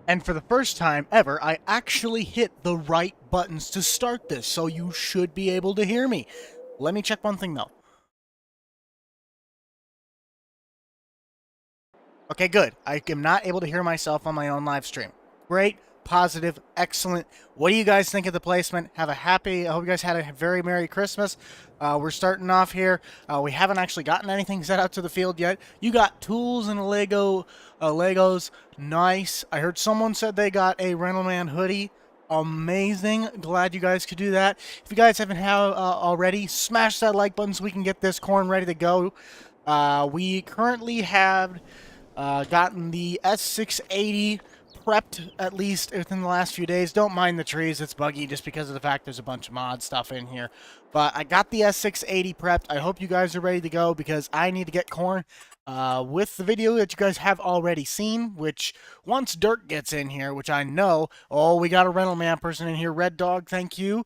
And for the first time ever, I actually hit the right buttons to start this, so you should be able to hear me. Let me check one thing, though. Okay, good. I am not able to hear myself on my own live stream. Great, positive, excellent. What do you guys think of the placement? I hope you guys had a very Merry Christmas. We're starting off here. We haven't actually gotten anything set out to the field yet. You got tools and Legos. Nice. I heard someone said they got a Rental Man hoodie. Amazing. Glad you guys could do that. If you guys haven't already, smash that like button so we can get this corn ready to go. We currently have gotten the S680 prepped, at least within the last few days. Don't mind the trees, it's buggy just because of the fact there's a bunch of mod stuff in here. But I got the S680 prepped. I hope you guys are ready to go because I need to get corn. With the video that you guys have already seen, which once Dirk gets in here, which I know, oh, we got a Rental Man person in here, Red Dog, thank you.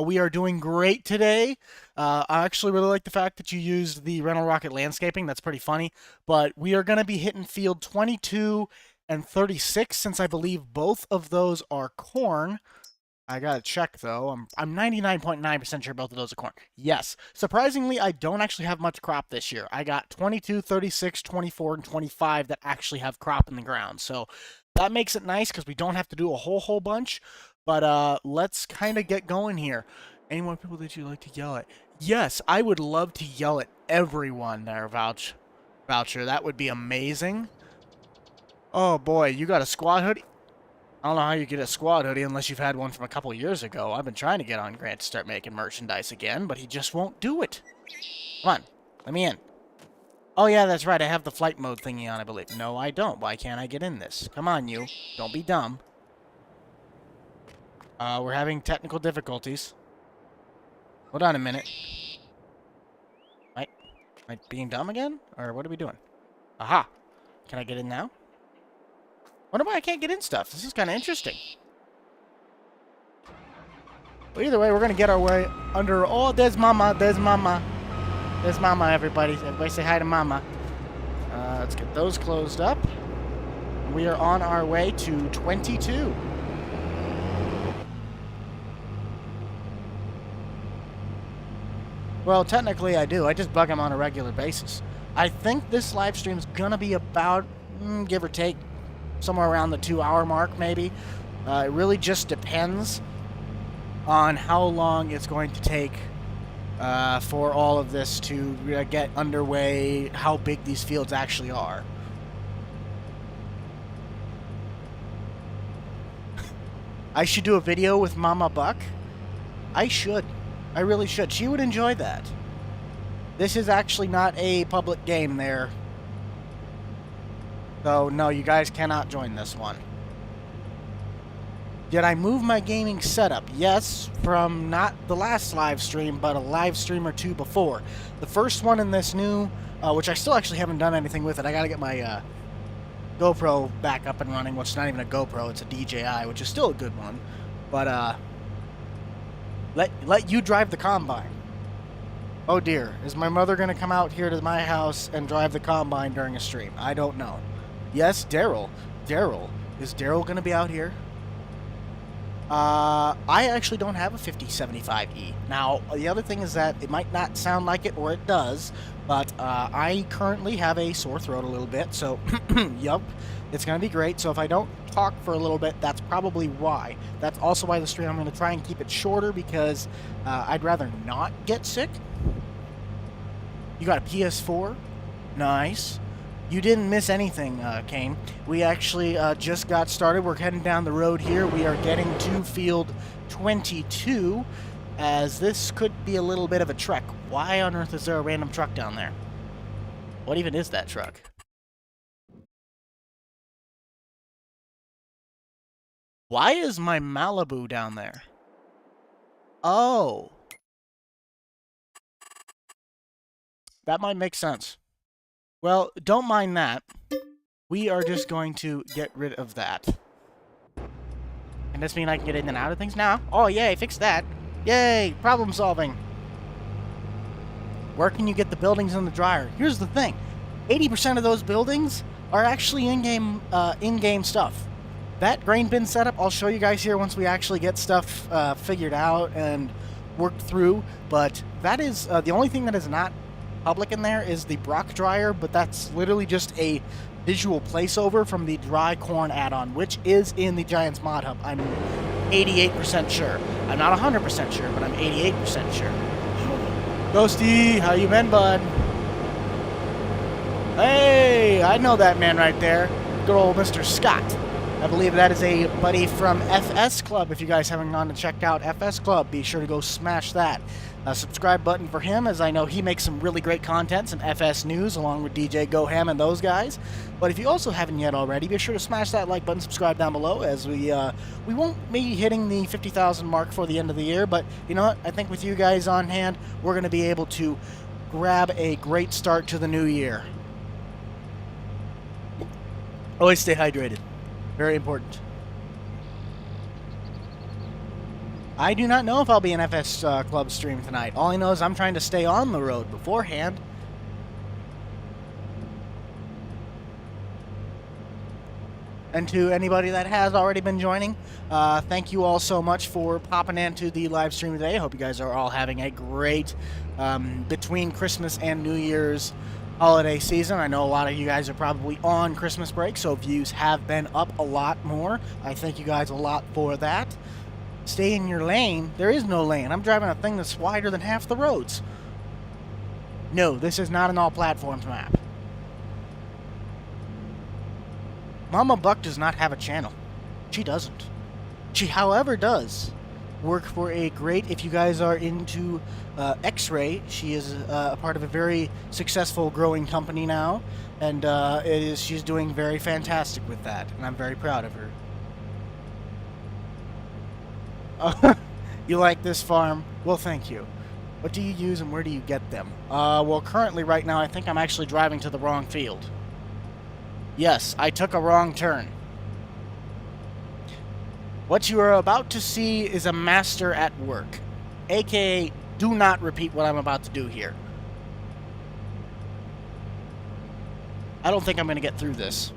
We are doing great today. I actually really like the fact that you used the Rental Rocket landscaping. That's pretty funny. But we are going to be hitting field 22 and 36, since I believe both of those are corn. I gotta check, though. I'm 99.9% sure both of those are corn. Yes. Surprisingly, I don't actually have much crop this year. I got 22, 36, 24, and 25 that actually have crop in the ground. So that makes it nice because we don't have to do a whole bunch. But let's kind of get going here. Any more people that you like to yell at? Yes, I would love to yell at everyone there, Voucher. That would be amazing. Oh boy, you got a squad hoodie? I don't know how you get a squad hoodie unless you've had one from a couple years ago. I've been trying to get on Grant to start making merchandise again, but he just won't do it. Come on, let me in. Oh yeah, that's right, I have the flight mode thingy on, I believe. No, I don't. Why can't I get in this? Come on, you. Don't be dumb. We're having technical difficulties. Hold on a minute. Am I being dumb again? Or what are we doing? Aha! Can I get in now? Wonder why I can't get in stuff. This is kind of interesting. Well, either way, we're going to get our way under... Oh, there's Mama. There's Mama. There's Mama, everybody. Everybody say hi to Mama. Let's get those closed up. We are on our way to 22. Well, technically I do. I just bug him on a regular basis. I think this live stream is going to be about, give or take, somewhere around the 2-hour mark, maybe. It really just depends on how long it's going to take for all of this to get underway, how big these fields actually are. I should do a video with Mama Buck. I should. I really should. She would enjoy that. This is actually not a public game there. So, no, you guys cannot join this one. Did I move my gaming setup? Yes, from not the last live stream, but a live stream or two before. The first one in this new, which I still actually haven't done anything with it. I gotta get my GoPro back up and running, which is not even a GoPro, it's a DJI, which is still a good one. But, let you drive the Combine. Oh dear, is my mother gonna come out here to my house and drive the Combine during a stream? I don't know. Yes, Daryl. Daryl. Is Daryl going to be out here? I actually don't have a 5075E. Now, the other thing is that it might not sound like it, or it does, but I currently have a sore throat a little bit, so, yup, it's going to be great. So if I don't talk for a little bit, that's probably why. That's also why the stream, I'm going to try and keep it shorter, because I'd rather not get sick. You got a PS4? Nice. You didn't miss anything, Kane. We actually just got started. We're heading down the road here. We are getting to field 22, as this could be a little bit of a trek. Why on earth is there a random truck down there? What even is that truck? Why is my Malibu down there? Oh. That might make sense. Well, don't mind that. We are just going to get rid of that. Can this mean I can get in and out of things now? Oh, yay, fix that. Yay, problem solving. Where can you get the buildings in the dryer? Here's the thing. 80% of those buildings are actually in-game stuff. That grain bin setup, I'll show you guys here once we actually get stuff figured out and worked through. But that is the only thing that is not public in there is the Brock dryer, but that's literally just a visual placeover from the dry corn add-on, which is in the Giants Mod Hub. I'm 88% sure. I'm not 100% sure, but I'm 88% sure. Ghosty, how you been, bud? Hey, I know that man right there. Good old Mr. Scott. I believe that is a buddy from FS Club. If you guys haven't gone to check out FS Club, be sure to go smash that subscribe button for him, as I know he makes some really great content, some FS news, along with DJ Goham and those guys. But if you also haven't yet already, be sure to smash that like button, subscribe down below, as we won't be hitting the 50,000 mark for the end of the year. But you know what? I think with you guys on hand, we're going to be able to grab a great start to the new year. Always stay hydrated. Very important. I do not know if I'll be in FS Club stream tonight. All I know is I'm trying to stay on the road beforehand. And to anybody that has already been joining, thank you all so much for popping into the live stream today. I hope you guys are all having a great between Christmas and New Year's holiday season. I know a lot of you guys are probably on Christmas break, so views have been up a lot more. I thank you guys a lot for that. Stay in your lane. There is no lane. I'm driving a thing that's wider than half the roads. No, this is not an all platforms map. Mama Buck does not have a channel. She doesn't. She, however, does work for a great, if you guys are into X-Ray, she is a part of a very successful growing company now, and she's doing very fantastic with that, and I'm very proud of her. You like this farm? Well, thank you. What do you use and where do you get them? Well, currently right now I think I'm actually driving to the wrong field. Yes, I took a wrong turn. What you are about to see is a master at work. AKA, do not repeat what I'm about to do here. I don't think I'm going to get through this.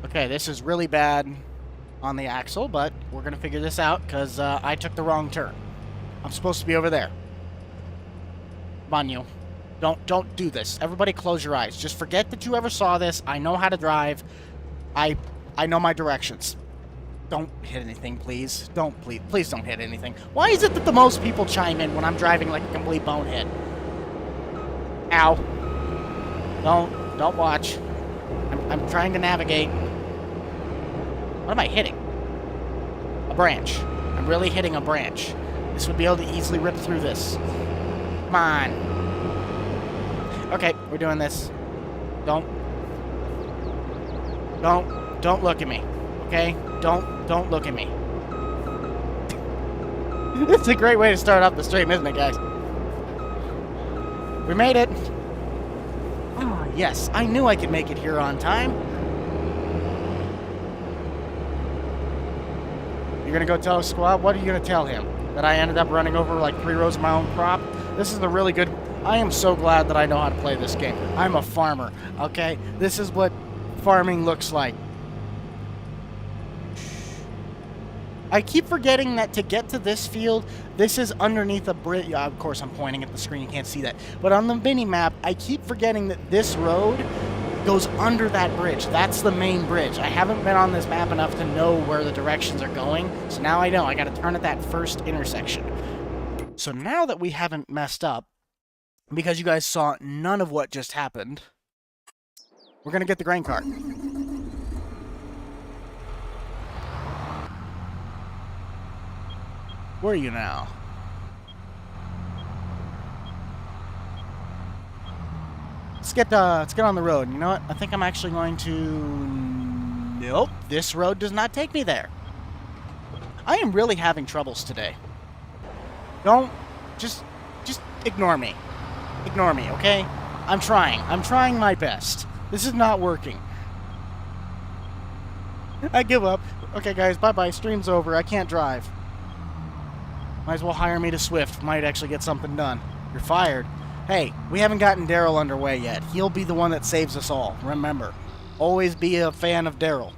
Okay, this is really bad on the axle, but we're going to figure this out because I took the wrong turn. I'm supposed to be over there. Come on, you. Don't do this. Everybody close your eyes. Just forget that you ever saw this. I know how to drive. I know my directions. Don't hit anything, please. Please don't hit anything. Why is it that the most people chime in when I'm driving like a complete bonehead? Ow. Don't watch. I'm trying to navigate. What am I hitting? A branch. I'm really hitting a branch. This would be able to easily rip through this. Come on. Okay, we're doing this. Don't look at me. Okay? Don't look at me. It's a great way to start off the stream, isn't it, guys? We made it. Oh, yes. I knew I could make it here on time. You're going to go tell Squad? What are you going to tell him? That I ended up running over like 3 rows of my own crop? This is a really good... I am so glad that I know how to play this game. I'm a farmer, okay? This is what farming looks like. I keep forgetting that to get to this field, this is underneath a bridge. Of course, I'm pointing at the screen. You can't see that. But on the mini-map, I keep forgetting that this road goes under that bridge. That's the main bridge. I haven't been on this map enough to know where the directions are going. So now I know. I got to turn at that first intersection. So now that we haven't messed up, because you guys saw none of what just happened, we're going to get the grain cart. Where are you now? Let's get on the road. You know what? I think I'm actually going to... Nope. This road does not take me there. I am really having troubles today. Don't... Just ignore me. Ignore me, okay? I'm trying. I'm trying my best. This is not working. I give up. Okay, guys. Bye-bye. Stream's over. I can't drive. Might as well hire me to Swift. Might actually get something done. You're fired. Hey, we haven't gotten Daryl underway yet. He'll be the one that saves us all. Remember, always be a fan of Daryl.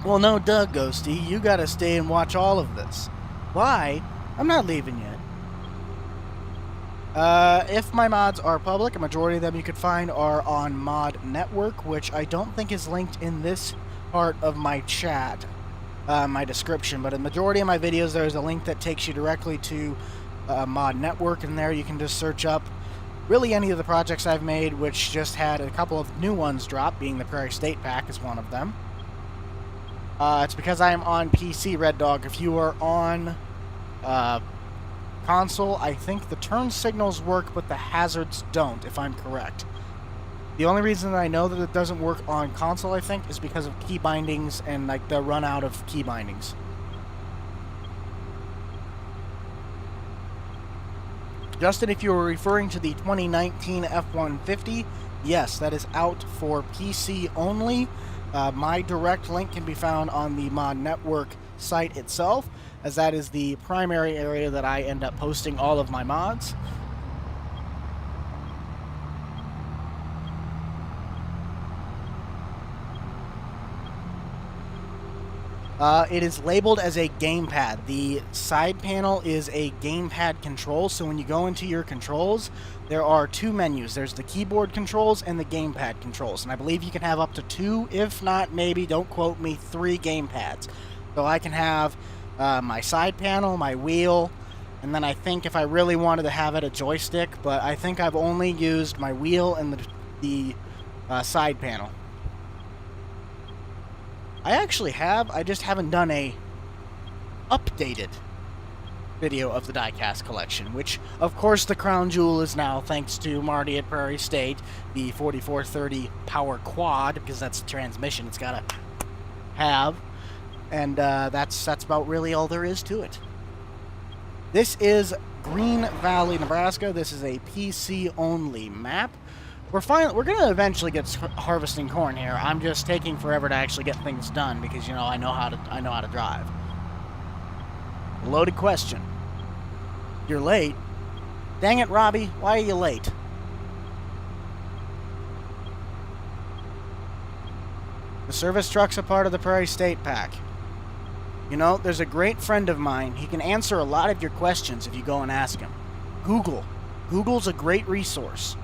Well, no, duh, Ghosty. You gotta stay and watch all of this. Why? I'm not leaving yet. If my mods are public, a majority of them you could find are on Mod Network, which I don't think is linked in this part of my chat, my description, but a majority of my videos there's a link that takes you directly to Mod Network, and there you can just search up really any of the projects I've made, which just had a couple of new ones drop, being the Prairie State Pack is one of them. It's because I am on PC, Red Dog. If you are on console, I think the turn signals work, but the hazards don't, if I'm correct. The only reason that I know that it doesn't work on console, I think, is because of key bindings and like the run out of key bindings. Justin, if you were referring to the 2019 F-150, yes, that is out for PC only. My direct link can be found on the Mod Network site itself, as that is the primary area that I end up posting all of my mods. It is labeled as a gamepad. The side panel is a gamepad control, so when you go into your controls, there are two menus. There's the keyboard controls and the gamepad controls, and I believe you can have up to two, if not maybe, don't quote me, 3 gamepads. So I can have my side panel, my wheel, and then I think if I really wanted to have it, a joystick, but I think I've only used my wheel and the side panel. I actually have, I just haven't done a updated video of the diecast collection, which of course the crown jewel is now, thanks to Marty at Prairie State, the 4430 Power Quad, because that's the transmission it's gotta have, and that's about really all there is to it. This is Green Valley, Nebraska. This is a PC only map. We're gonna eventually get harvesting corn here. I'm just taking forever to actually get things done because, you know, I know how to drive. Loaded question. You're late. Dang it, Robbie. Why are you late? The service truck's a part of the Prairie State Pack. You know, there's a great friend of mine. He can answer a lot of your questions if you go and ask him. Google. Google's a great resource.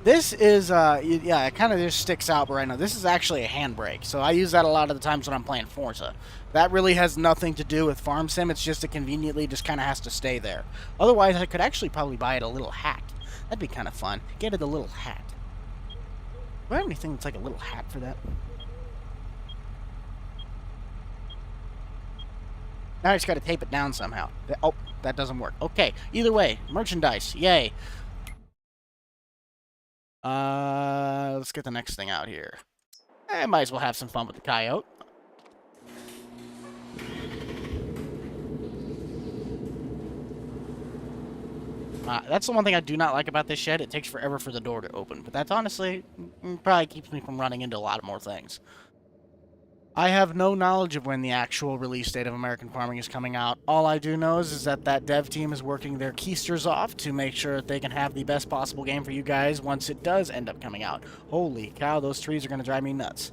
This is, yeah, it kind of just sticks out right now. This is actually a handbrake, so I use that a lot of the times when I'm playing Forza. That really has nothing to do with Farm Sim. It's just it conveniently just kind of has to stay there. Otherwise, I could actually probably buy it a little hat. That'd be kind of fun. Get it a little hat. Do I have anything that's like a little hat for that? Now I just got to tape it down somehow. Oh, that doesn't work. Okay, either way, merchandise. Yay. Let's get the next thing out here. I might as well have some fun with the coyote. That's the one thing I do not like about this shed. It takes forever for the door to open, but that's honestly probably keeps me from running into a lot more things. I have no knowledge of when the actual release date of American Farming is coming out. All I do know is that that dev team is working their keisters off to make sure that they can have the best possible game for you guys once it does end up coming out. Holy cow, those trees are going to drive me nuts.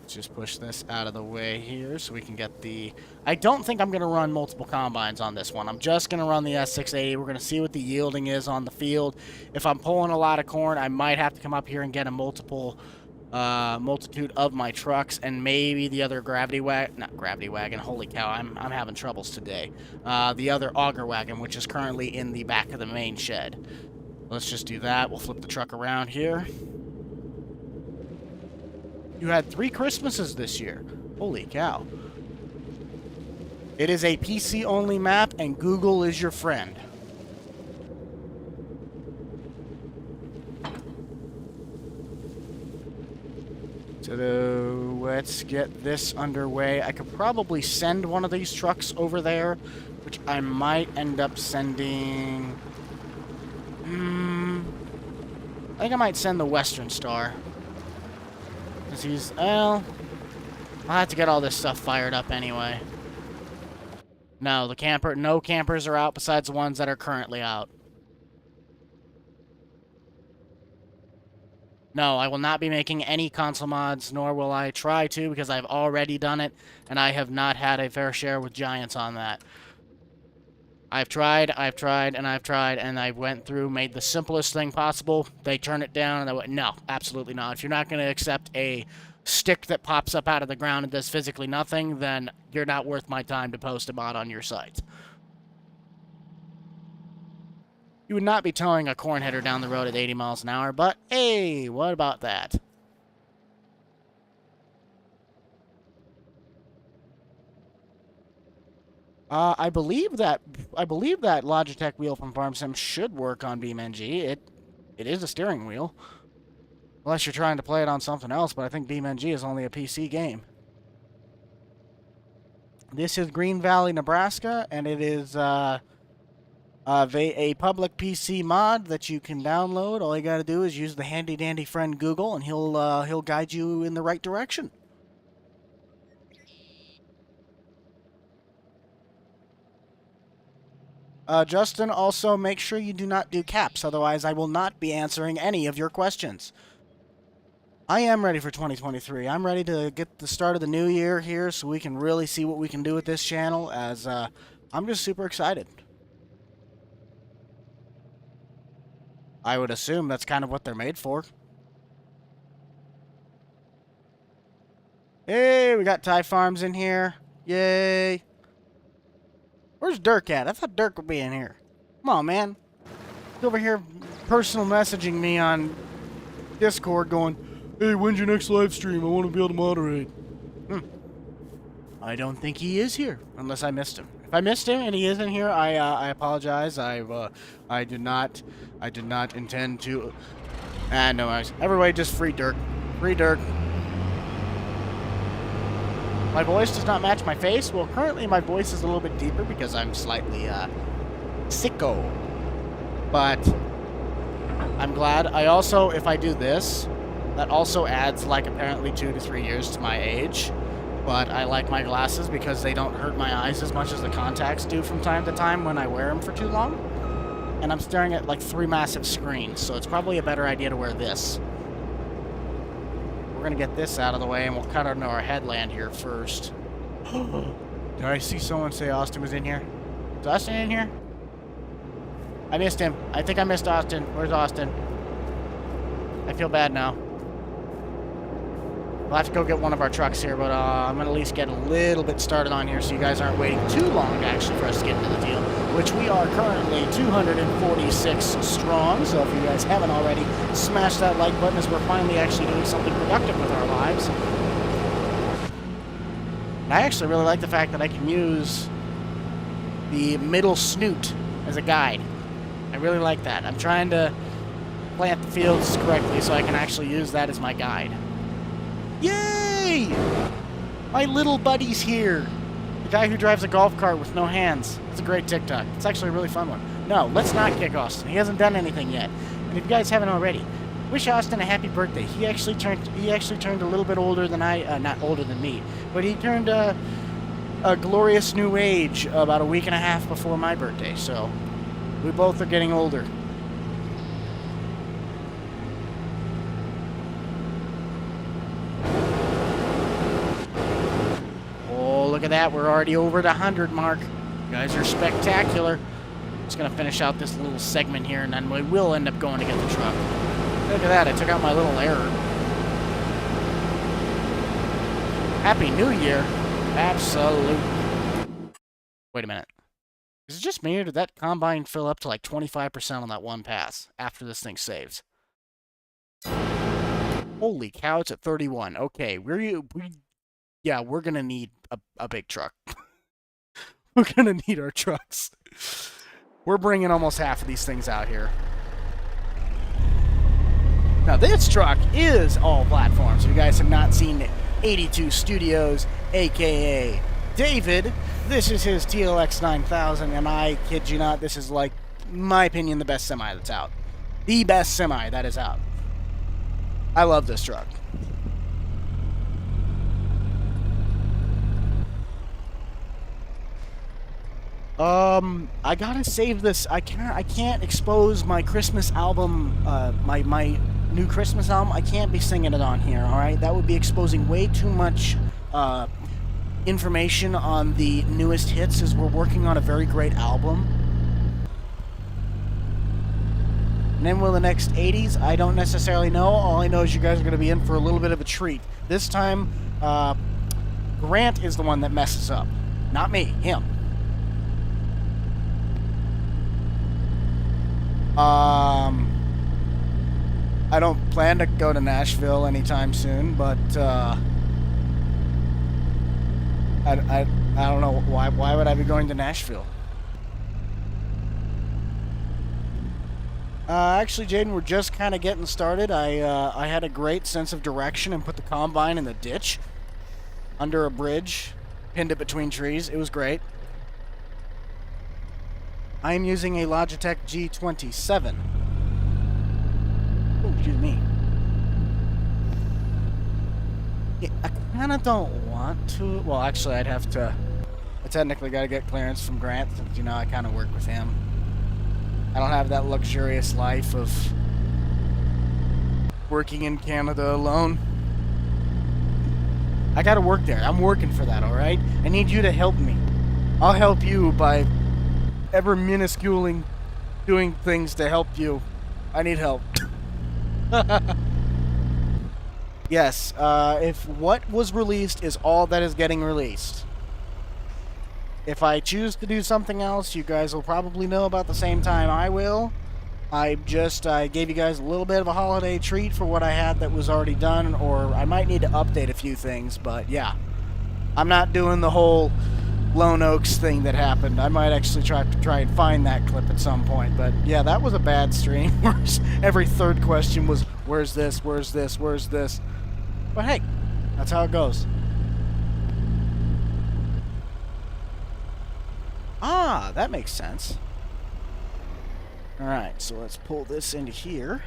Let's just push this out of the way here so we can get the... I don't think I'm going to run multiple combines on this one. I'm just going to run the S680. We're going to see what the yielding is on the field. If I'm pulling a lot of corn, I might have to come up here and get a multitude of my trucks, and maybe the other not gravity wagon, holy cow, I'm having troubles today. The other auger wagon, which is currently in the back of the main shed. Let's just do that. We'll flip the truck around here. You had 3 Christmases this year. Holy cow. It is a PC-only map, and Google is your friend. So let's get this underway. I could probably send one of these trucks over there, which I might end up sending... I think I might send the Western Star. Because he's... well... I'll have to get all this stuff fired up anyway. No, no campers are out besides the ones that are currently out. No, I will not be making any console mods, nor will I try to, because I've already done it, and I have not had a fair share with Giants on that. I've tried, and I went through, made the simplest thing possible. They turn it down, and I went, no, absolutely not. If you're not going to accept a stick that pops up out of the ground and does physically nothing, then you're not worth my time to post a mod on your site. You would not be towing a corn header down the road at 80 miles an hour, but hey, what about that? I believe that Logitech wheel from FarmSim should work on BeamNG. It is a steering wheel, unless you're trying to play it on something else. But I think BeamNG is only a PC game. This is Green Valley, Nebraska, and it is a public PC mod that you can download. All you got to do is use the handy dandy friend Google, and he'll guide you in the right direction. Justin, also make sure you do not do caps, otherwise I will not be answering any of your questions. I am ready for 2023. I'm ready to get the start of the new year here so we can really see what we can do with this channel, as I'm just super excited. I would assume that's kind of what they're made for. Hey, we got Thai Farms in here. Yay. Where's Dirk at? I thought Dirk would be in here. Come on, man. He's over here personal messaging me on Discord going, hey, when's your next live stream? I want to be able to moderate. I don't think he is here, unless I missed him. If I missed him and he is in here, I apologize. I did not intend to. No, everybody just free Dirk. Free Dirk. My voice does not match my face. Well, currently my voice is a little bit deeper because I'm slightly sicko. But I'm glad. I also, if I do this, that also adds like apparently 2 to 3 years to my age. But I like my glasses because they don't hurt my eyes as much as the contacts do from time to time when I wear them for too long. And I'm staring at like 3 massive screens, so it's probably a better idea to wear this. We're going to get this out of the way, and we'll cut into our headland here first. Did I see someone say Austin was in here? Is Austin in here? I missed him. I think I missed Austin. Where's Austin? I feel bad now. We'll have to go get one of our trucks here, but I'm going to at least get a little bit started on here so you guys aren't waiting too long, actually, for us to get into the field, which we are currently 246 strong. So if you guys haven't already, smash that like button as we're finally actually doing something productive with our lives. And I actually really like the fact that I can use the middle snoot as a guide. I really like that. I'm trying to plant the fields correctly so I can actually use that as my guide. Yay! My little buddy's here. The guy who drives a golf cart with no hands. It's a great TikTok. It's actually a really fun one. No, let's not kick Austin. He hasn't done anything yet. And if you guys haven't already, wish Austin a happy birthday. He actually turned a little bit older than not older than me, but he turned a glorious new age about a week and a half before my birthday. So we both are getting older. Look at that, we're already over the 100 mark. You guys are spectacular. Just gonna finish out this little segment here, and then we will end up going to get the truck. Look at that, I took out my little error. Happy New Year. Absolute. Wait a minute. Is it just me, or did that combine fill up to like 25% on that one pass after this thing saves? Holy cow, it's at 31. Okay, yeah, we're gonna need a big truck. We're gonna need our trucks. We're bringing almost half of these things out here. Now this truck is all platforms. If you guys have not seen 82 Studios, aka David, this is his TLX 9000, and I kid you not, this is like, in my opinion, the best semi that's out. The best semi that is out. I love this truck. I gotta save this. I can't expose my Christmas album, my new Christmas album, I can't be singing it on here, alright? That would be exposing way too much information on the newest hits, as we're working on a very great album. And then will the next 80s? I don't necessarily know. All I know is you guys are going to be in for a little bit of a treat. This time, Grant is the one that messes up. Not me, him. I don't plan to go to Nashville anytime soon, but I don't know why would I be going to Nashville? Actually, Jaden, we're just kind of getting started. I had a great sense of direction and put the combine in the ditch under a bridge, pinned it between trees. It was great. I am using a Logitech G27. Oh, excuse me. Yeah, I kind of don't want to. Well, actually, I'd have to. I technically got to get clearance from Grant, since, you know, I kind of work with him. I don't have that luxurious life of working in Canada alone. I gotta work there. I'm working for that, alright? I need you to help me. I'll help you by ever minusculing doing things to help you. I need help. Yes, if what was released is all that is getting released. If I choose to do something else, you guys will probably know about the same time I will. I gave you guys a little bit of a holiday treat for what I had that was already done, or I might need to update a few things, but yeah. I'm not doing the whole Lone Oaks thing that happened. I might actually try and find that clip at some point, but yeah, that was a bad stream. Every third question was, where's this, where's this, where's this? But hey, that's how it goes. Ah, that makes sense. Alright, so let's pull this into here.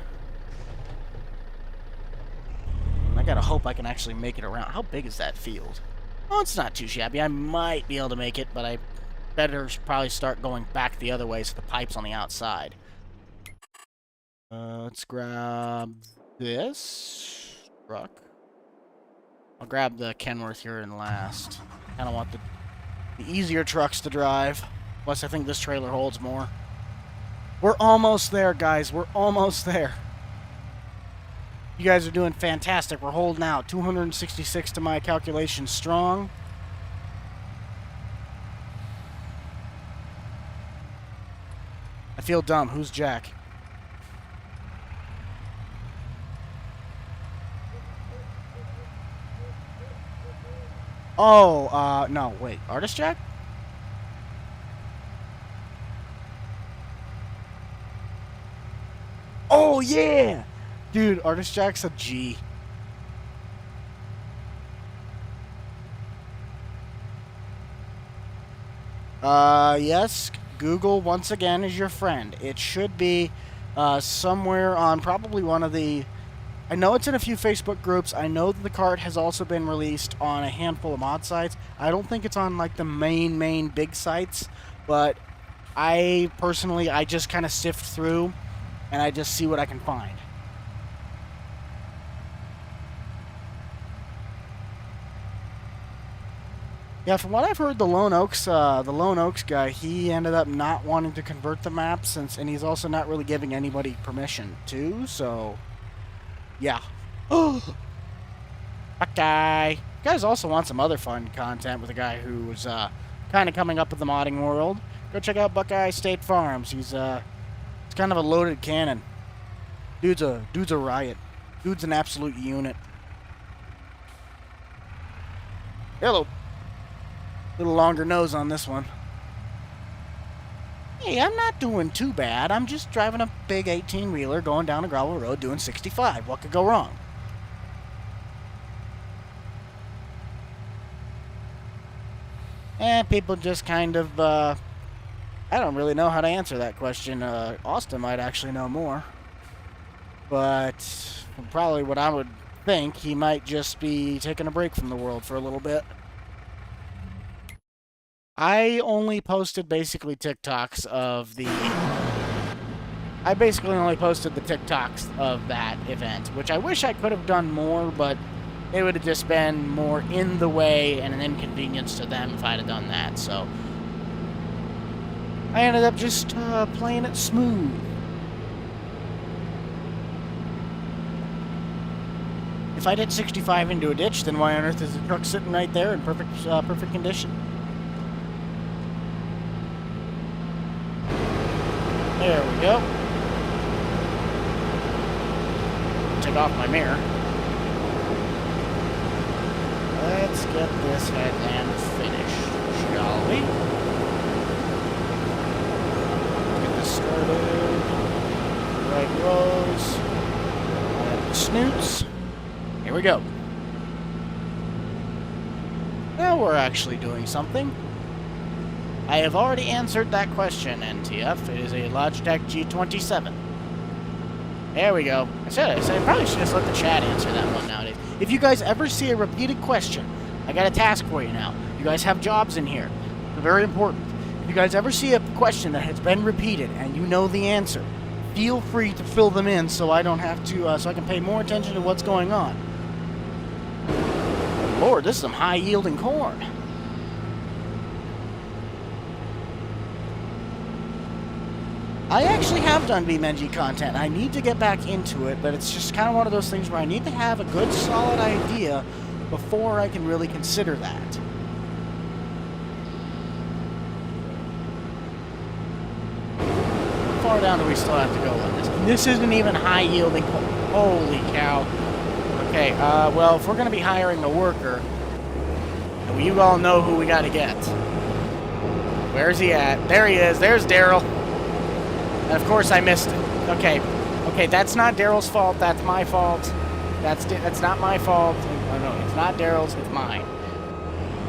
I gotta hope I can actually make it around. How big is that field? Oh, it's not too shabby. I might be able to make it, but I better probably start going back the other way so the pipe's on the outside. Let's grab this truck. I'll grab the Kenworth here in last. Kind of want the easier trucks to drive. Plus, I think this trailer holds more. We're almost there, guys. We're almost there. You guys are doing fantastic. We're holding out. 266 to my calculation strong. I feel dumb. Who's Jack? Oh, no, wait. Artist Jack? Oh, yeah! Dude, Artist Jack's a G. Yes, Google once again is your friend. It should be somewhere on probably one of the... I know it's in a few Facebook groups. I know that the cart has also been released on a handful of mod sites. I don't think it's on like the main big sites, but I personally, I just kind of sift through and I just see what I can find. Yeah, from what I've heard, the Lone Oaks guy, he ended up not wanting to convert the map and he's also not really giving anybody permission to, so yeah. Oh, that guy. You guys also want some other fun content with a guy who was kind of coming up with the modding world. Go check out Buckeye State Farms. He's kind of a loaded cannon. Dude's a riot. Dude's an absolute unit. Hello. Little longer nose on this one. Hey, I'm not doing too bad. I'm just driving a big 18-wheeler going down a gravel road doing 65. What could go wrong? People just kind of, I don't really know how to answer that question. Austin might actually know more. But probably what I would think, he might just be taking a break from the world for a little bit. I only posted basically TikToks of the I basically only posted the TikToks of that event, which I wish I could have done more, but it would have just been more in the way and an inconvenience to them if I'd have done that, so I ended up just playing it smooth. If I did 65 into a ditch, then why on earth is the truck sitting right there in perfect condition? There we go. Take off my mirror. Let's get this headland finished, shall we? Get this started. Right rows. And the snoots. Here we go. Now we're actually doing something. I have already answered that question, NTF. It is a Logitech G27. There we go. I said I probably should just let the chat answer that one nowadays. If you guys ever see a repeated question, I got a task for you now. You guys have jobs in here. They're very important. If you guys ever see a question that has been repeated and you know the answer, feel free to fill them in so I don't have to, so I can pay more attention to what's going on. Lord, this is some high-yielding corn. I actually have done BMNG content. I need to get back into it, but it's just kind of one of those things where I need to have a good, solid idea before I can really consider that. How far down do we still have to go on this? This isn't even high-yielding corn. Holy cow. Okay, well, if we're going to be hiring a worker, you all know who we got to get. Where's he at? There he is. There's Daryl. And of course I missed it. Okay, that's not Daryl's fault. That's my fault. That's not my fault. Oh, no, it's not Daryl's. It's mine.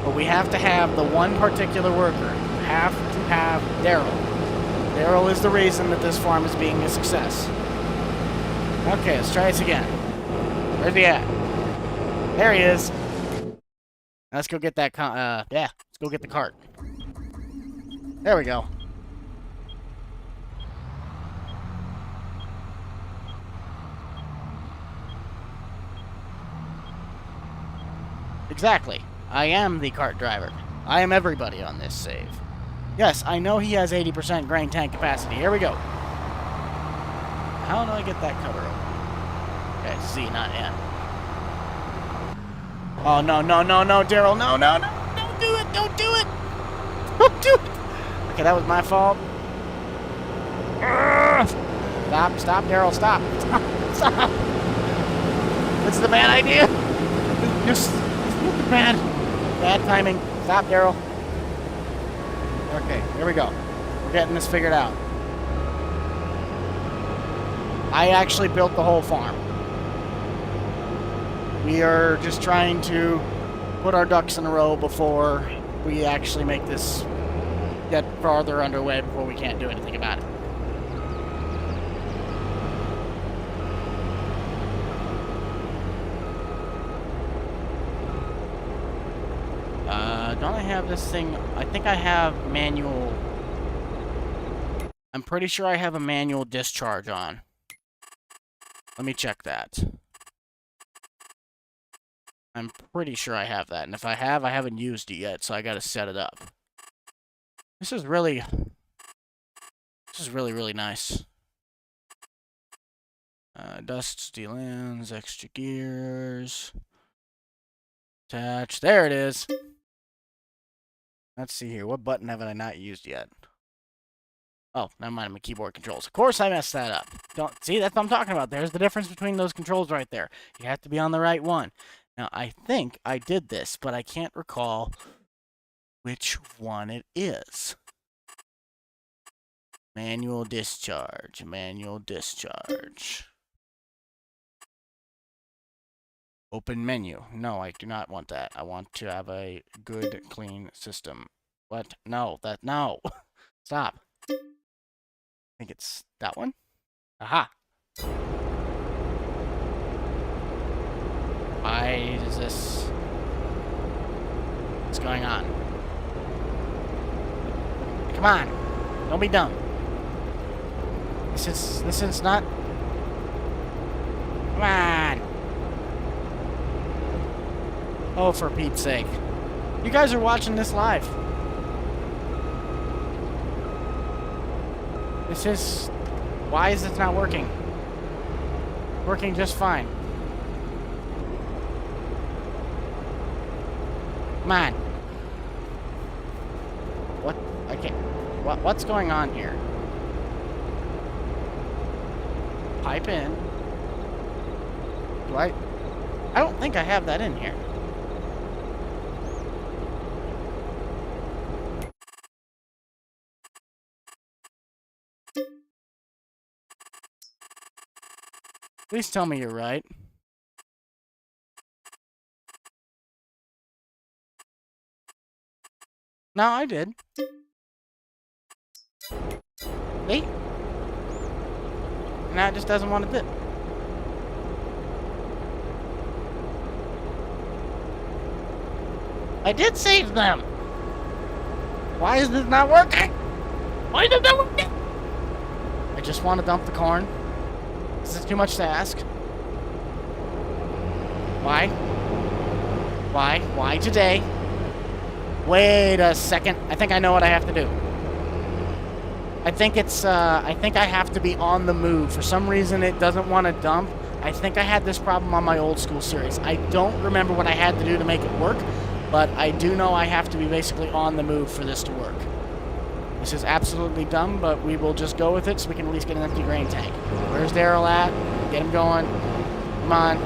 But we have to have the one particular worker. We have to have Daryl. Daryl is the reason that this farm is being a success. Okay, let's try this again. Where's he at? There he is. Let's go get that let's go get the cart. There we go. Exactly. I am the cart driver. I am everybody on this save. Yes, I know he has 80% grain tank capacity. Here we go. How do I get that cover open? Okay, Z, not N. Oh, no, Daryl, no, don't do it, don't do it! Don't do it! Okay, that was my fault. Stop, Daryl, stop. Stop. This is a bad idea. Just bad timing. Stop, Daryl. Okay, here we go. We're getting this figured out. I actually built the whole farm. We are just trying to put our ducks in a row before we actually make this get farther underway before we can't do anything about it. Don't I have this thing? I think I have manual. I'm pretty sure I have a manual discharge on. Let me check that. I'm pretty sure I have that, and if I have, I haven't used it yet, so I gotta set it up. This is really, really nice. Dust, steel ends, extra gears. Attach. There it is. Let's see here. What button have I not used yet? Oh, never mind. My keyboard controls. Of course I messed that up. Don't see, that's what I'm talking about. There's the difference between those controls right there. You have to be on the right one. Now, I think I did this, but I can't recall which one it is. Manual discharge. Manual discharge. Open menu. No, I do not want that. I want to have a good, clean system. What? No, no. Stop. I think it's that one. Aha. Why is this? What's going on? Come on. Don't be dumb. This is not... Come on. Oh, for Pete's sake. You guys are watching this live. This is... Why is this not working? Working just fine. Come on. What? I can't... What's going on here? Pipe in. Do I don't think I have that in here. Please tell me you're right. No, I did. See? Now it just doesn't want to dip. I did save them! Why is this not working? Why is it not working? I just want to dump the corn. This is too much to ask. Why? Why? Why today? Wait a second. I think I know what I have to do. I think it's, I think I have to be on the move. For some reason, it doesn't want to dump. I think I had this problem on my old school series. I don't remember what I had to do to make it work, but I do know I have to be basically on the move for this to work. This is absolutely dumb, but we will just go with it so we can at least get an empty grain tank. Where's Daryl at? Get him going. Come on.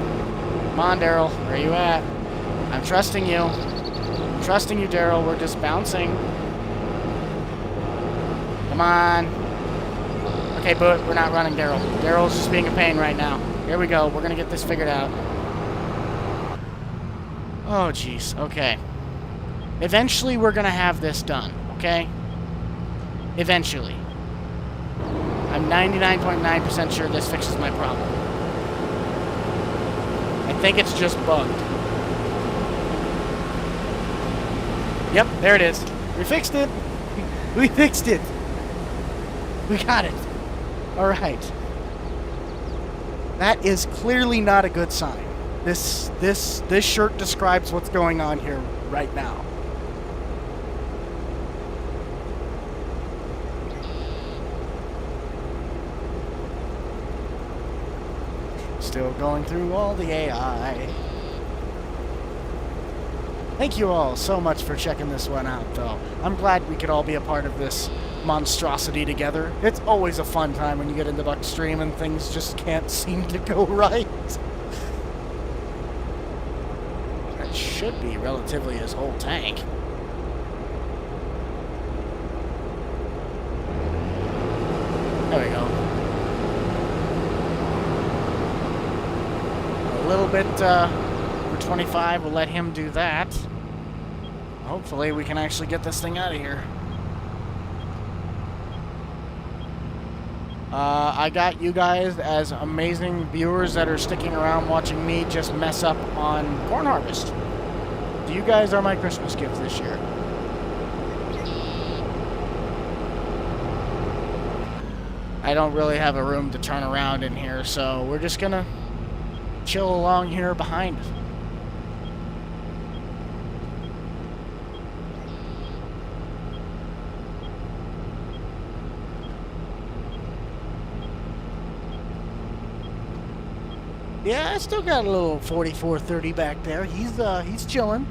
Come on, Daryl. Where are you at? I'm trusting you. I'm trusting you, Daryl. We're just bouncing. Come on. Okay, but we're not running Daryl. Daryl's just being a pain right now. Here we go. We're going to get this figured out. Oh, jeez. Okay. Eventually, we're going to have this done. Okay? Eventually. I'm 99.9% sure this fixes my problem. I think it's just bugged. Yep, there it is. We fixed it. We fixed it. We got it. All right. That is clearly not a good sign. This shirt describes what's going on here right now. Still going through all the AI. Thank you all so much for checking this one out, though. I'm glad we could all be a part of this monstrosity together. It's always a fun time when you get into BUCH'D stream and things just can't seem to go right. That should be relatively his whole tank. There we go. A little bit for 25, we'll let him do that. Hopefully we can actually get this thing out of here. I got you guys as amazing viewers that are sticking around watching me just mess up on corn harvest. You guys are my Christmas gift this year. I don't really have a room to turn around in here, so we're just gonna chill along here behind. Yeah, I still got a little 4430 back there. He's chilling.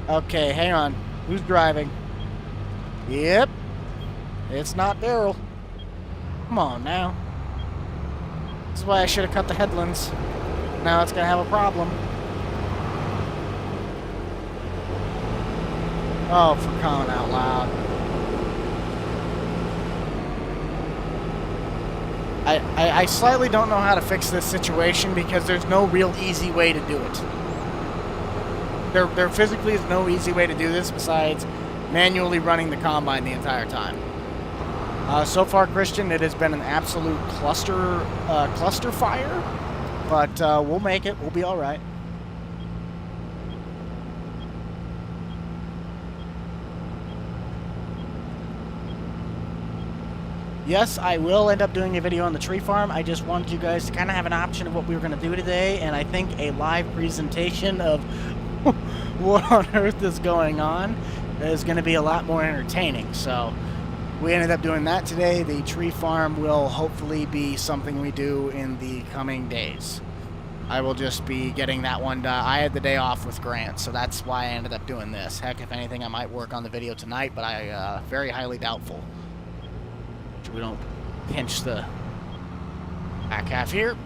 Okay, hang on. Who's driving? Yep. It's not Daryl. Come on now. This is why I should have cut the headlands. Now it's gonna have a problem. Oh, for crying out loud. I slightly don't know how to fix this situation because there's no real easy way to do it. There physically is no easy way to do this besides manually running the combine the entire time. So far, Christian, it has been an absolute cluster fire. But we'll make it. We'll be all right. Yes, I will end up doing a video on the tree farm. I just wanted you guys to kind of have an option of what we were going to do today, and I think a live presentation of what on earth is going on is going to be a lot more entertaining. So we ended up doing that today. The tree farm will hopefully be something we do in the coming days. I will just be getting that one done. I had the day off with Grant, so that's why I ended up doing this. Heck, if anything, I might work on the video tonight, but I very highly doubtful. We don't pinch the back half here.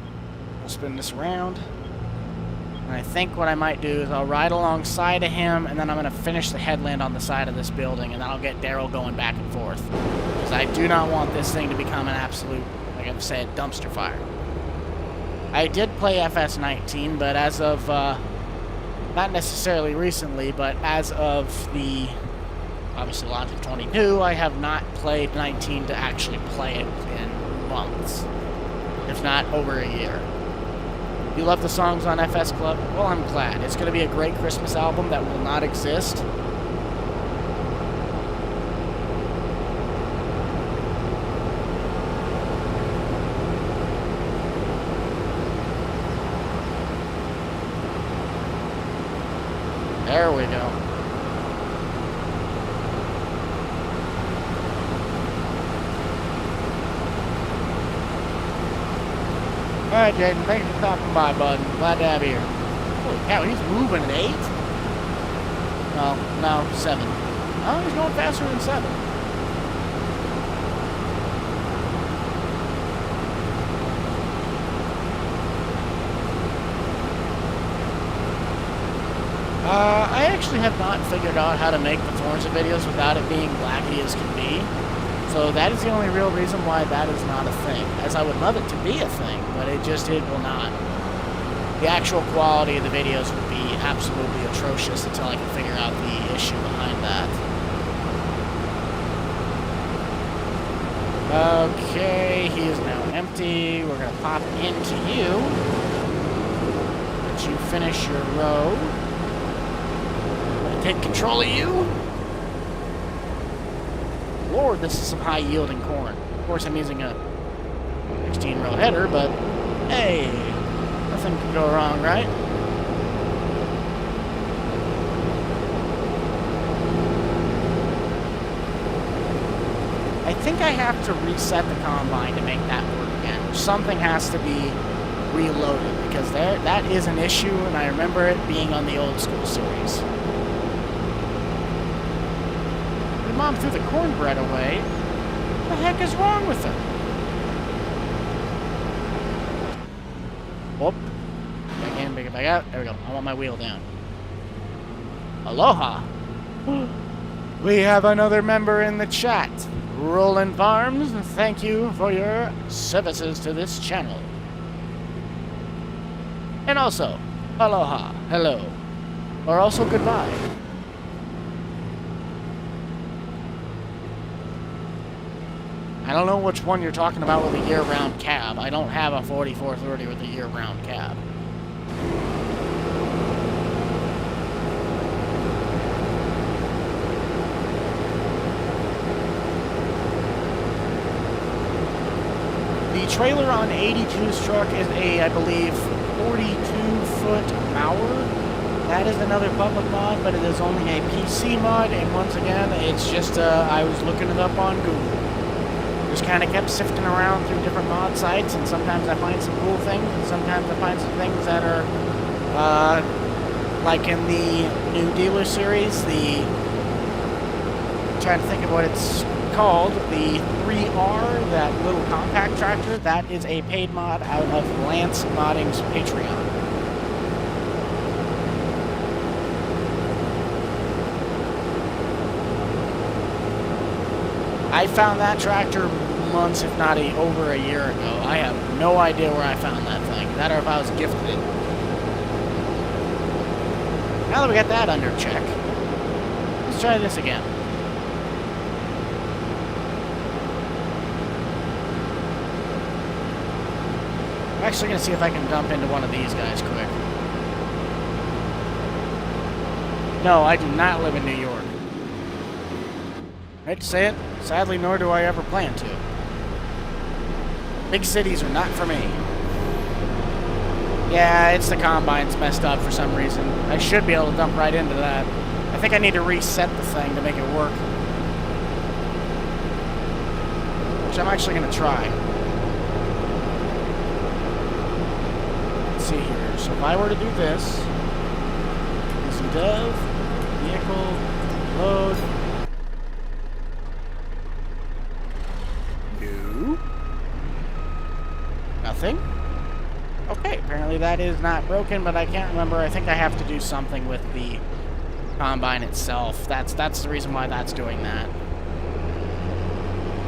We'll spin this around. And I think what I might do is I'll ride alongside of him, and then I'm going to finish the headland on the side of this building, and then I'll get Daryl going back and forth. Because I do not want this thing to become an absolute, like I've said, dumpster fire. I did play FS19, but as of, not necessarily recently, but as of the obviously launch of 22, I have not played 19 to actually play it in months, if not over a year. You love the songs on FS Club? Well, I'm glad. It's going to be a great Christmas album that will not exist. There we go. Alright, Jaden, thanks for stopping by, bud. Glad to have you here. Holy cow, he's moving at 8? Well, no, 7. Oh, he's going faster than 7. I actually have not figured out how to make the Forza videos without it being laggy as can be. So that is the only real reason why that is not a thing. As I would love it to be a thing, but it will not. The actual quality of the videos would be absolutely atrocious until I can figure out the issue behind that. Okay, he is now empty. We're going to pop into you. Let you finish your row. I'm going to take control of you. Lord, this is some high-yielding corn. Of course, I'm using a 16-row header, but hey, nothing can go wrong, right? I think I have to reset the combine to make that work again. Something has to be reloaded, because that is an issue, and I remember it being on the old school series. Mom threw the cornbread away. What the heck is wrong with her? Whoop. Back in, back it back out. There we go. I want my wheel down. Aloha. We have another member in the chat. Roland Farms, thank you for your services to this channel. And also, aloha, hello, or also goodbye. I don't know which one you're talking about with a year-round cab. I don't have a 4430 with a year-round cab. The trailer on 82's truck is a, I believe, 42-foot Mauer. That is another public mod, but it is only a PC mod, and once again, it's just, I was looking it up on Google. Just kind of kept sifting around through different mod sites, and sometimes I find some cool things, and sometimes I find some things that are, like in the new dealer series, I'm trying to think of what it's called, the 3R, that little compact tractor. That is a paid mod out of Lance Modding's Patreon. I found that tractor months, if not over a year ago. I have no idea where I found that thing. That or if I was gifted it. Now that we got that under check, let's try this again. Actually gonna see if I can dump into one of these guys quick. No, I do not live in New York. I hate to say it, sadly, nor do I ever plan to. Big cities are not for me. Yeah, it's the combine's messed up for some reason. I should be able to dump right into that. I think I need to reset the thing to make it work. Which I'm actually going to try. Let's see here. So if I were to do this, easy dev, vehicle, load. No. Nothing. Okay, apparently that is not broken, but I can't remember. I think I have to do something with the combine itself. That's the reason why that's doing that.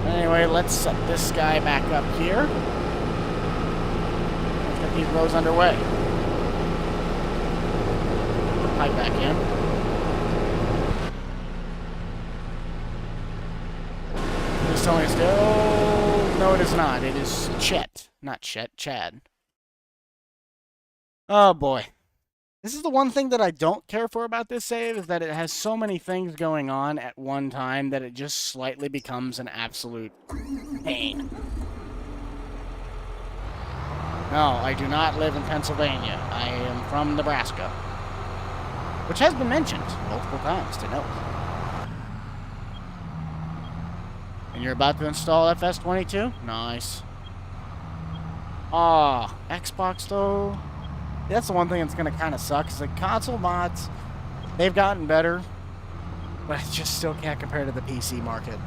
Anyway, let's set this guy back up here. Let's get these rows underway. Put the pipe back in. It's telling us to... No, it is not. It is Chet. Not Chet, Chad. Oh boy. This is the one thing that I don't care for about this save, is that it has so many things going on at one time that it just slightly becomes an absolute pain. No, I do not live in Pennsylvania. I am from Nebraska. Which has been mentioned multiple times to note. And you're about to install FS22? Nice. Aw, Xbox though. That's the one thing that's going to kind of suck, is the console mods, they've gotten better, but it just still can't compare to the PC market.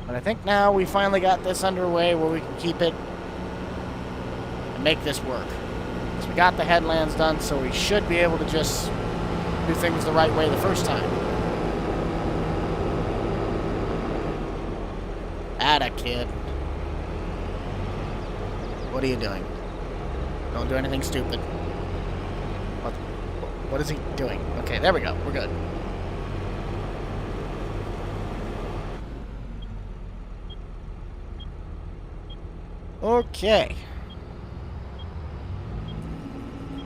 But I think now we finally got this underway where we can keep it and make this work. Because we got the headlands done, so we should be able to just do things the right way the first time. Atta kid. What are you doing? Don't do anything stupid. What is he doing? Okay, there we go. We're good. Okay.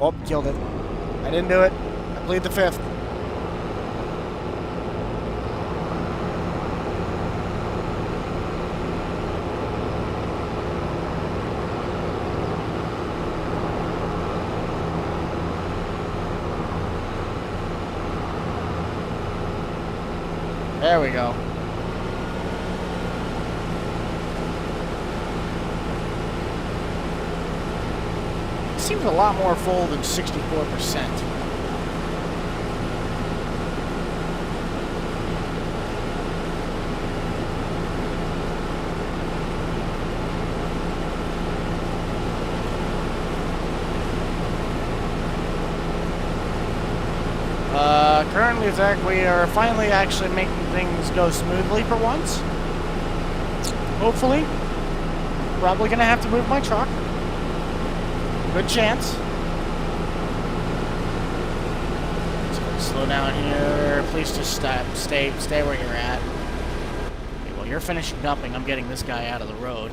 Oh, killed it. I didn't do it. I plead the fifth. There we go. Seems a lot more full than 64%. Currently, Zach, we are finally actually making things go smoothly for once. Hopefully. Probably gonna have to move my truck. Good chance. So slow down here. Please just stay where you're at. Okay, well, you're finishing dumping. I'm getting this guy out of the road.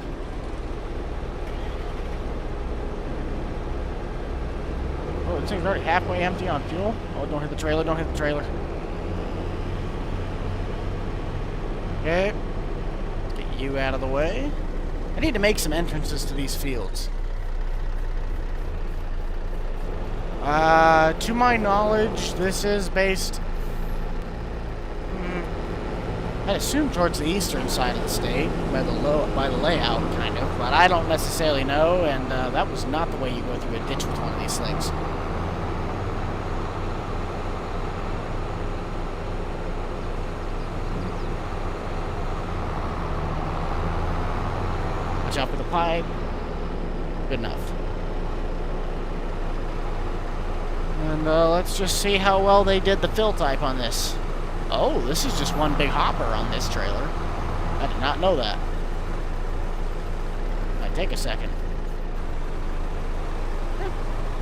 Oh, this thing's already halfway empty on fuel. Oh, don't hit the trailer, don't hit the trailer. Okay. Let's get you out of the way. I need to make some entrances to these fields. To my knowledge, this is based... I'd assume towards the eastern side of the state, by the layout, kind of. But I don't necessarily know, and that was not the way you go through a ditch with one of these things. Watch out for the pipe. Good enough. And let's just see how well they did the fill type on this. Oh, this is just one big hopper on this trailer. I did not know that. Might take a second.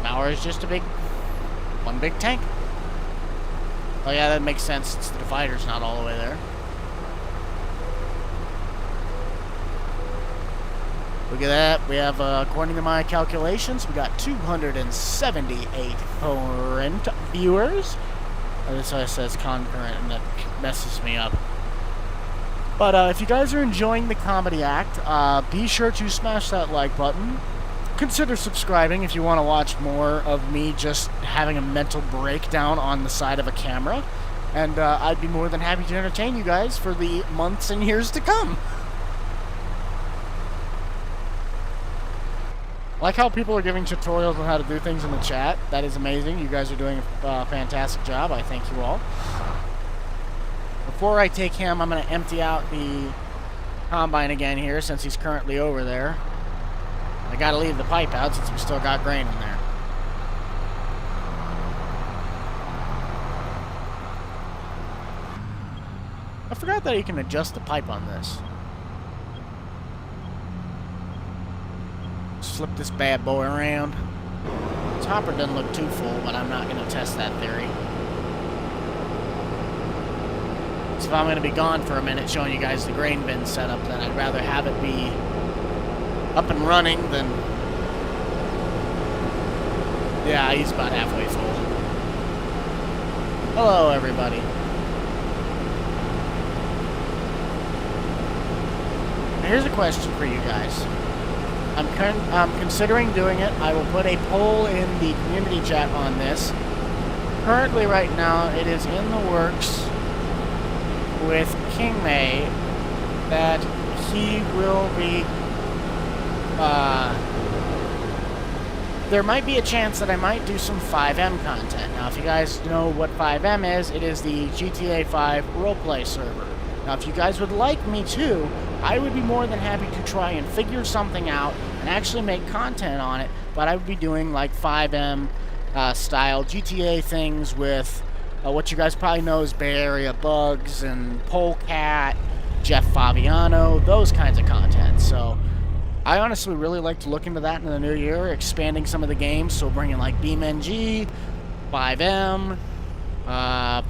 Mauer is just one big tank. Oh yeah, that makes sense since the divider's not all the way there. Look at that. We have, according to my calculations, we got 278 current viewers. This says concurrent, and that messes me up. But if you guys are enjoying the comedy act, be sure to smash that like button. Consider subscribing if you want to watch more of me just having a mental breakdown on the side of a camera. And I'd be more than happy to entertain you guys for the months and years to come. I like how people are giving tutorials on how to do things in the chat. That is amazing. You guys are doing a fantastic job. I thank you all. Before I take him, I'm going to empty out the combine again here since he's currently over there. I got to leave the pipe out since we still got grain in there. I forgot that you can adjust the pipe on this. Flip this bad boy around. This hopper doesn't look too full, but I'm not going to test that theory. So if I'm going to be gone for a minute showing you guys the grain bin setup, then I'd rather have it be up and running than... Yeah, he's about halfway full. Hello, everybody. Here's a question for you guys. I'm considering doing it. I will put a poll in the community chat on this. Currently, right now, it is in the works with King May that he will be... there might be a chance that I might do some 5M content. Now, if you guys know what 5M is, it is the GTA 5 roleplay server. Now, if you guys would like me to, I would be more than happy to try and figure something out and actually make content on it, but I would be doing like 5M style GTA things with what you guys probably know as Bay Area Bugs and Polecat, Jeff Faviano, those kinds of content. So I honestly really like to look into that in the new year, expanding some of the games, so bringing like BeamNG, 5M, I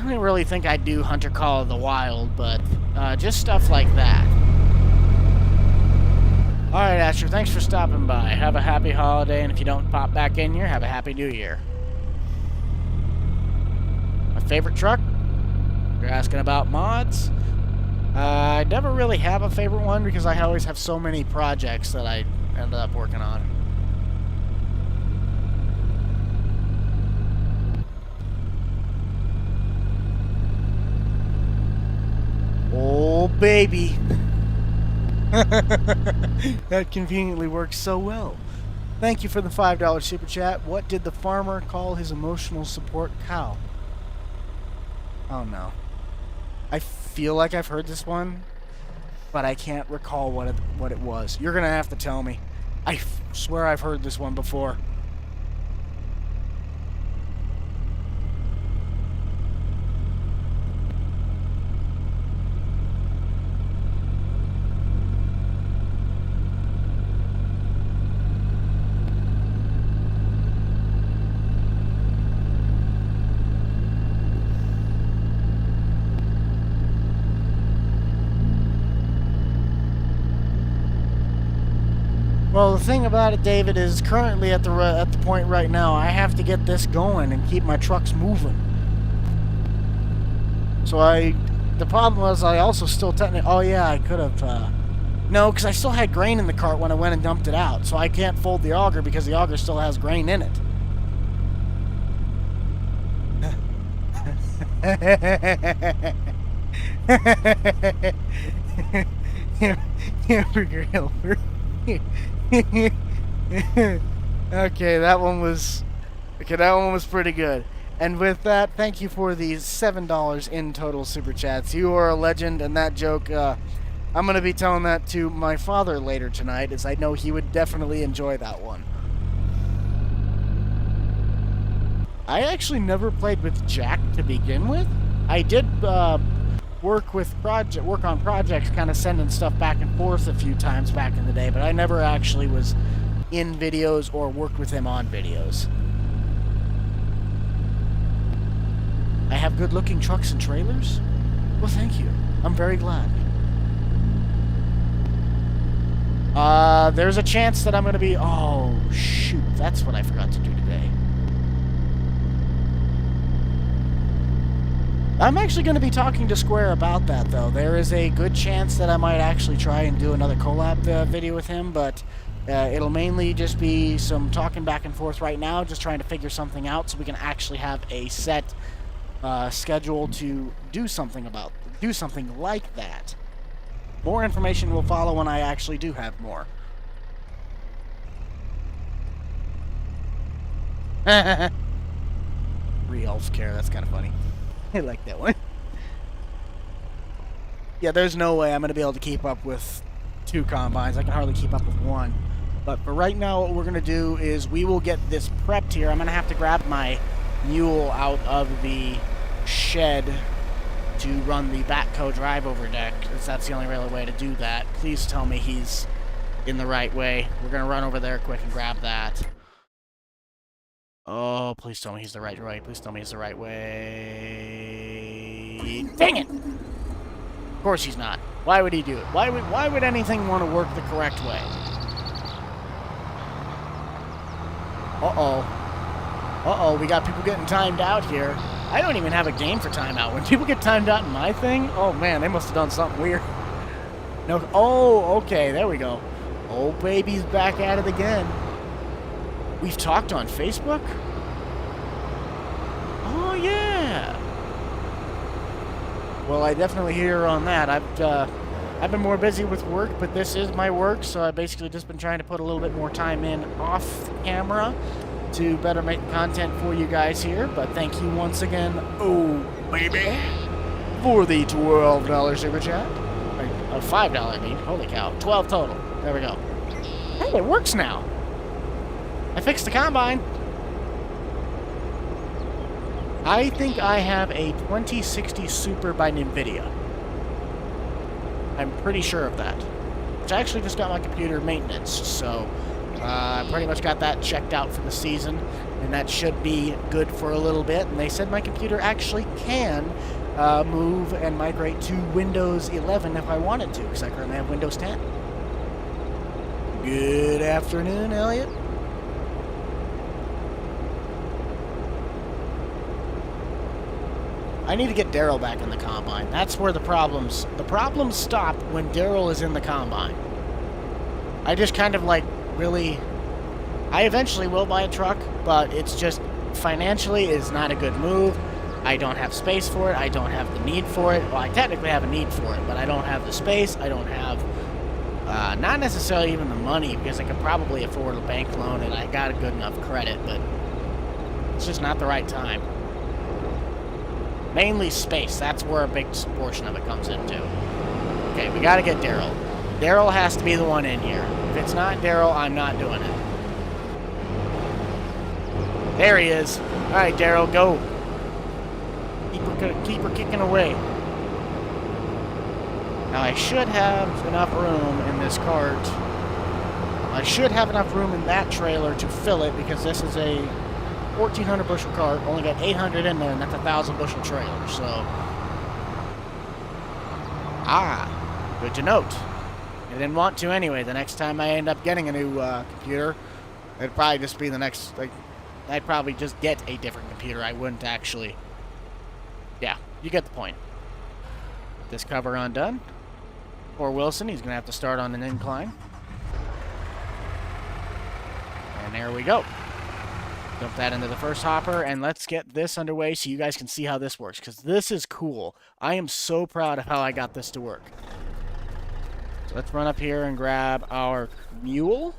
don't really think I'd do Hunter Call of the Wild, but just stuff like that. Alright, Asher, thanks for stopping by. Have a happy holiday, and if you don't pop back in here, have a happy new year. My favorite truck? You're asking about mods? I never really have a favorite one because I always have so many projects that I end up working on. Oh, baby. That conveniently works so well. Thank you for the $5 super chat. What did the farmer call his emotional support cow? Oh, no. I feel like I've heard this one, but I can't recall what it was. You're going to have to tell me. I swear I've heard this one before. Well, the thing about it, David, is currently at the point right now, I have to get this going and keep my trucks moving. So the problem was I also still technically, oh yeah, I could have, no, because I still had grain in the cart when I went and dumped it out, so I can't fold the auger because the auger still has grain in it. Hamburger helper. Okay, that one was pretty good. And with that, thank you for the $7 in total super chats. You are a legend, and that joke, I'm gonna be telling that to my father later tonight, as I know he would definitely enjoy that one. I actually never played with Jack to begin with. I did work on projects, kind of sending stuff back and forth a few times back in the day, but I never actually was in videos or worked with him on videos. I have good-looking trucks and trailers? Well, thank you. I'm very glad. there's a chance that I'm going to be... Oh, shoot. That's what I forgot to do today. I'm actually going to be talking to Square about that, though. There is a good chance that I might actually try and do another collab video with him, but it'll mainly just be some talking back and forth right now, just trying to figure something out so we can actually have a set schedule to do something like that. More information will follow when I actually do have more. Re-elf care, that's kind of funny. I like that one. Yeah, there's no way I'm going to be able to keep up with 2 combines. I can hardly keep up with 1. But for right now, what we're going to do is we will get this prepped here. I'm going to have to grab my mule out of the shed to run the backhoe drive-over deck, because that's the only real way to do that. Please tell me he's in the right way. We're going to run over there quick and grab that. Oh, please tell me he's the right way. Please tell me he's the right way. Dang it! Of course he's not. Why would he do it? Why would anything want to work the correct way? Uh-oh. Uh-oh, we got people getting timed out here. I don't even have a game for timeout. When people get timed out in my thing, oh man, they must have done something weird. No. Oh, okay, there we go. Oh, baby's back at it again. We've talked on Facebook? Oh, yeah. Well, I definitely hear on that. I've been more busy with work, but this is my work, so I've basically just been trying to put a little bit more time in off camera to better make content for you guys here. But thank you once again, oh, baby, for the $12 super chat. $5, I mean. Holy cow. 12 total. There we go. Hey, it works now. I fixed the combine. I think I have a 2060 Super by NVIDIA. I'm pretty sure of that. Which I actually just got my computer maintenance, so I pretty much got that checked out for the season, and that should be good for a little bit. And they said my computer actually can move and migrate to Windows 11 if I wanted to, because I currently have Windows 10. Good afternoon, Elliot. I need to get Daryl back in the combine. That's where the problems stop when Daryl is in the combine. I just kind of like really, I eventually will buy a truck, but it's just financially is not a good move. I don't have space for it. I don't have the need for it. Well, I technically have a need for it, but I don't have the space. I don't have, not necessarily even the money, because I could probably afford a bank loan and I got a good enough credit, but it's just not the right time. Mainly space. That's where a big portion of it comes into. Okay, we gotta get Daryl. Daryl has to be the one in here. If it's not Daryl, I'm not doing it. There he is. Alright, Daryl, go. Keep her kicking away. Now, I should have enough room in this cart. I should have enough room in that trailer to fill it, because this is a 1,400 bushel cart, only got 800 in there, and that's a 1,000 bushel trailer, so. Good to note. I didn't want to anyway. The next time I end up getting a new computer, it'd probably just be the next, like, I'd probably just get a different computer. I wouldn't actually. Yeah, you get the point. Get this cover undone. Poor Wilson, he's going to have to start on an incline. And there we go. Dump that into the first hopper, and let's get this underway so you guys can see how this works, because this is cool. I am so proud of how I got this to work. So let's run up here and grab our mule.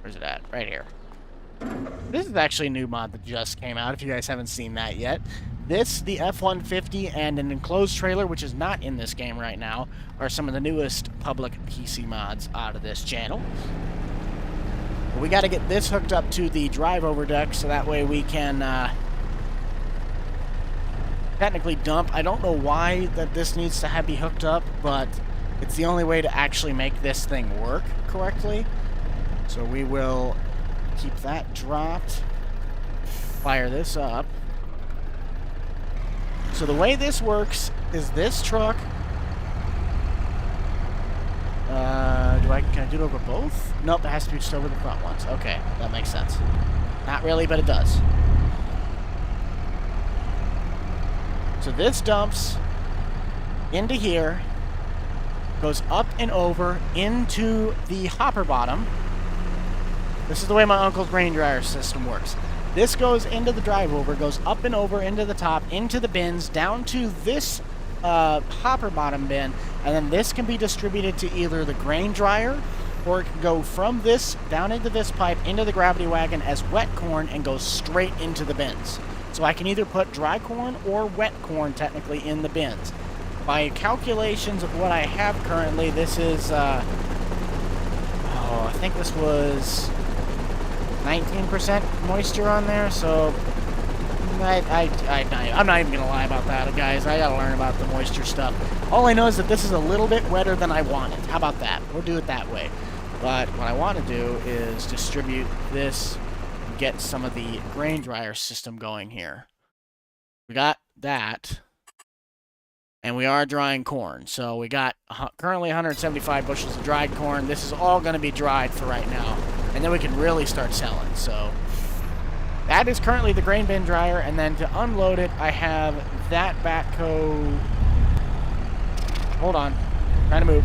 Where's it at? Right here. This is actually a new mod that just came out, if you guys haven't seen that yet. This, the F-150, and an enclosed trailer, which is not in this game right now, are some of the newest public PC mods out of this channel. But we got to get this hooked up to the drive-over deck, so that way we can technically dump. I don't know why that this needs to be hooked up, but it's the only way to actually make this thing work correctly. So we will keep that dropped, fire this up. So the way this works is this truck Can I do it over both? Nope, it has to be just over the front ones. Okay, that makes sense. Not really, but it does. So this dumps into here, goes up and over into the hopper bottom. This is the way my uncle's grain dryer system works. This goes into the drive over, goes up and over into the top, into the bins, down to this hopper bottom bin, and then this can be distributed to either the grain dryer, or it can go from this down into this pipe into the gravity wagon as wet corn and go straight into the bins. So I can either put dry corn or wet corn technically in the bins. By calculations of what I have currently, this is, I think this was 19% moisture on there, so I'm not even going to lie about that, guys. I got to learn about the moisture stuff. All I know is that this is a little bit wetter than I wanted. How about that? We'll do it that way. But what I want to do is distribute this, get some of the grain dryer system going here. We got that, and we are drying corn. So we got currently 175 bushels of dried corn. This is all going to be dried for right now, and then we can really start selling. So that is currently the grain bin dryer, and then to unload it, I have that backhoe. Hold on, trying to move.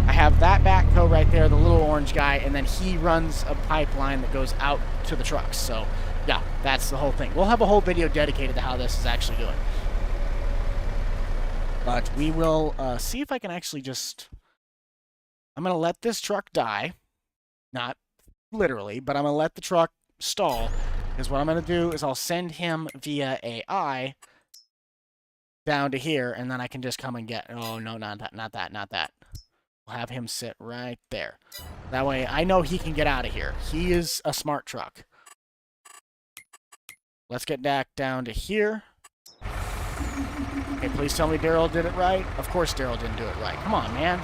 I have that backhoe right there, the little orange guy, and then he runs a pipeline that goes out to the trucks. So, yeah, that's the whole thing. We'll have a whole video dedicated to how this is actually doing. But we will see if I can actually just... I'm going to let this truck die. Not literally, but I'm going to let the truck stall. Because what I'm going to do is I'll send him via AI down to here, and then I can just come and get... Oh, no, not that. We'll have him sit right there. That way, I know he can get out of here. He is a smart truck. Let's get back down to here. Okay, please tell me Daryl did it right. Of course Daryl didn't do it right. Come on, man.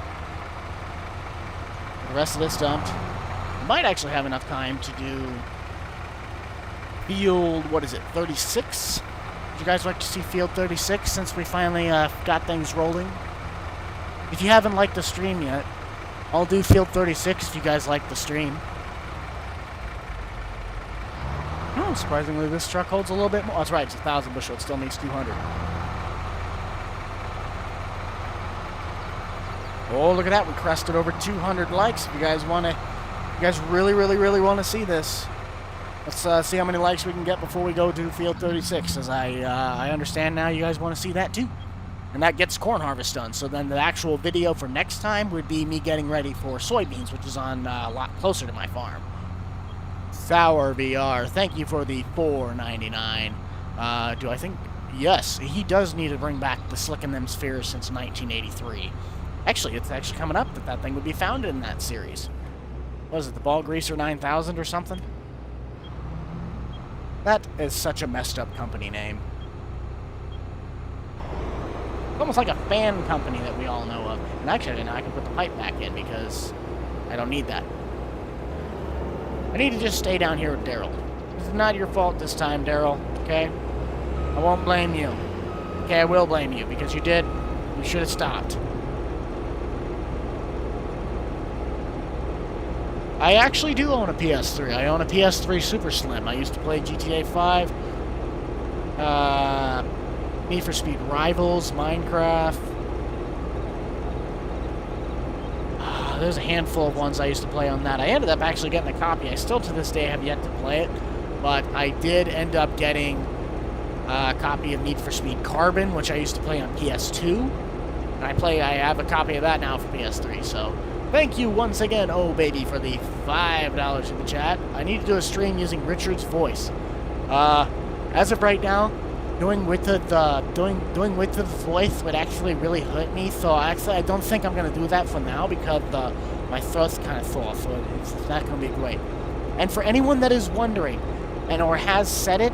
The rest of this dumped. We might actually have enough time to do field, what is it, 36? Would you guys like to see field 36 since we finally got things rolling? If you haven't liked the stream yet, I'll do field 36 if you guys like the stream. Oh, surprisingly, this truck holds a little bit more. Oh, that's right, it's 1,000 bushel. It still needs 200. Oh, look at that. We crested over 200 likes. If you guys want to, you guys really want to see this. Let's see how many likes we can get before we go to field 36, as I understand now you guys want to see that too. And that gets corn harvest done. So then the actual video for next time would be me getting ready for soybeans, which is on a lot closer to my farm. Sour VR, thank you for the $4.99. Do I think... Yes, he does need to bring back the Slickin' Them Spheres since 1983. Actually, it's actually coming up that that thing would be founded in that series. What is it, the Ball Greaser 9000 or something? That is such a messed up company name. It's almost like a fan company that we all know of. And actually, now I can put the pipe back in because I don't need that. I need to just stay down here with Daryl. This is not your fault this time, Daryl, okay? I won't blame you. Okay, I will blame you because you should have stopped. I actually do own a PS3. I own a PS3 Super Slim. I used to play GTA 5, Need for Speed Rivals, Minecraft. There's a handful of ones I used to play on that. I ended up actually getting a copy. I still to this day have yet to play it, but I did end up getting a copy of Need for Speed Carbon, which I used to play on PS2. And I have a copy of that now for PS3, so thank you once again, oh baby, for the $5 in the chat. I need to do a stream using Richard's voice. As of right now, doing with the voice would actually really hurt me. So actually, I don't think I'm gonna do that for now because my throat's kind of sore, so it's not gonna be great. And for anyone that is wondering, or has said it,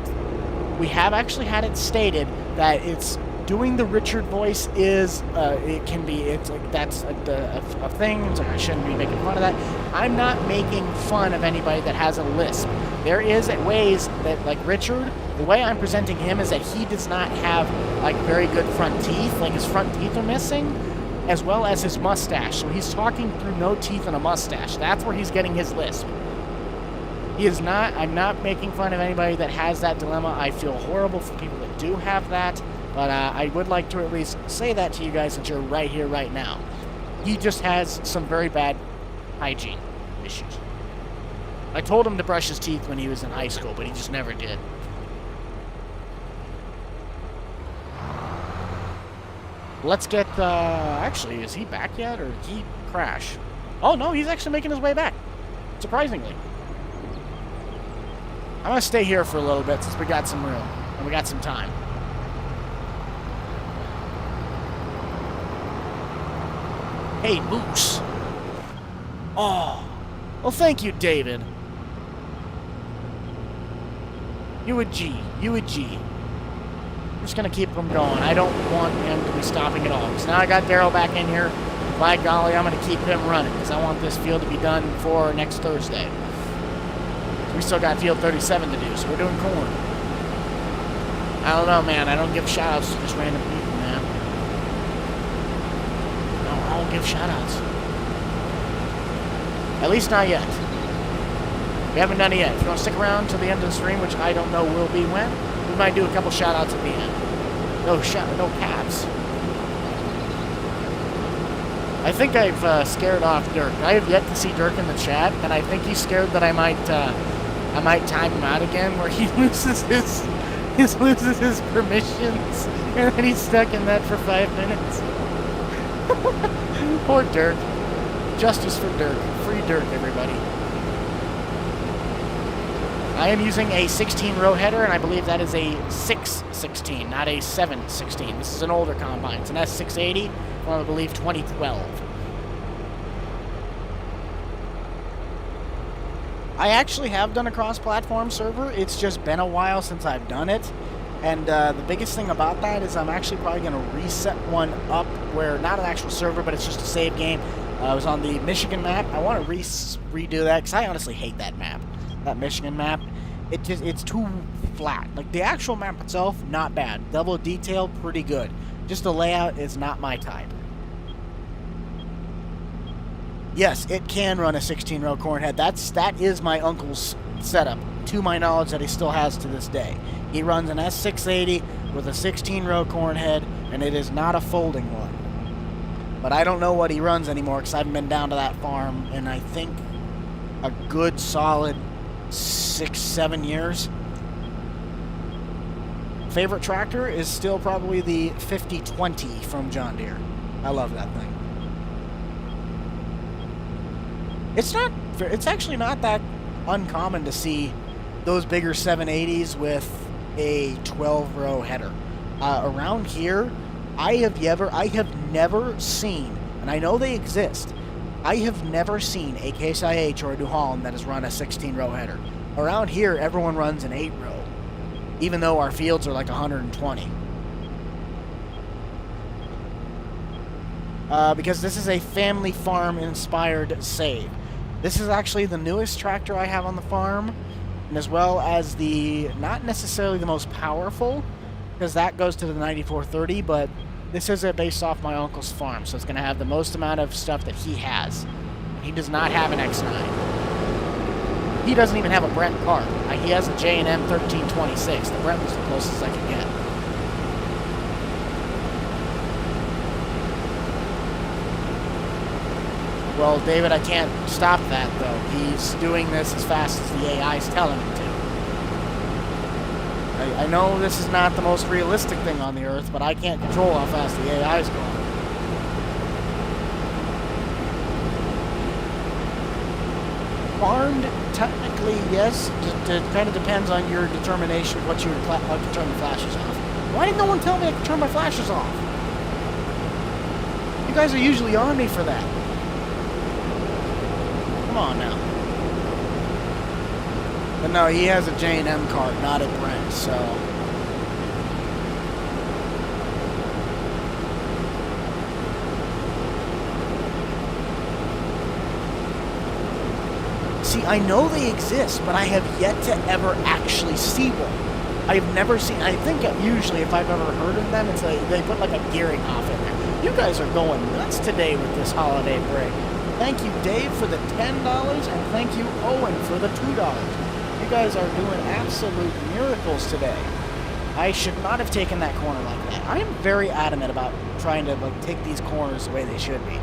we have actually had it stated that it's doing the Richard voice is that's a thing. It's like I shouldn't be making fun of that. I'm not making fun of anybody that has a lisp. There is ways that, like Richard, the way I'm presenting him is that he does not have like very good front teeth. Like his front teeth are missing, as well as his mustache. So he's talking through no teeth and a mustache. That's where he's getting his lisp. He is not, I'm not making fun of anybody that has that dilemma. I feel horrible for people that do have that, but I would like to at least say that to you guys since you're right here, right now. He just has some very bad hygiene issues. I told him to brush his teeth when he was in high school, but he just never did. Let's get, actually, is he back yet, or did he crash? Oh, no, he's actually making his way back, surprisingly. I'm going to stay here for a little bit since we got some room, and we got some time. Hey, Moose. Oh, well, thank you, David. You a G. You a G. I'm just going to keep him going. I don't want him to be stopping at all. Because now I got Daryl back in here. By golly, I'm going to keep him running. Because I want this field to be done for next Thursday. We still got field 37 to do, so we're doing corn. I don't know, man. I don't give shout-outs to just random people, man. No, I don't give shout-outs. At least not yet. We haven't done it yet. If you want to stick around till the end of the stream, which I don't know will be when, we might do a couple shout-outs at the end. No caps. I think I've scared off Dirk. I have yet to see Dirk in the chat, and I think he's scared that I might time him out again, where he loses his permissions, and then he's stuck in that for 5 minutes. Poor Dirk. Justice for Dirk. Free Dirk, everybody. I am using a 16-row header, and I believe that is a 616, not a 716. This is an older combine. It's an S680 from, I believe, 2012. I actually have done a cross-platform server. It's just been a while since I've done it. And the biggest thing about that is I'm actually probably going to reset one up where, not an actual server, but it's just a save game. I was on the Michigan map. I want to redo that because I honestly hate that map. That Michigan map, it's too flat. Like, the actual map itself, not bad. Double detail, pretty good. Just the layout is not my type. Yes, it can run a 16-row corn head. That is my uncle's setup, to my knowledge, that he still has to this day. He runs an S680 with a 16-row corn head, and it is not a folding one. But I don't know what he runs anymore because I haven't been down to that farm in, I think, a good solid 6-7 years. Favorite tractor is still probably the 5020 from John Deere. I love that thing. It's actually not that uncommon to see those bigger 780s with a 12-row header. Around here, I have never seen, and I know they exist, I have never seen a Case IH or a New Holland that has run a 16-row header. Around here, everyone runs an 8-row, even though our fields are like 120. Because this is a family farm-inspired save. This is actually the newest tractor I have on the farm, and as well as not necessarily the most powerful, because that goes to the 9430, but this is based off my uncle's farm, so it's going to have the most amount of stuff that he has. He does not have an X9. He doesn't even have a Brent car. He has a J&M 1326. The Brent was the closest I could get. Well, David, I can't stop that, though. He's doing this as fast as the AI is telling him to. I know this is not the most realistic thing on the earth, but I can't control how fast the AI is going. Farmed, technically, yes. It kind of depends on your determination of what you would like to turn the flashes off. Why did no one tell me I could turn my flashes off? You guys are usually on me for that. Come on now. But no, he has a J&M cart, not a Brent, so... See, I know they exist, but I have yet to ever actually see one. I've never seen... I think usually if I've ever heard of them, it's like they put like a gearing off in there. You guys are going nuts today with this holiday break. Thank you, Dave, for the $10, and thank you, Owen, for the $2. You guys are doing absolute miracles today. I should not have taken that corner like that. I am very adamant about trying to take these corners the way they should be.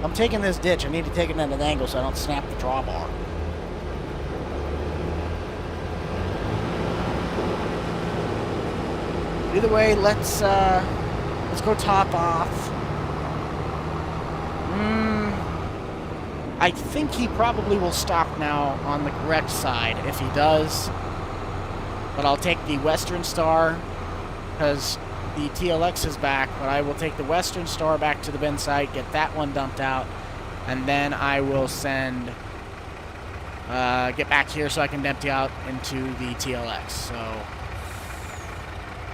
I'm taking this ditch. I need to take it at an angle so I don't snap the drawbar. Either way, let's go top off. I think he probably will stop now on the correct side if he does. But I'll take the Western Star because the TLX is back. But I will take the Western Star back to the bin site, get that one dumped out, and then I will send get back here so I can empty out into the TLX. So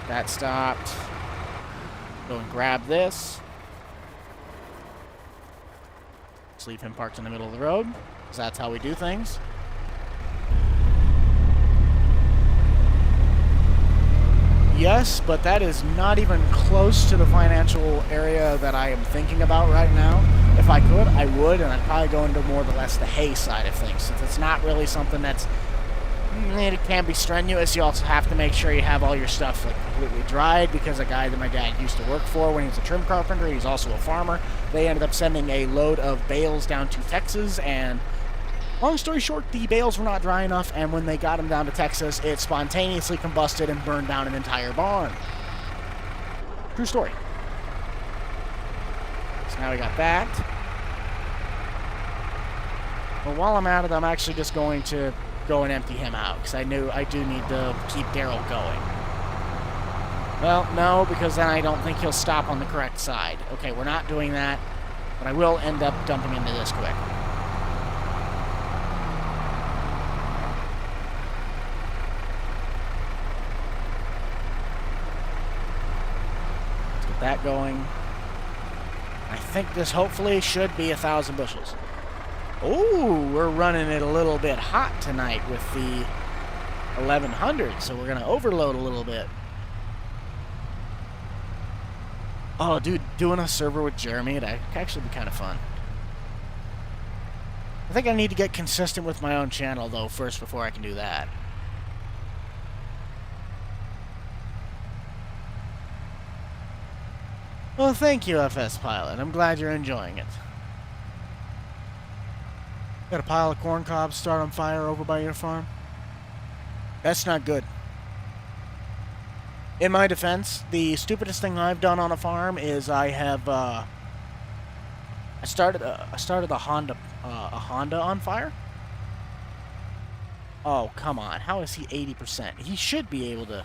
that stopped. Go and grab this. Just leave him parked in the middle of the road, because that's how we do things. Yes, but that is not even close to the financial area that I am thinking about right now. If I could, I would, and I'd probably go into more or less the hay side of things, since it's not really something that's... It can be strenuous. You also have to make sure you have all your stuff completely dried, because a guy that my dad used to work for when he was a trim carpenter, he's also a farmer, they ended up sending a load of bales down to Texas, and long story short, the bales were not dry enough, and when they got them down to Texas, it spontaneously combusted and burned down an entire barn. True story. So now we got that. But while I'm at it, I'm actually just going to go and empty him out, because I do need to keep Daryl going. Well, no, because then I don't think he'll stop on the correct side. Okay, we're not doing that, but I will end up dumping into this quick. Let's get that going. I think this hopefully should be 1,000 bushels. Oh, we're running it a little bit hot tonight with the 1100, so we're going to overload a little bit. Oh, dude, doing a server with Jeremy, it'd actually be kind of fun. I think I need to get consistent with my own channel, though, first before I can do that. Well, thank you, FS Pilot. I'm glad you're enjoying it. Got a pile of corn cobs start on fire over by your farm? That's not good. In my defense, the stupidest thing I've done on a farm is I have I started a Honda on fire. Oh, come on. How is he 80%? He should be able to...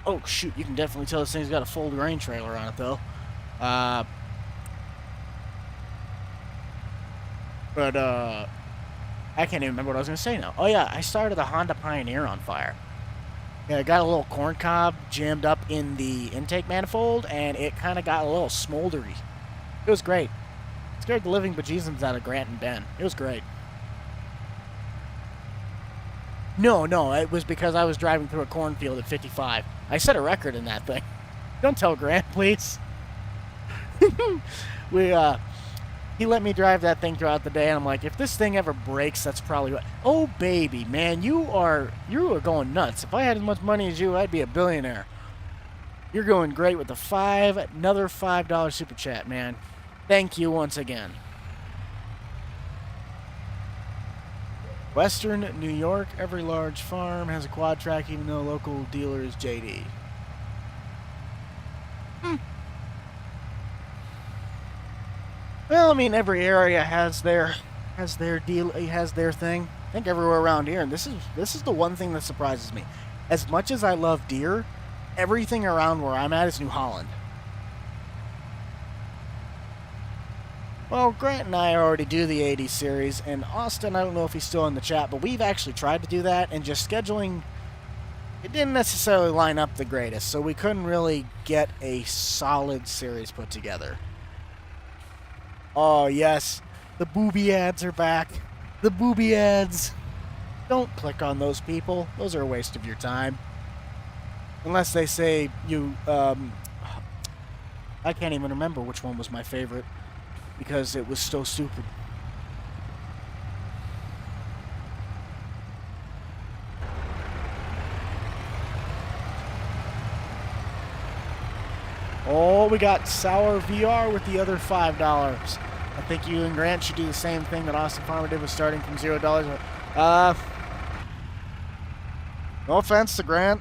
Oh, shoot. You can definitely tell this thing's got a full grain trailer on it, though. I can't even remember what I was going to say now. Oh, yeah, I started a Honda Pioneer on fire. Yeah, I got a little corn cob jammed up in the intake manifold, and it kind of got a little smoldery. It was great. It scared the living bejesus out of Grant and Ben. It was great. No, it was because I was driving through a cornfield at 55. I set a record in that thing. Don't tell Grant, please. He let me drive that thing throughout the day, and I'm like, if this thing ever breaks, that's probably what... Oh, baby, man, you are going nuts. If I had as much money as you, I'd be a billionaire. You're going great with the another $5 super chat, man. Thank you once again. Western New York, every large farm has a quad track, even though local dealer is JD. Well, I mean, every area has their thing. I think everywhere around here, and this is the one thing that surprises me. As much as I love deer, everything around where I'm at is New Holland. Well, Grant and I already do the 80 series, and Austin, I don't know if he's still in the chat, but we've actually tried to do that, and just scheduling, it didn't necessarily line up the greatest, so we couldn't really get a solid series put together. Oh, yes. The booby ads are back. The booby ads. Don't click on those people. Those are a waste of your time. Unless they say you, I I can't even remember which one was my favorite because it was so stupid. Oh, we got Sour VR with the other $5. I think you and Grant should do the same thing that Austin Farmer did with starting from $0. No offense to Grant.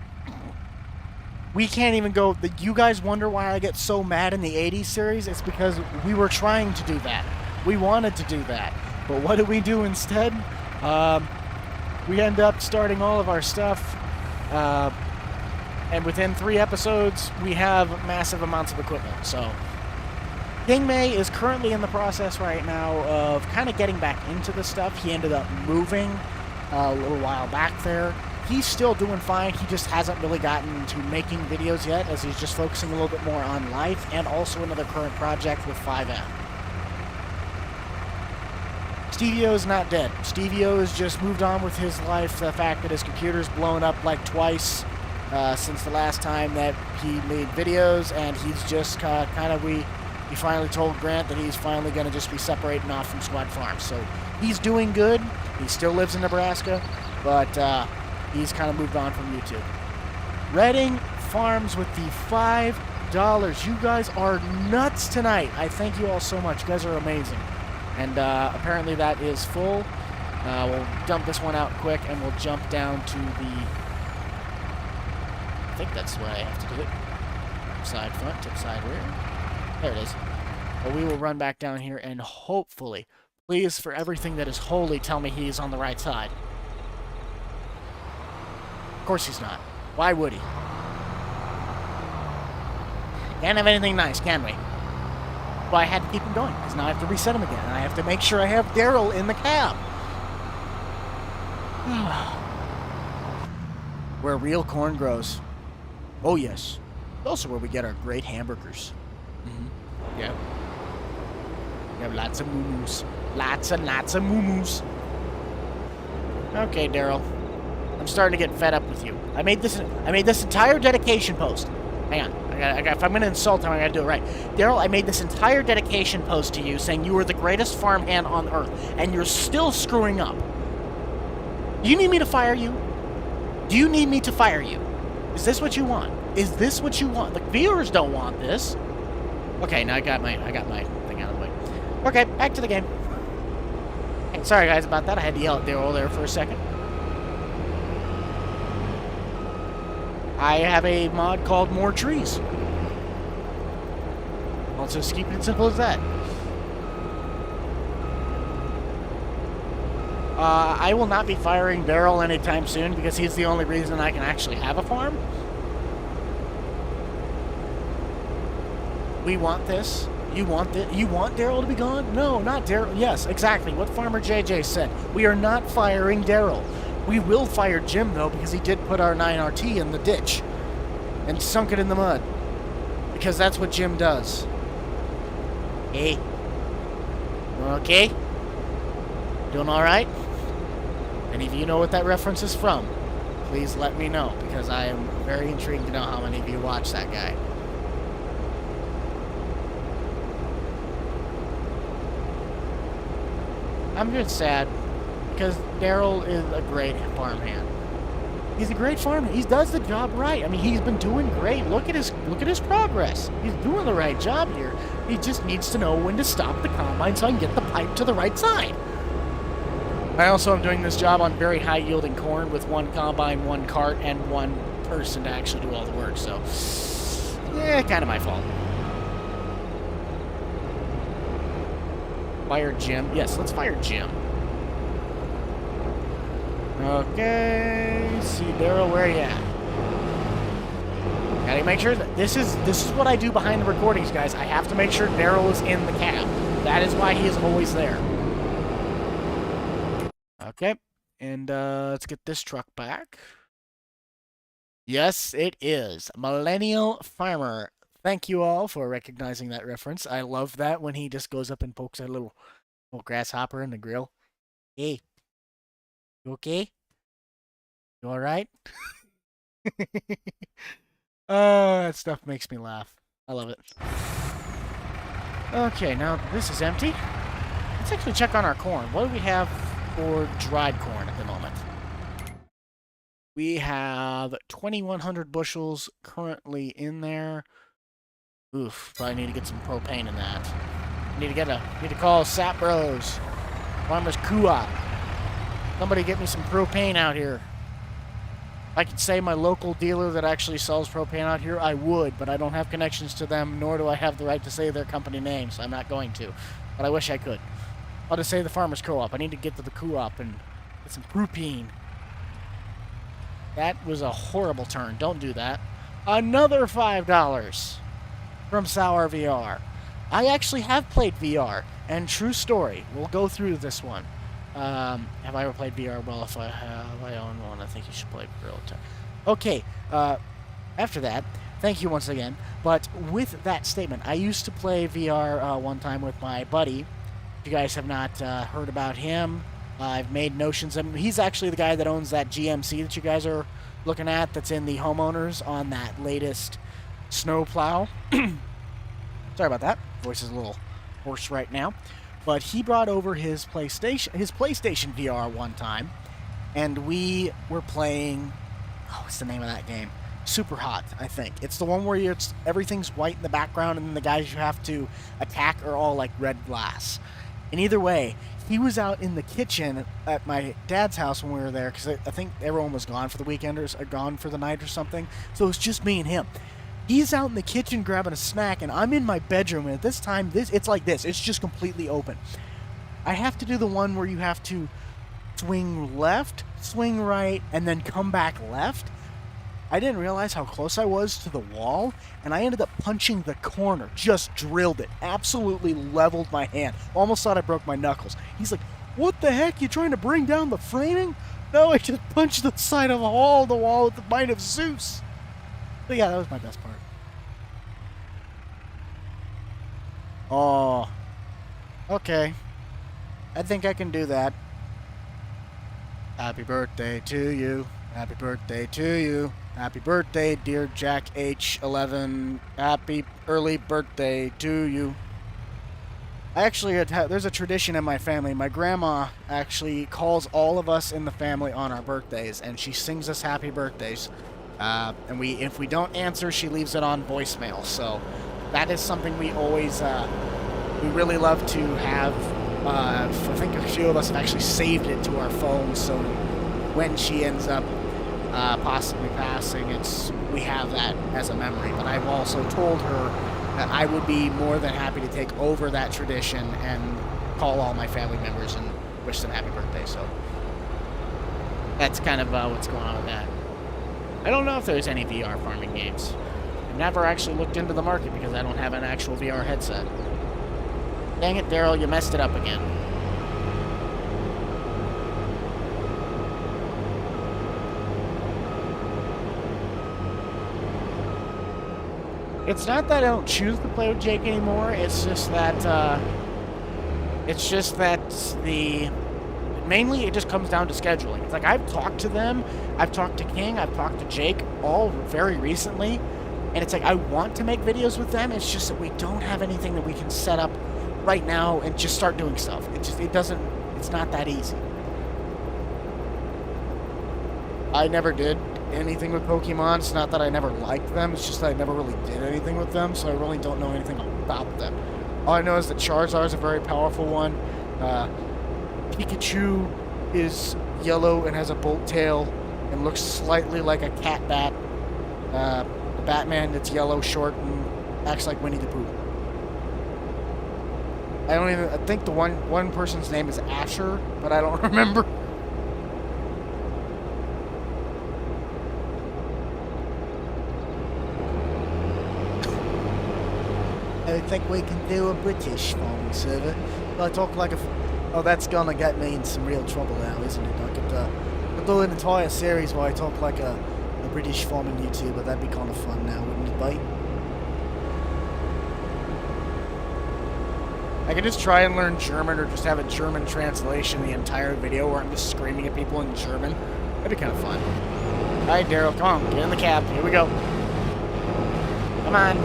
We can't even go. You guys wonder why I get so mad in the 80s series? It's because we were trying to do that. We wanted to do that. But what did we do instead? We end up starting all of our stuff. And within 3 episodes, we have massive amounts of equipment. So, King May is currently in the process right now of kind of getting back into the stuff. He ended up moving a little while back there. He's still doing fine. He just hasn't really gotten into making videos yet, as he's just focusing a little bit more on life and also another current project with 5M. Stevie-O is not dead. Stevie-O has just moved on with his life. The fact that his computer's blown up like twice since the last time that he made videos, and he's just we finally told Grant that he's finally going to just be separating off from Squad Farm. So he's doing good. He still lives in Nebraska, but he's kind of moved on from YouTube. Redding Farms with the $5. You guys are nuts tonight. I thank you all so much. You guys are amazing. And apparently that is full. We'll dump this one out quick, and we'll jump down to the... I think that's the way I have to do it. Side front, tip side rear. There it is. Well, we will run back down here, and hopefully, please, for everything that is holy, tell me he's on the right side. Of course he's not. Why would he? Can't have anything nice, can we? Well, I had to keep him going, because now I have to reset him again, and I have to make sure I have Daryl in the cab. Where real corn grows. Oh, yes. Also where we get our great hamburgers. Mm-hmm. Yeah. We have lots of moo-moos. Lots and lots of moo-moos. Okay, Daryl. I'm starting to get fed up with you. I made this entire dedication post. Hang on. If I'm going to insult him, I got to do it right. Daryl, I made this entire dedication post to you saying you were the greatest farmhand on earth, and you're still screwing up. Do you need me to fire you? Do you need me to fire you? Is this what you want? Is this what you want? The viewers don't want this. Okay, now I got my thing out of the way. Okay, back to the game. Hey, sorry guys about that. I had to yell at Daryl there for a second. I have a mod called More Trees. I'll just keep it simple as that. I will not be firing Daryl anytime soon because he's the only reason I can actually have a farm. We want this. You want this? You want Daryl to be gone? No, not Daryl. Yes, exactly what Farmer JJ said. We are not firing Daryl. We will fire Jim, though, because he did put our 9RT in the ditch and sunk it in the mud. Because that's what Jim does. Hey. Okay? Doing all right? And if you know what that reference is from, please let me know, because I am very intrigued to know how many of you watch that guy. I'm just sad, because Daryl is a great farmhand. He's a great farmhand. He does the job right. I mean, he's been doing great. Look at his progress. He's doing the right job here. He just needs to know when to stop the combine so I can get the pipe to the right side. I also am doing this job on very high-yielding corn with one combine, one cart, and one person to actually do all the work, so... yeah, kind of my fault. Fire Jim. Yes, let's fire Jim. Okay, see, Daryl, where are you at? Gotta make sure that this is what I do behind the recordings, guys. I have to make sure Daryl is in the cab. That is why he is always there. Okay, and let's get this truck back. Yes, it is. Millennial Farmer. Thank you all for recognizing that reference. I love that when he just goes up and pokes that little grasshopper in the grill. Hey, you okay? You alright? Oh, that stuff makes me laugh. I love it. Okay, now this is empty. Let's actually check on our corn. What do we have for dried corn at the moment? We have 2,100 bushels currently in there. Oof, probably need to get some propane in that. Need to call Sap Bros. Farmers Co-op. Somebody get me some propane out here. If I could say my local dealer that actually sells propane out here, I would, but I don't have connections to them, nor do I have the right to say their company name, so I'm not going to. But I wish I could. I'll just say the Farmers Co-op. I need to get to the Co-op and get some propane. That was a horrible turn. Don't do that. Another $5 from Sour VR. I actually have played VR, and true story, we'll go through this one. Have I ever played VR? Well, if I have, I own one. I think you should play real time. Okay, after that, thank you once again. But with that statement, I used to play VR one time with my buddy. If you guys have not heard about him, I've made notions of him. He's actually the guy that owns that GMC that you guys are looking at that's in the homeowners on that latest snow plow. Sorry about that. Voice is a little hoarse right now. But he brought over his PlayStation VR one time, and we were playing, what's the name of that game? Super Hot, I think. It's the one where everything's white in the background, and then the guys you have to attack are all like red glass. And either way, he was out in the kitchen at my dad's house when we were there, because I think everyone was gone for the weekend or gone for the night or something. So it was just me and him. He's out in the kitchen grabbing a snack, and I'm in my bedroom, and at this time, it's like this. It's just completely open. I have to do the one where you have to swing left, swing right, and then come back left. I didn't realize how close I was to the wall, and I ended up punching the corner. Just drilled it. Absolutely leveled my hand. Almost thought I broke my knuckles. He's like, "What the heck? You trying to bring down the framing?" No, I just punched the side of the wall with the might of Zeus. But yeah, that was my best part. Oh. Okay. I think I can do that. Happy birthday to you. Happy birthday to you. Happy birthday, dear Jack H11. Happy early birthday to you. I actually, there's a tradition in my family. My grandma actually calls all of us in the family on our birthdays, and she sings us happy birthdays. And if we don't answer, she leaves it on voicemail. So that is something we always, we really love to have. I think a few of us have actually saved it to our phones, so when she ends up possibly passing, we have that as a memory. But I've also told her that I would be more than happy to take over that tradition and call all my family members and wish them happy birthday. So that's kind of what's going on with that. I don't know if there's any VR farming games. I've never actually looked into the market because I don't have an actual VR headset. Dang it, Daryl, you messed it up again. It's not that I don't choose to play with Jake anymore. It's just that mainly it just comes down to scheduling. It's like I've talked to them, I've talked to King, I've talked to Jake, all very recently, and it's like I want to make videos with them. It's just that we don't have anything that we can set up right now and just start doing stuff. It's not that easy. I never did anything with Pokemon. It's not that I never liked them, it's just that I never really did anything with them, so I really don't know anything about them. All I know is that Charizard is a very powerful one. Pikachu is yellow and has a bolt tail and looks slightly like a cat bat. The Batman that's yellow, short, and acts like Winnie the Pooh. I think the one person's name is Asher, but I don't remember. I think we can do a British farming server. I talk like a... Oh, that's gonna get me in some real trouble now, isn't it? I could do an entire series where I talk like a British farming YouTuber. That'd be kind of fun now, wouldn't it, mate? I could just try and learn German or just have a German translation the entire video where I'm just screaming at people in German. That'd be kind of fun. Alright, Daryl, come on, get in the cab. Here we go. Come on.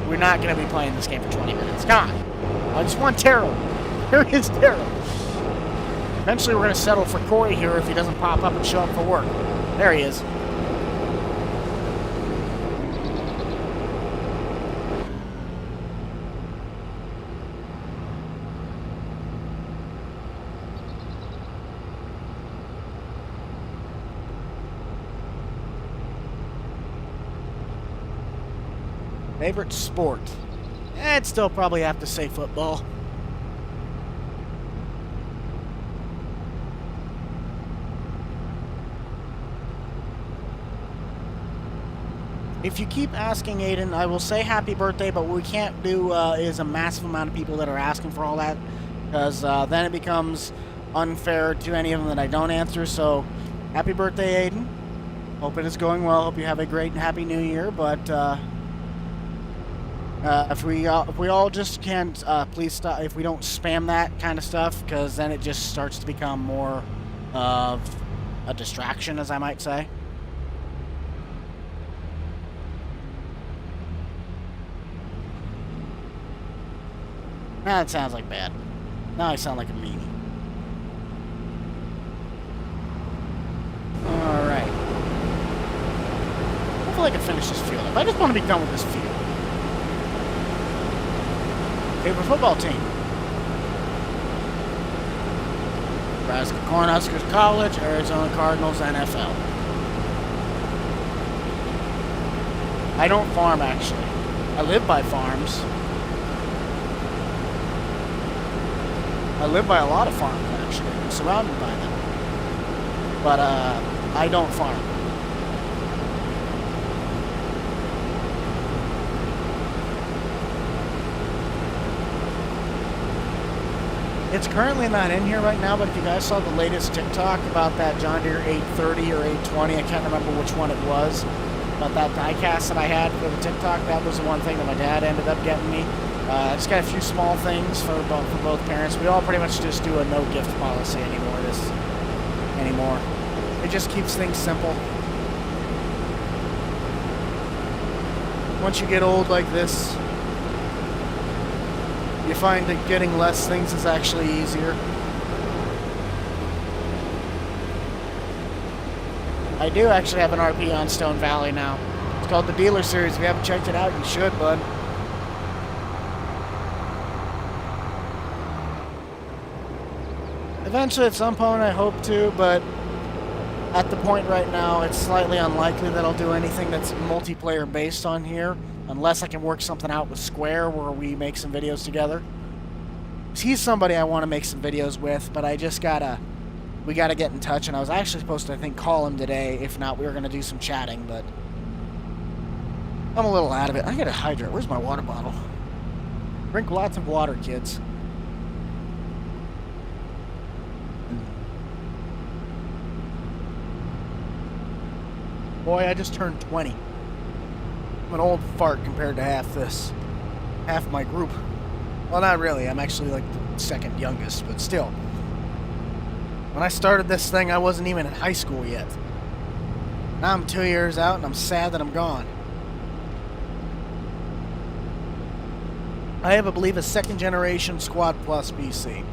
we're not going to be playing this game for 20 minutes. Come on. I just want Terrell. Here is Terrell. Eventually, we're going to settle for Corey here if he doesn't pop up and show up for work. There he is. Favorite sport? I'd still probably have to say football. If you keep asking, Aiden, I will say happy birthday, but what we can't do is a massive amount of people that are asking for all that, because then it becomes unfair to any of them that I don't answer. So, happy birthday, Aiden. Hope it is going well. Hope you have a great and happy new year, but if we all just can, please stop if we don't spam that kind of stuff, because then it just starts to become more of a distraction, as I might say. That sounds like bad. Now I sound like a meanie. Alright. Hopefully I can finish this field up. I just want to be done with this field. Favorite football team? Nebraska Cornhuskers College, Arizona Cardinals, NFL. I don't farm, actually. I live by farms. I live by a lot of farms, actually. I'm surrounded by them. But, I don't farm. It's currently not in here right now, but if you guys saw the latest TikTok about that John Deere 830 or 820, I can't remember which one it was, but that diecast that I had for the TikTok, that was the one thing that my dad ended up getting me. I just got a few small things for both parents. We all pretty much just do a no gift policy anymore. It just keeps things simple. Once you get old like this, you find that getting less things is actually easier. I do actually have an RP on Stone Valley now. It's called the Dealer Series. If you haven't checked it out, you should, bud. Eventually, at some point, I hope to, but at the point right now, it's slightly unlikely that I'll do anything that's multiplayer based on here, unless I can work something out with Square where we make some videos together. He's somebody I want to make some videos with, but we gotta get in touch, and I was actually supposed to, I think, call him today. If not, we were gonna do some chatting, but I'm a little out of it. I gotta hydrate. Where's my water bottle? Drink lots of water, kids. Boy, I just turned 20. I'm an old fart compared to half my group. Well, not really. I'm actually like the second youngest, but still. When I started this thing, I wasn't even in high school yet. Now I'm 2 years out, and I'm sad that I'm gone. I have, I believe, a second generation Squad Plus PC.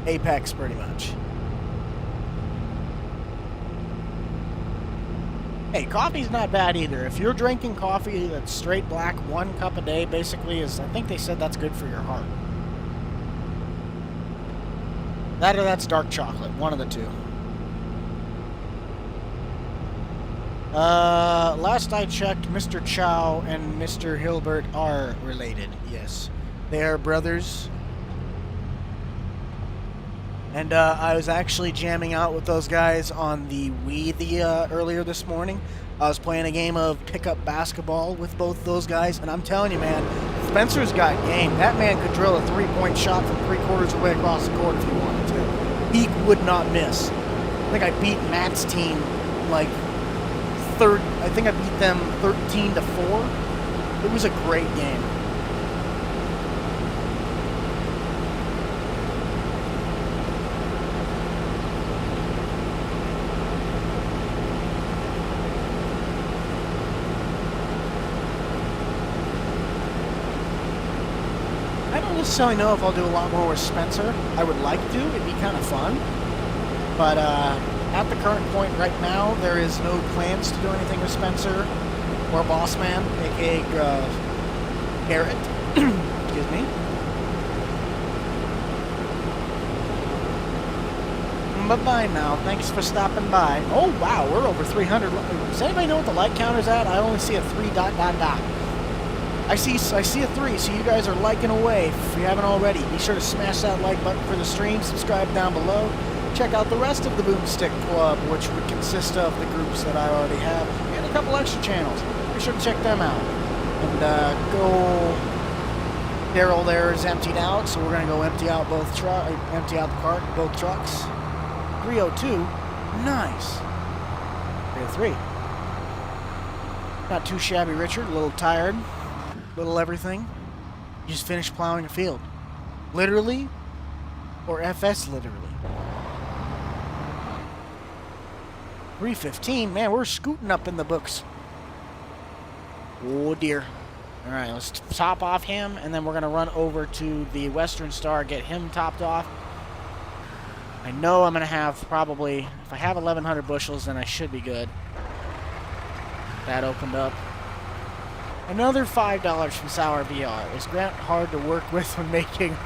Apex, pretty much. Hey, coffee's not bad either. If you're drinking coffee that's straight black, 1 cup a day, basically, I think they said that's good for your heart. That or that's dark chocolate, one of the two. Last I checked, Mr. Chow and Mr. Hilbert are related, yes. They are brothers. And I was actually jamming out with those guys on the Wii earlier this morning. I was playing a game of pickup basketball with both those guys, and I'm telling you, man, Spencer's got game. That man could drill a three-point shot from 3/4 away across the court if he wanted to. He would not miss. I think I beat Matt's team like I think I beat them 13-4. It was a great game. necessarily know if I'll do a lot more with Spencer. I would like to. It'd be kind of fun. But at the current point right now, there is no plans to do anything with Spencer or Bossman, aka Garrett. Excuse me. Bye-bye now. Thanks for stopping by. Oh, wow. We're over 300. Does anybody know what the like counter's at? I only see a 3 dot dot dot. I see a 3, so you guys are liking away. If you haven't already, be sure to smash that like button for the stream. Subscribe down below. Check out the rest of the Boomstick Club, which would consist of the groups that I already have, and a couple extra channels. Be sure to check them out. And go... Daryl there is emptied out, so we're going to go empty out the cart, both trucks. 302, nice. 303. Not too shabby, Richard. A little tired, little everything. Just finished plowing a field. Literally, or FS literally. 315, man, we're scooting up in the books. Oh dear. All right, let's top off him, and then we're gonna run over to the Western Star, get him topped off. I know I'm going to have probably, if I have 1,100 bushels, then I should be good. That opened up. Another $5 from Sour VR. Is Grant hard to work with when making...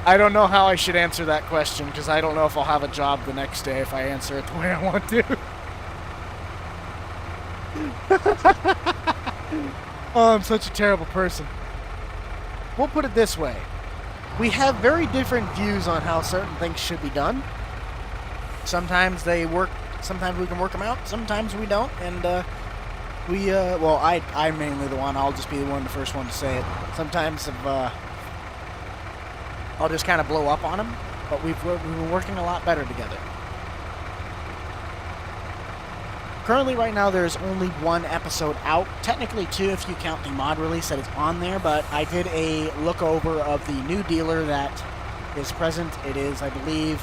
I don't know how I should answer that question, because I don't know if I'll have a job the next day if I answer it the way I want to. Oh, I'm such a terrible person. We'll put it this way. We have very different views on how certain things should be done. Sometimes they work, sometimes we can work them out, sometimes we don't, and well, I'm mainly the one, I'll just be the first one to say it. Sometimes I'll just kind of blow up on them, but we've been working a lot better together. Currently, right now, there's only 1 episode out. Technically 2 if you count the mod release that is on there, but I did a look over of the new dealer that is present. It is, I believe,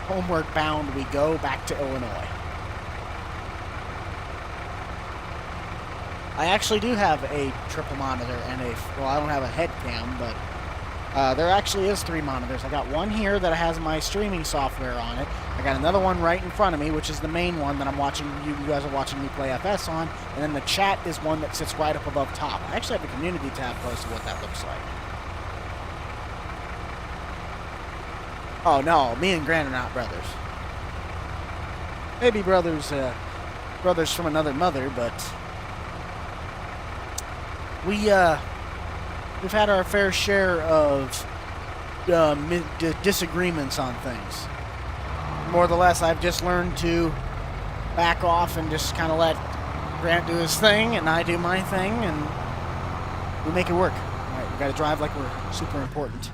Homeward Bound We Go back to Illinois. I actually do have a triple monitor and well, I don't have a head cam, but there actually is 3 monitors. I got one here that has my streaming software on it. I got another one right in front of me, which is the main one that I'm watching. You guys are watching me play FS on. And then the chat is one that sits right up above top. I actually have a community tab close to what that looks like. Oh no, me and Grant are not brothers. Maybe brothers from another mother, but we've had our fair share of disagreements on things. More or less, I've just learned to back off and just kind of let Grant do his thing and I do my thing, and we make it work. All right, we got to drive like we're super important.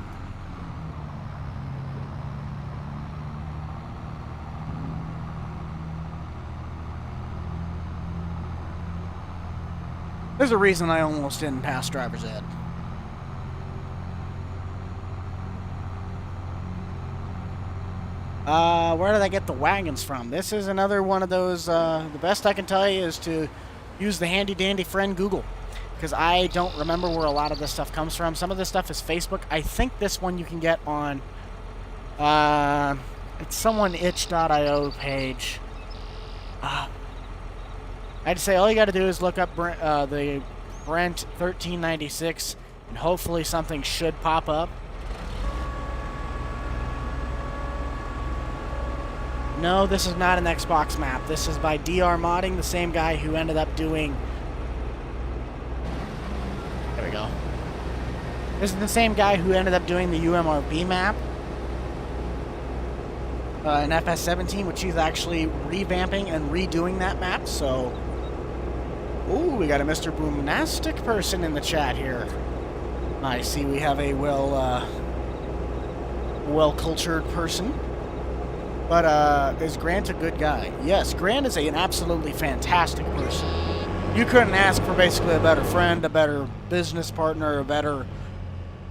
There's a reason I almost didn't pass driver's ed. Where did I get the wagons from? This is another one of those, the best I can tell you is to use the handy-dandy friend Google, because I don't remember where a lot of this stuff comes from. Some of this stuff is Facebook. I think this one you can get on, it's someone itch.io page. I'd say all you got to do is look up the Brent 1396, and hopefully something should pop up. No, this is not an Xbox map. This is by DR Modding, the same guy who ended up doing... There we go. This is the same guy who ended up doing the UMRB map in FS17, which he's actually revamping and redoing that map, so... Ooh, we got a Mr. Boomnastic person in the chat here. I see we have a well-cultured person. But, is Grant a good guy? Yes, Grant is an absolutely fantastic person. You couldn't ask for basically a better friend, a better business partner, a better...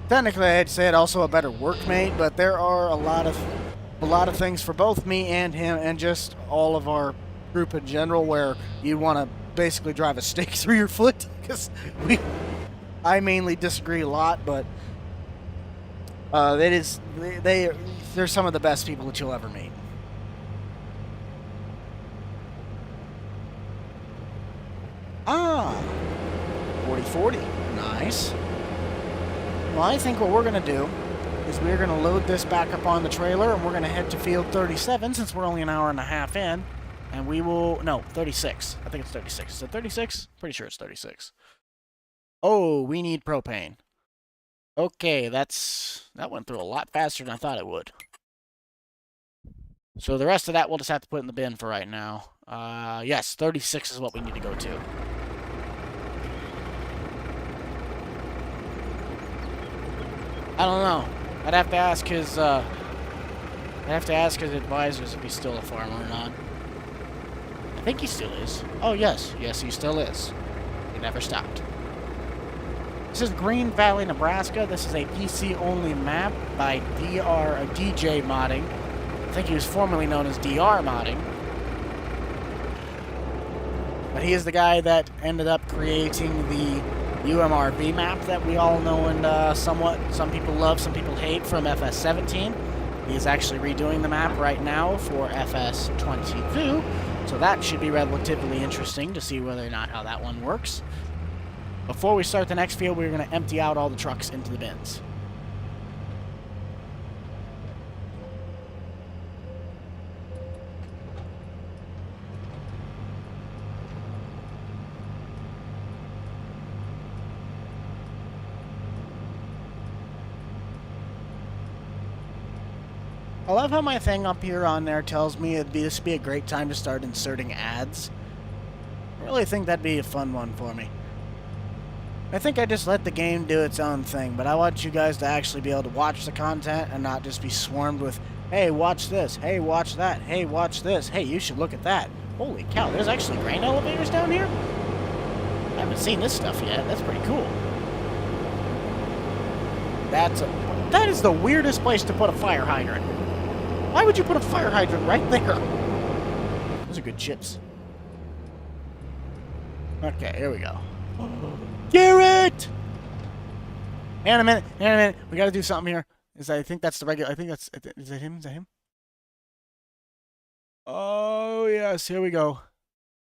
Technically, I'd say it also a better workmate, but there are a lot of things for both me and him, and just all of our group in general, where you want to basically drive a stake through your foot, because I mainly disagree a lot, but they're some of the best people that you'll ever meet. Ah, 40-40. Nice. Well, I think what we're going to do is we're going to load this back up on the trailer, and we're going to head to field 37 since we're only an hour and a half in. And we will... No, 36. I think it's 36. Is it 36? Pretty sure it's 36. Oh, we need propane. Okay, that went through a lot faster than I thought it would. So the rest of that we'll just have to put in the bin for right now. Yes, 36 is what we need to go to. I don't know. I'd have to ask his advisors if he's still a farmer or not. I think he still is. Oh, yes. Yes, he still is. He never stopped. This is Green Valley, Nebraska. This is a PC-only map by DJ Modding. I think he was formerly known as DR Modding. But he is the guy that ended up creating the UMRV map that we all know and somewhat some people love, some people hate from FS17. He is actually redoing the map right now for FS22, so that should be relatively interesting to see whether or not how that one works. Before we start the next field, we're going to empty out all the trucks into the bins. I love how my thing up here on there tells me this would be a great time to start inserting ads. I really think that'd be a fun one for me. I think I just let the game do its own thing, but I want you guys to actually be able to watch the content and not just be swarmed with, hey, watch this, hey, watch that, hey, watch this, hey, you should look at that. Holy cow, there's actually grain elevators down here? I haven't seen this stuff yet. That's pretty cool. That is the weirdest place to put a fire hydrant. Why would you put a fire hydrant right there? Those are good chips. Okay, here we go. Garrett! Hang on a minute. We gotta do something here. I think that's the regular. I think that's. Is that him? Is that him? Oh, yes. Here we go.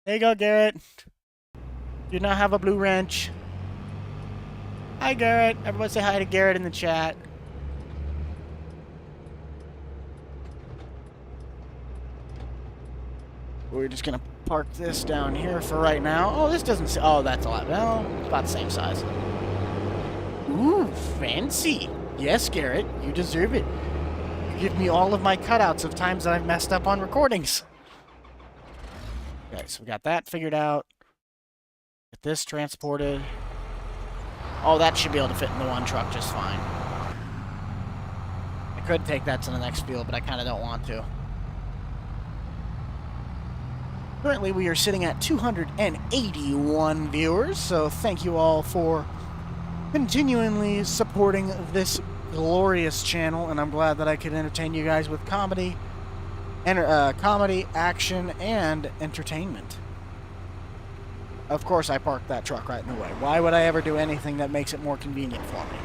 There you go, Garrett. Do not have a blue wrench. Hi, Garrett. Everybody say hi to Garrett in the chat. We're just gonna park this down here for right now. Oh, this doesn't... Oh, that's a lot. Well, it's about the same size. Ooh, fancy. Yes, Garrett, you deserve it. You give me all of my cutouts of times that I've messed up on recordings. Okay, so we got that figured out. Get this transported. Oh, that should be able to fit in the one truck just fine. I could take that to the next field, but I kind of don't want to. Currently, we are sitting at 281 viewers, so thank you all for continually supporting this glorious channel, and I'm glad that I could entertain you guys with comedy, action, and entertainment. Of course, I parked that truck right in the way. Why would I ever do anything that makes it more convenient for me?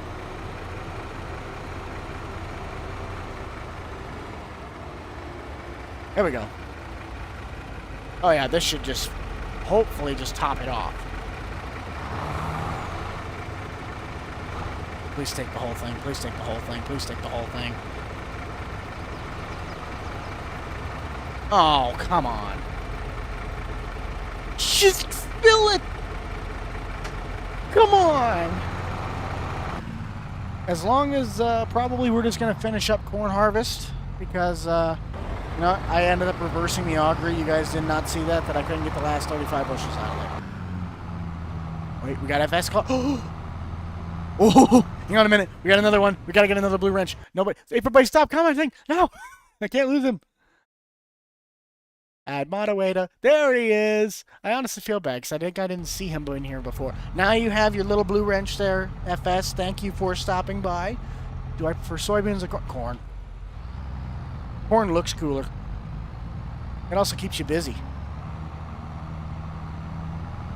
There we go. Oh yeah, this should just, hopefully just top it off. Please take the whole thing, please take the whole thing, please take the whole thing. Oh, come on. Just fill it! Come on! As long as, probably we're just gonna finish up corn harvest, because, you know, I ended up reversing the augury. You guys did not see that I couldn't get the last 35 bushels out of there. Wait, we got FS call. Oh, hang on a minute. We got another one. We gotta get another blue wrench. Nobody, everybody stop commenting. No, I can't lose him. Add moderator. There he is. I honestly feel bad because I think I didn't see him in here before. Now you have your little blue wrench there, FS. Thank you for stopping by. Do I prefer soybeans or corn? Corn looks cooler. It also keeps you busy.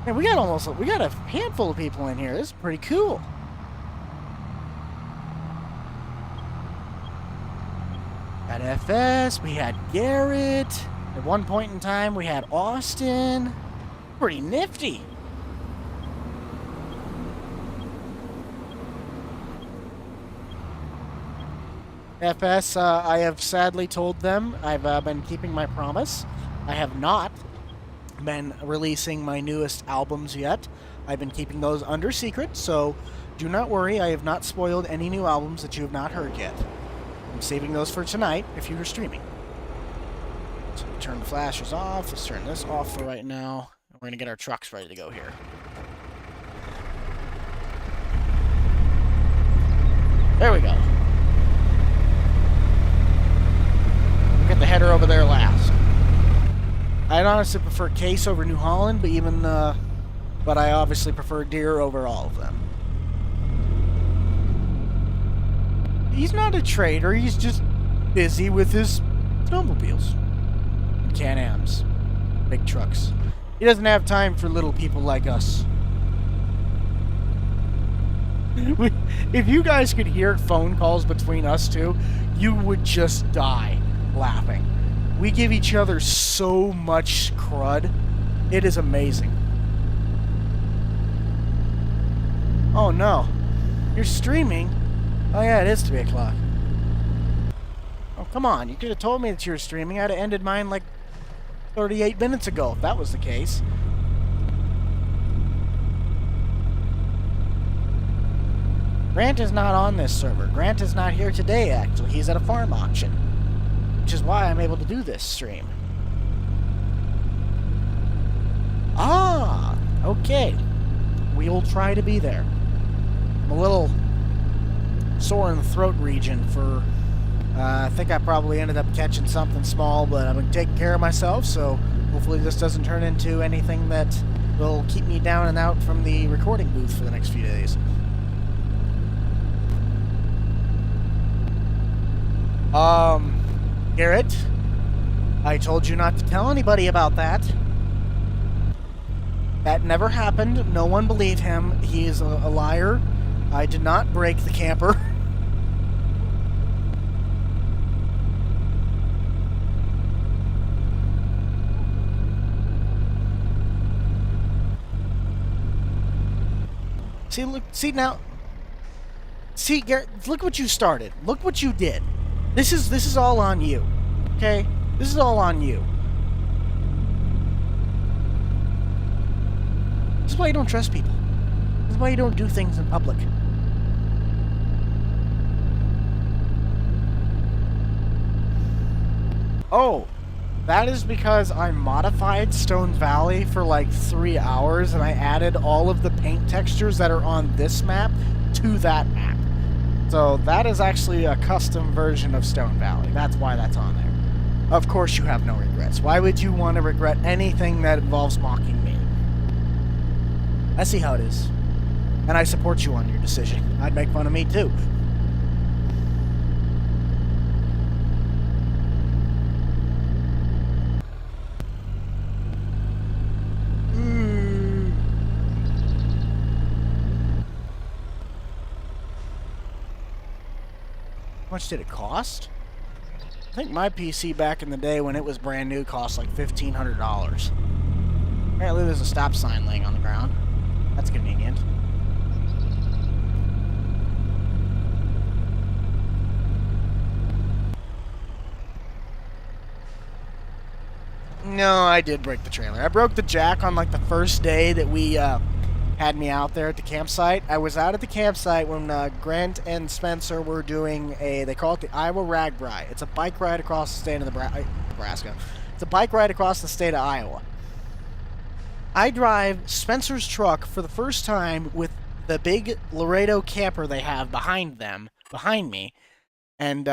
Man, we got a handful of people in here. This is pretty cool. Got FS, we had Garrett. At one point in time, we had Austin. Pretty nifty. FS, I have sadly told them I've been keeping my promise. I have not been releasing my newest albums yet. I've been keeping those under secret, so do not worry. I have not spoiled any new albums that you have not heard yet. I'm saving those for tonight if you are streaming. So turn the flashers off. Let's turn this off for right now. We're going to get our trucks ready to go here. There we go. We'll get the header over there last. I'd honestly prefer Case over New Holland, but I obviously prefer Deere over all of them. He's not a trader, he's just busy with his snowmobiles. And Can-Ams. Big trucks. He doesn't have time for little people like us. If you guys could hear phone calls between us two, you would just die laughing. We give each other so much crud. It is amazing. Oh no. You're streaming? Oh yeah, it is 3 o'clock. Oh, come on. You could have told me that you were streaming. I'd have ended mine like 38 minutes ago, if that was the case. Grant is not on this server. Grant is not here today, actually. He's at a farm auction. Which is why I'm able to do this stream. Ah, okay. We'll try to be there. I'm a little sore in the throat region for... I think I probably ended up catching something small, but I'm taking care of myself, so hopefully this doesn't turn into anything that will keep me down and out from the recording booth for the next few days. Garrett, I told you not to tell anybody about that. That never happened. No one believed him. He is a liar. I did not break the camper. See, Garrett, look what you started. Look what you did. This is all on you. Okay? This is all on you. This is why you don't trust people. This is why you don't do things in public. Oh, that is because I modified Stone Valley for like 3 hours and I added all of the paint textures that are on this map to that map. So that is actually a custom version of Stone Valley. That's why that's on there. Of course you have no regrets. Why would you want to regret anything that involves mocking me? I see how it is. And I support you on your decision. I'd make fun of me too. How much did it cost? I think my PC back in the day when it was brand new cost like $1,500. Apparently there's a stop sign laying on the ground. That's convenient. No, I did break the trailer. I broke the jack on like the first day that we had me out there at the campsite. I was out at the campsite when Grant and Spencer were doing they call it the Iowa Rag Ride. It's a bike ride across the state of Nebraska. It's a bike ride across the state of Iowa. I drive Spencer's truck for the first time with the big Laredo camper they have behind me. And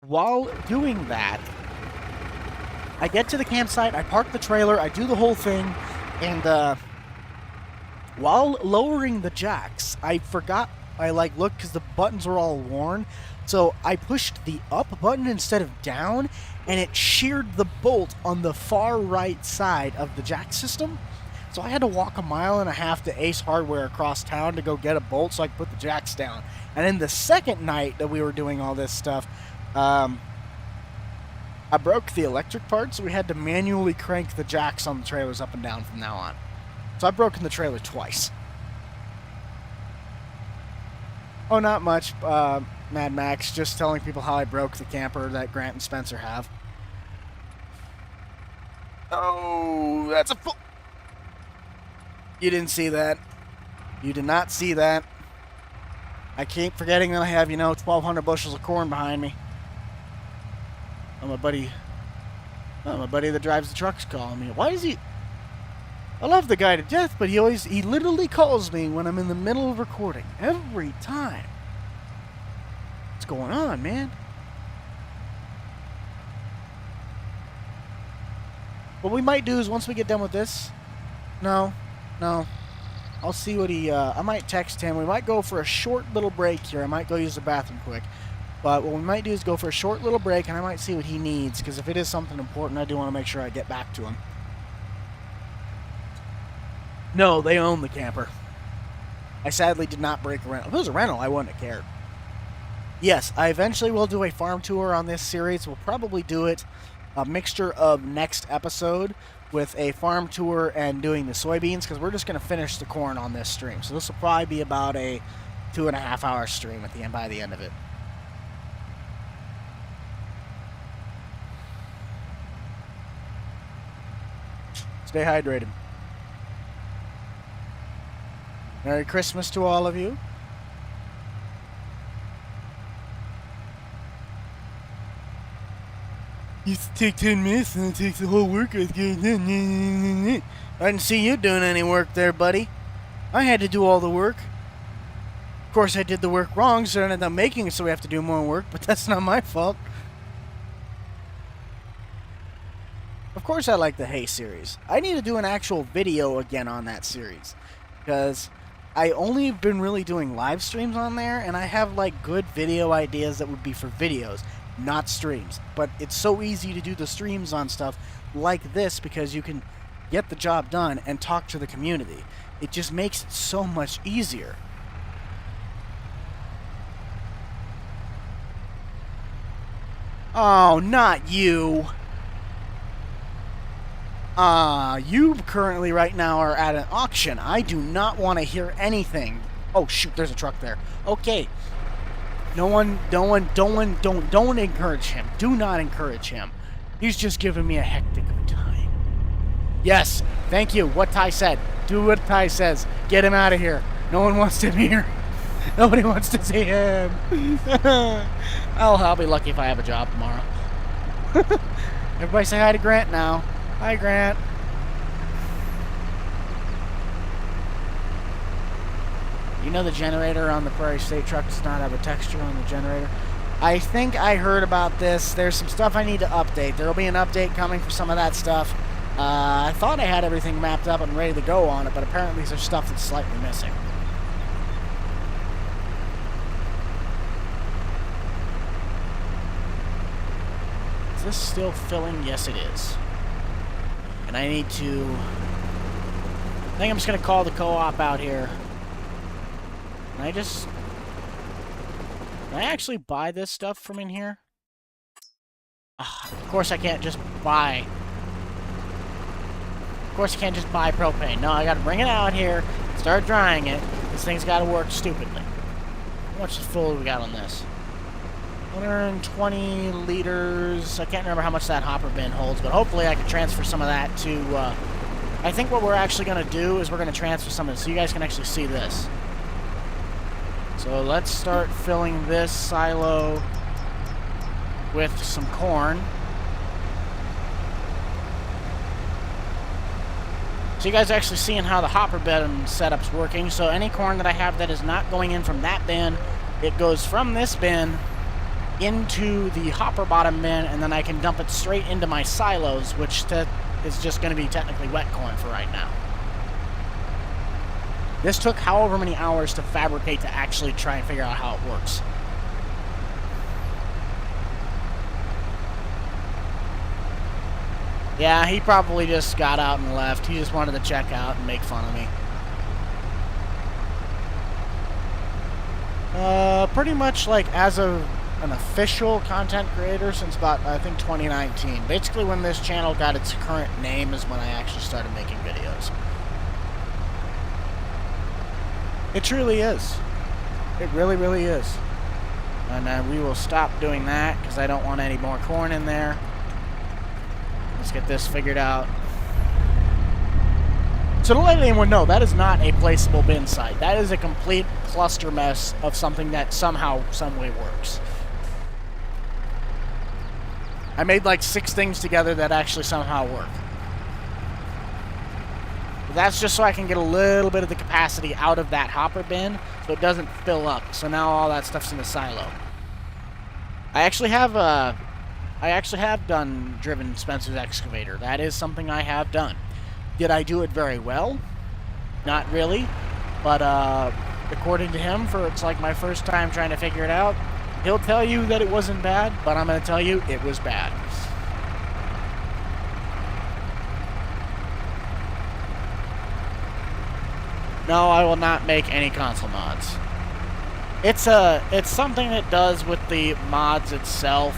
while doing that, I get to the campsite, I park the trailer, I do the whole thing, and while lowering the jacks, I forgot I like looked because the buttons were all worn. So I pushed the up button instead of down, and it sheared the bolt on the far right side of the jack system. So I had to walk 1.5 miles to Ace Hardware across town to go get a bolt so I could put the jacks down. And then the second night that we were doing all this stuff, I broke the electric part, so we had to manually crank the jacks on the trailers up and down from now on. So I've broken the trailer twice. Oh, not much, Mad Max. Just telling people how I broke the camper that Grant and Spencer have. Oh, that's a full... You didn't see that. You did not see that. I keep forgetting that I have, 1,200 bushels of corn behind me. Oh, my buddy that drives the truck's calling me. Why is he... I love the guy to death, but he literally calls me when I'm in the middle of recording. Every time. What's going on, man? What we might do is once we get done with this... No. I'll see what he... I might text him. We might go for a short little break here. I might go use the bathroom quick. But what we might do is go for a short little break, and I might see what he needs, because if it is something important, I do want to make sure I get back to him. No, they own the camper. I sadly did not break a rental. If it was a rental, I wouldn't have cared. Yes, I eventually will do a farm tour on this series. We'll probably do it a mixture of next episode with a farm tour and doing the soybeans, because we're just going to finish the corn on this stream. So this will probably be about a 2.5 hour stream at the end, by the end of it. Stay hydrated. Merry Christmas to all of you. Used to take 10 minutes and it takes the whole workout to get done. I didn't see you doing any work there, buddy. I had to do all the work. Of course, I did the work wrong, so I ended up making it so we have to do more work, but that's not my fault. Of course I like the Hay series. I need to do an actual video again on that series, because I only have been really doing live streams on there, and I have like good video ideas that would be for videos, not streams. But it's so easy to do the streams on stuff like this because you can get the job done and talk to the community. It just makes it so much easier. Oh, not you. You currently right now are at an auction. I do not want to hear anything. Oh shoot, there's a truck there. Okay. Don't encourage him. Do not encourage him. He's just giving me a hectic of a time. Yes, thank you. What Ty said. Do what Ty says. Get him out of here. No one wants him here. Nobody wants to see him. I'll be lucky if I have a job tomorrow. Everybody say hi to Grant now. Hi, Grant. You know the generator on the Prairie State truck does not have a texture on the generator? I think I heard about this. There's some stuff I need to update. There will be an update coming for some of that stuff. I thought I had everything mapped up and ready to go on it, but apparently there's stuff that's slightly missing. Is this still filling? Yes, it is. And I need to... I think I'm just going to call the co-op out here. Can I actually buy this stuff from in here? Of course I can't just buy... Of course I can't just buy propane. No, I got to bring it out here, start drying it. This thing's got to work stupidly. How much fuel we got on this? 120 liters. I can't remember how much that hopper bin holds, but hopefully I can transfer some of that to... I think what we're actually going to do is we're going to transfer some of it so you guys can actually see this. So let's start filling this silo with some corn. So you guys are actually seeing how the hopper bin setup's working. So any corn that I have that is not going in from that bin, it goes from this bin into the hopper bottom bin, and then I can dump it straight into my silos, which is just going to be technically wet corn for right now. This took however many hours to fabricate to actually try and figure out how it works. Yeah, he probably just got out and left. He just wanted to check out and make fun of me. Pretty much like as an official content creator since about, I think, 2019. Basically when this channel got its current name is when I actually started making videos. It truly is. It really, really is. And we will stop doing that because I don't want any more corn in there. Let's get this figured out. So to let anyone know, that is not a placeable bin site. That is a complete cluster mess of something that somehow, some way works. I made like 6 things together that actually somehow work. But that's just so I can get a little bit of the capacity out of that hopper bin so it doesn't fill up. So now all that stuff's in the silo. I actually have driven Spencer's excavator. That is something I have done. Did I do it very well? Not really. But according to him, it's like my first time trying to figure it out, he'll tell you that it wasn't bad, but I'm going to tell you it was bad. No, I will not make any console mods. It's something that does with the mods itself.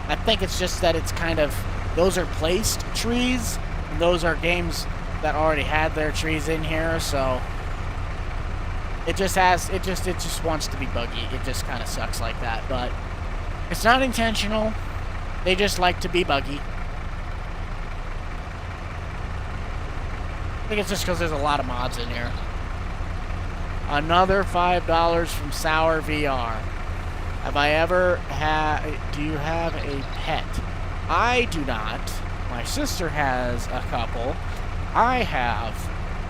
I think it's just that it's kind of, those are placed trees, and those are games that already had their trees in here, so it just wants to be buggy. It just kind of sucks like that, but it's not intentional. They just like to be buggy. I think it's just because there's a lot of mods in here. Another $5 from Sour VR. Have I ever had... Do you have a pet? I do not. My sister has a couple. I have.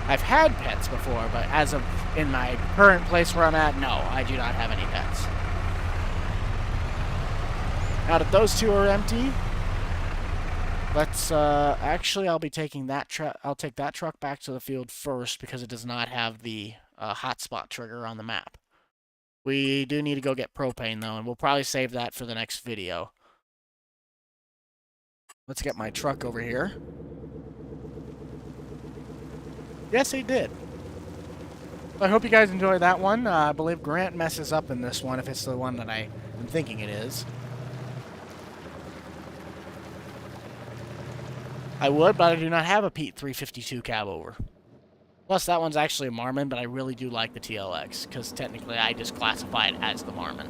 I've had pets before, but as of in my current place where I'm at, no, I do not have any pets. Now that those 2 are empty, let's actually I'll be taking that truck. I'll take that truck back to the field first because it does not have the hotspot trigger on the map. We do need to go get propane though, and we'll probably save that for the next video. Let's get my truck over here. Yes, he did. I hope you guys enjoyed that one. I believe Grant messes up in this one if it's the one that I'm thinking it is. I would, but I do not have a Pete 352 cab over. Plus, that one's actually a Marmon, but I really do like the TLX, because technically I just classify it as the Marmon.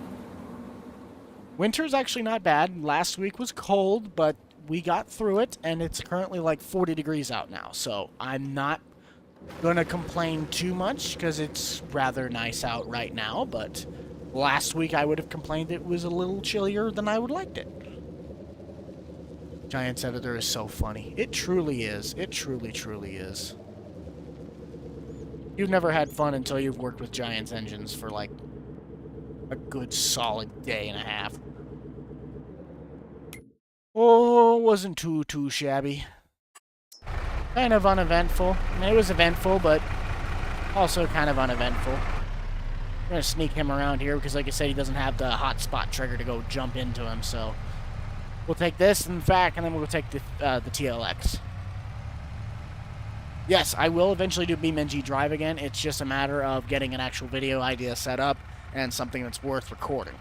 Winter's actually not bad. Last week was cold, but we got through it, and it's currently like 40 degrees out now, so I'm not going to complain too much, because it's rather nice out right now, but last week I would have complained it was a little chillier than I would have liked it. Giants Editor is so funny. It truly is. It truly, truly is. You've never had fun until you've worked with Giants engines for like a good solid day and a half. Oh, it wasn't too shabby. Kind of uneventful. I mean, it was eventful, but also kind of uneventful. I'm going to sneak him around here because, like I said, he doesn't have the hotspot trigger to go jump into him, so we'll take this in fact, and then we'll take the TLX. Yes, I will eventually do BeamNG Drive again. It's just a matter of getting an actual video idea set up and something that's worth recording.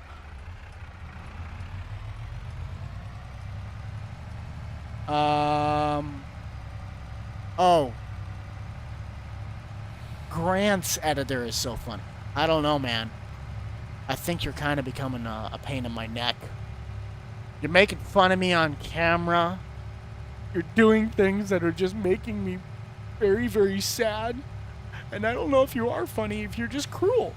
Oh. Grant's editor is so fun. I don't know, man. I think you're kind of becoming a pain in my neck. You're making fun of me on camera. You're doing things that are just making me very, very sad. And I don't know if you are funny, if you're just cruel.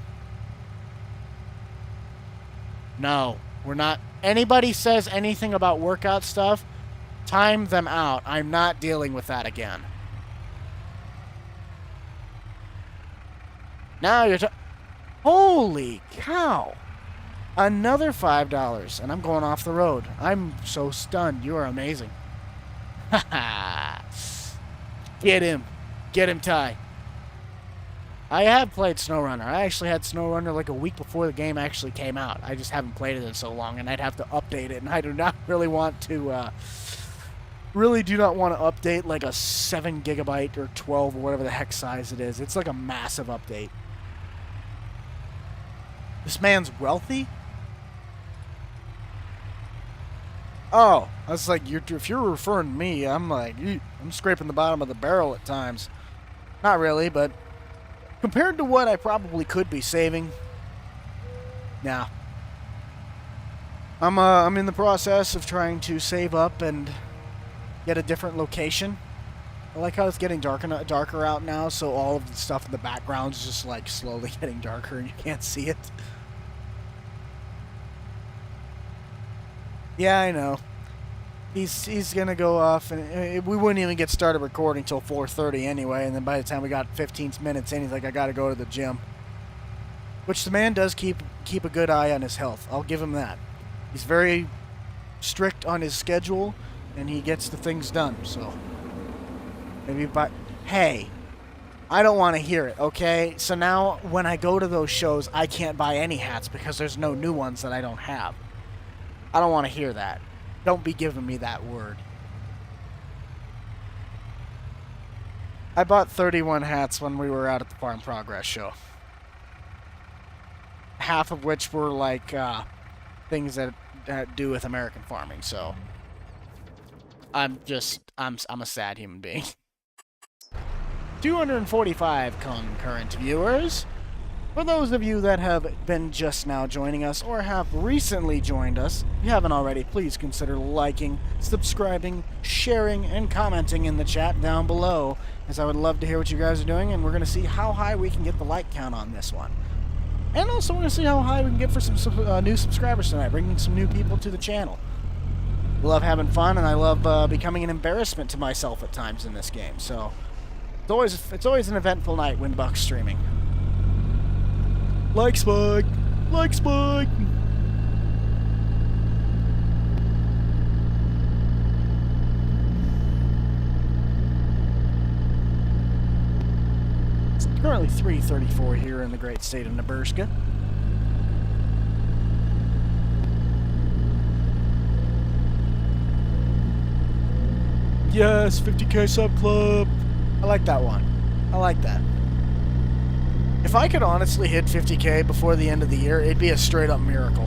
No, we're not. Anybody says anything about workout stuff, time them out. I'm not dealing with that again. Now you're holy cow. Another $5, and I'm going off the road. I'm so stunned. You are amazing. Ha ha. Get him. Get him, Ty. I have played SnowRunner. I actually had SnowRunner like a week before the game actually came out. I just haven't played it in so long, and I'd have to update it, and I do not really want to, really do not want to update like a 7 gigabyte or 12 or whatever the heck size it is. It's like a massive update. This man's wealthy? Oh, I was like, if you're referring to me, I'm like, I'm scraping the bottom of the barrel at times. Not really, but compared to what I probably could be saving, nah. I'm in the process of trying to save up and get a different location. I like how it's getting darker out now, so all of the stuff in the background is just like slowly getting darker and you can't see it. Yeah, I know. He's gonna go off, and we wouldn't even get started recording till 4:30 anyway. And then by the time we got 15 minutes in, he's like, "I gotta go to the gym." Which the man does keep a good eye on his health. I'll give him that. He's very strict on his schedule, and he gets the things done. So maybe, but hey, I don't want to hear it. Okay, so now when I go to those shows, I can't buy any hats because there's no new ones that I don't have. I don't want to hear that. Don't be giving me that word. I bought 31 hats when we were out at the Farm Progress show. Half of which were like things that do with American farming, so I'm a sad human being. 245 concurrent viewers. For those of you that have been just now joining us or have recently joined us, if you haven't already, please consider liking, subscribing, sharing, and commenting in the chat down below, as I would love to hear what you guys are doing, and we're going to see how high we can get the like count on this one. And also we're going to see how high we can get for some new subscribers tonight, bringing some new people to the channel. I love having fun, and I love becoming an embarrassment to myself at times in this game, so it's always an eventful night when Buck's streaming. Like Spike! Like Spike! It's currently 3:34 here in the great state of Nebraska. Yes, 50K sub club! I like that one. I like that. If I could honestly hit 50K before the end of the year, it'd be a straight up miracle.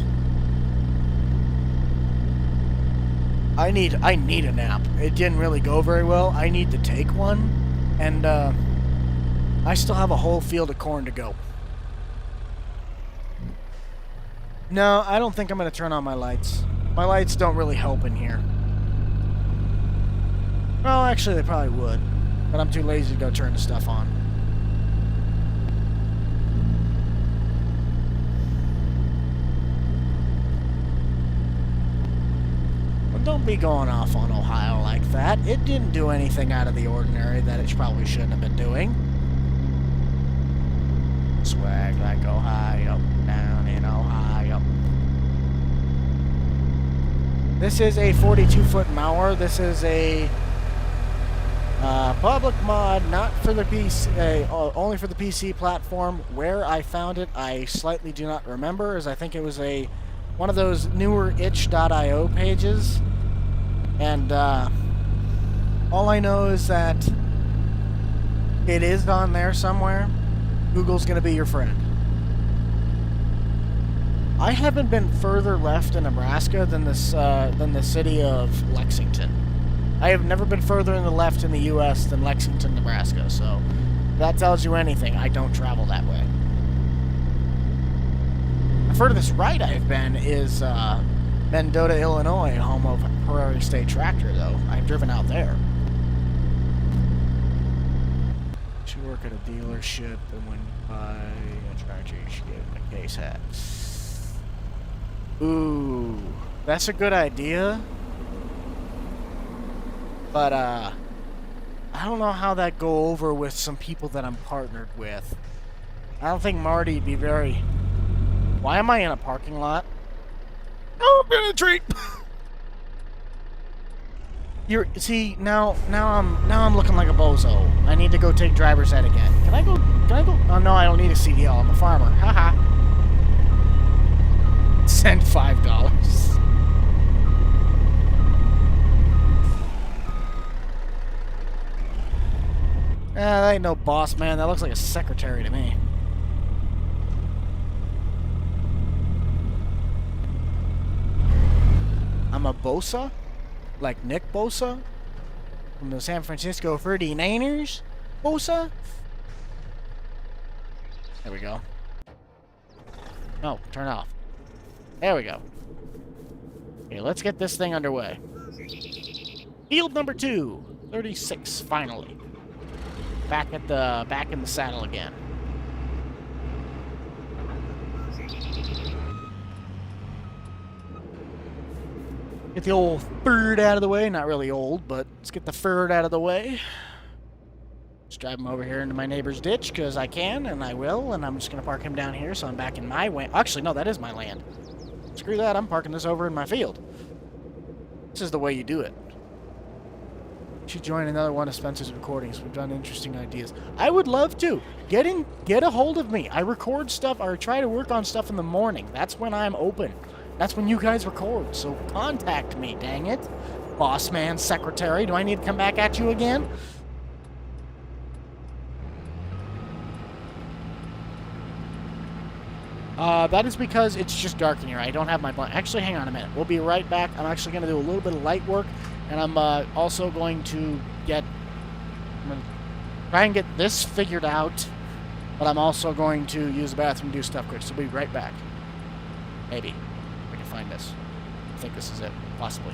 I need a nap. It didn't really go very well. I need to take one, and I still have a whole field of corn to go. No, I don't think I'm going to turn on my lights. My lights don't really help in here. Well, actually they probably would, but I'm too lazy to go turn the stuff on. Don't be going off on Ohio like that. It didn't do anything out of the ordinary that it probably shouldn't have been doing. Swag like Ohio, down in Ohio. This is a 42-foot mower. This is a public mod, not for the PC, only for the PC platform. Where I found it, I slightly do not remember, as I think it was one of those newer itch.io pages. And all I know is that it is on there somewhere. Google's going to be your friend. I haven't been further left in Nebraska than the city of Lexington. I have never been further in the left in the U.S. than Lexington, Nebraska. So if that tells you anything, I don't travel that way. The furthest right I've been is Mendota, Illinois, home of Prairie State Tractor, though. I've driven out there. Should work at a dealership, and when you buy a tractor, you should get a case hat. Ooh, that's a good idea. But, I don't know how that go over with some people that I'm partnered with. I don't think Marty'd be very... Why am I in a parking lot? Oh, I'm in a treat! See, now I'm looking like a bozo. I need to go take driver's ed again. Can I go? Oh no, I don't need a CDL. I'm a farmer. Haha. Send $5. That ain't no boss, man. That looks like a secretary to me. I'm a Bosa? Like Nick Bosa? From the San Francisco 49ers? Bosa? There we go. No, turn off. There we go. Okay, let's get this thing underway. Field number 2. 36, finally. Back in the saddle again. Get the old bird out of the way. Not really old, but let's get the bird out of the way. Just drive him over here into my neighbor's ditch, because I can, and I will, and I'm just going to park him down here, so I'm back in my way. Actually, no, that is my land. Screw that, I'm parking this over in my field. This is the way you do it. You should join another one of Spencer's recordings. We've done interesting ideas. I would love to. Get a hold of me. I record stuff, or try to work on stuff in the morning. That's when I'm open. That's when you guys record, so contact me, dang it. Boss man, secretary, do I need to come back at you again? That is because it's just dark in here. I don't have my blanket. Actually, hang on a minute. We'll be right back. I'm actually going to do a little bit of light work, and I'm also going to try and get this figured out, but I'm also going to use the bathroom and do stuff quick, so we'll be right back. Maybe. I can find this. I think this is it. Possibly.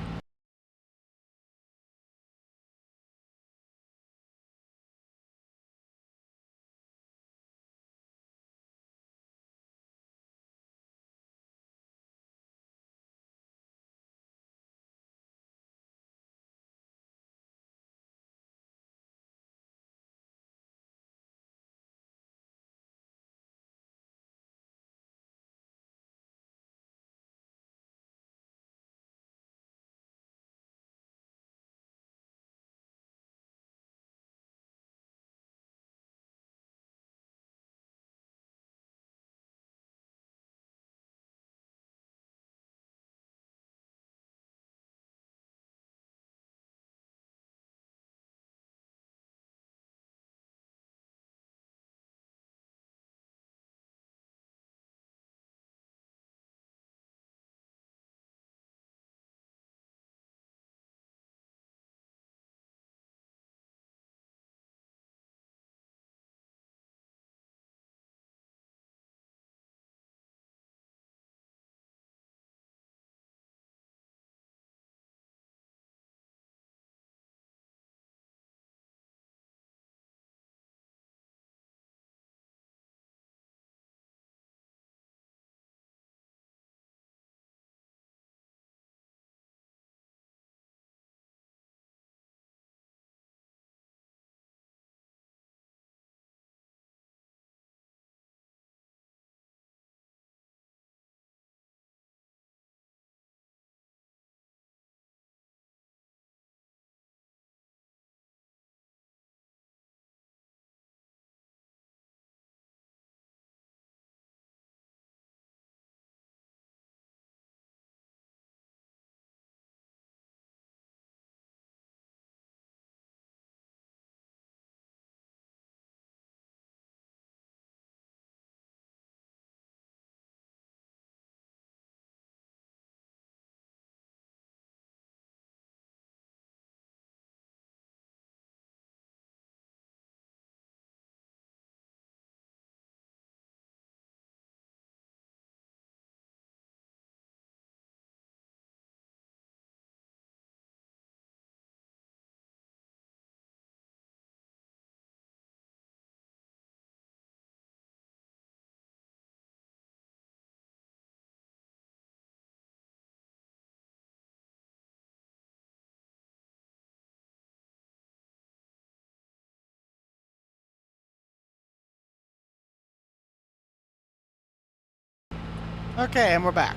Okay, and we're back.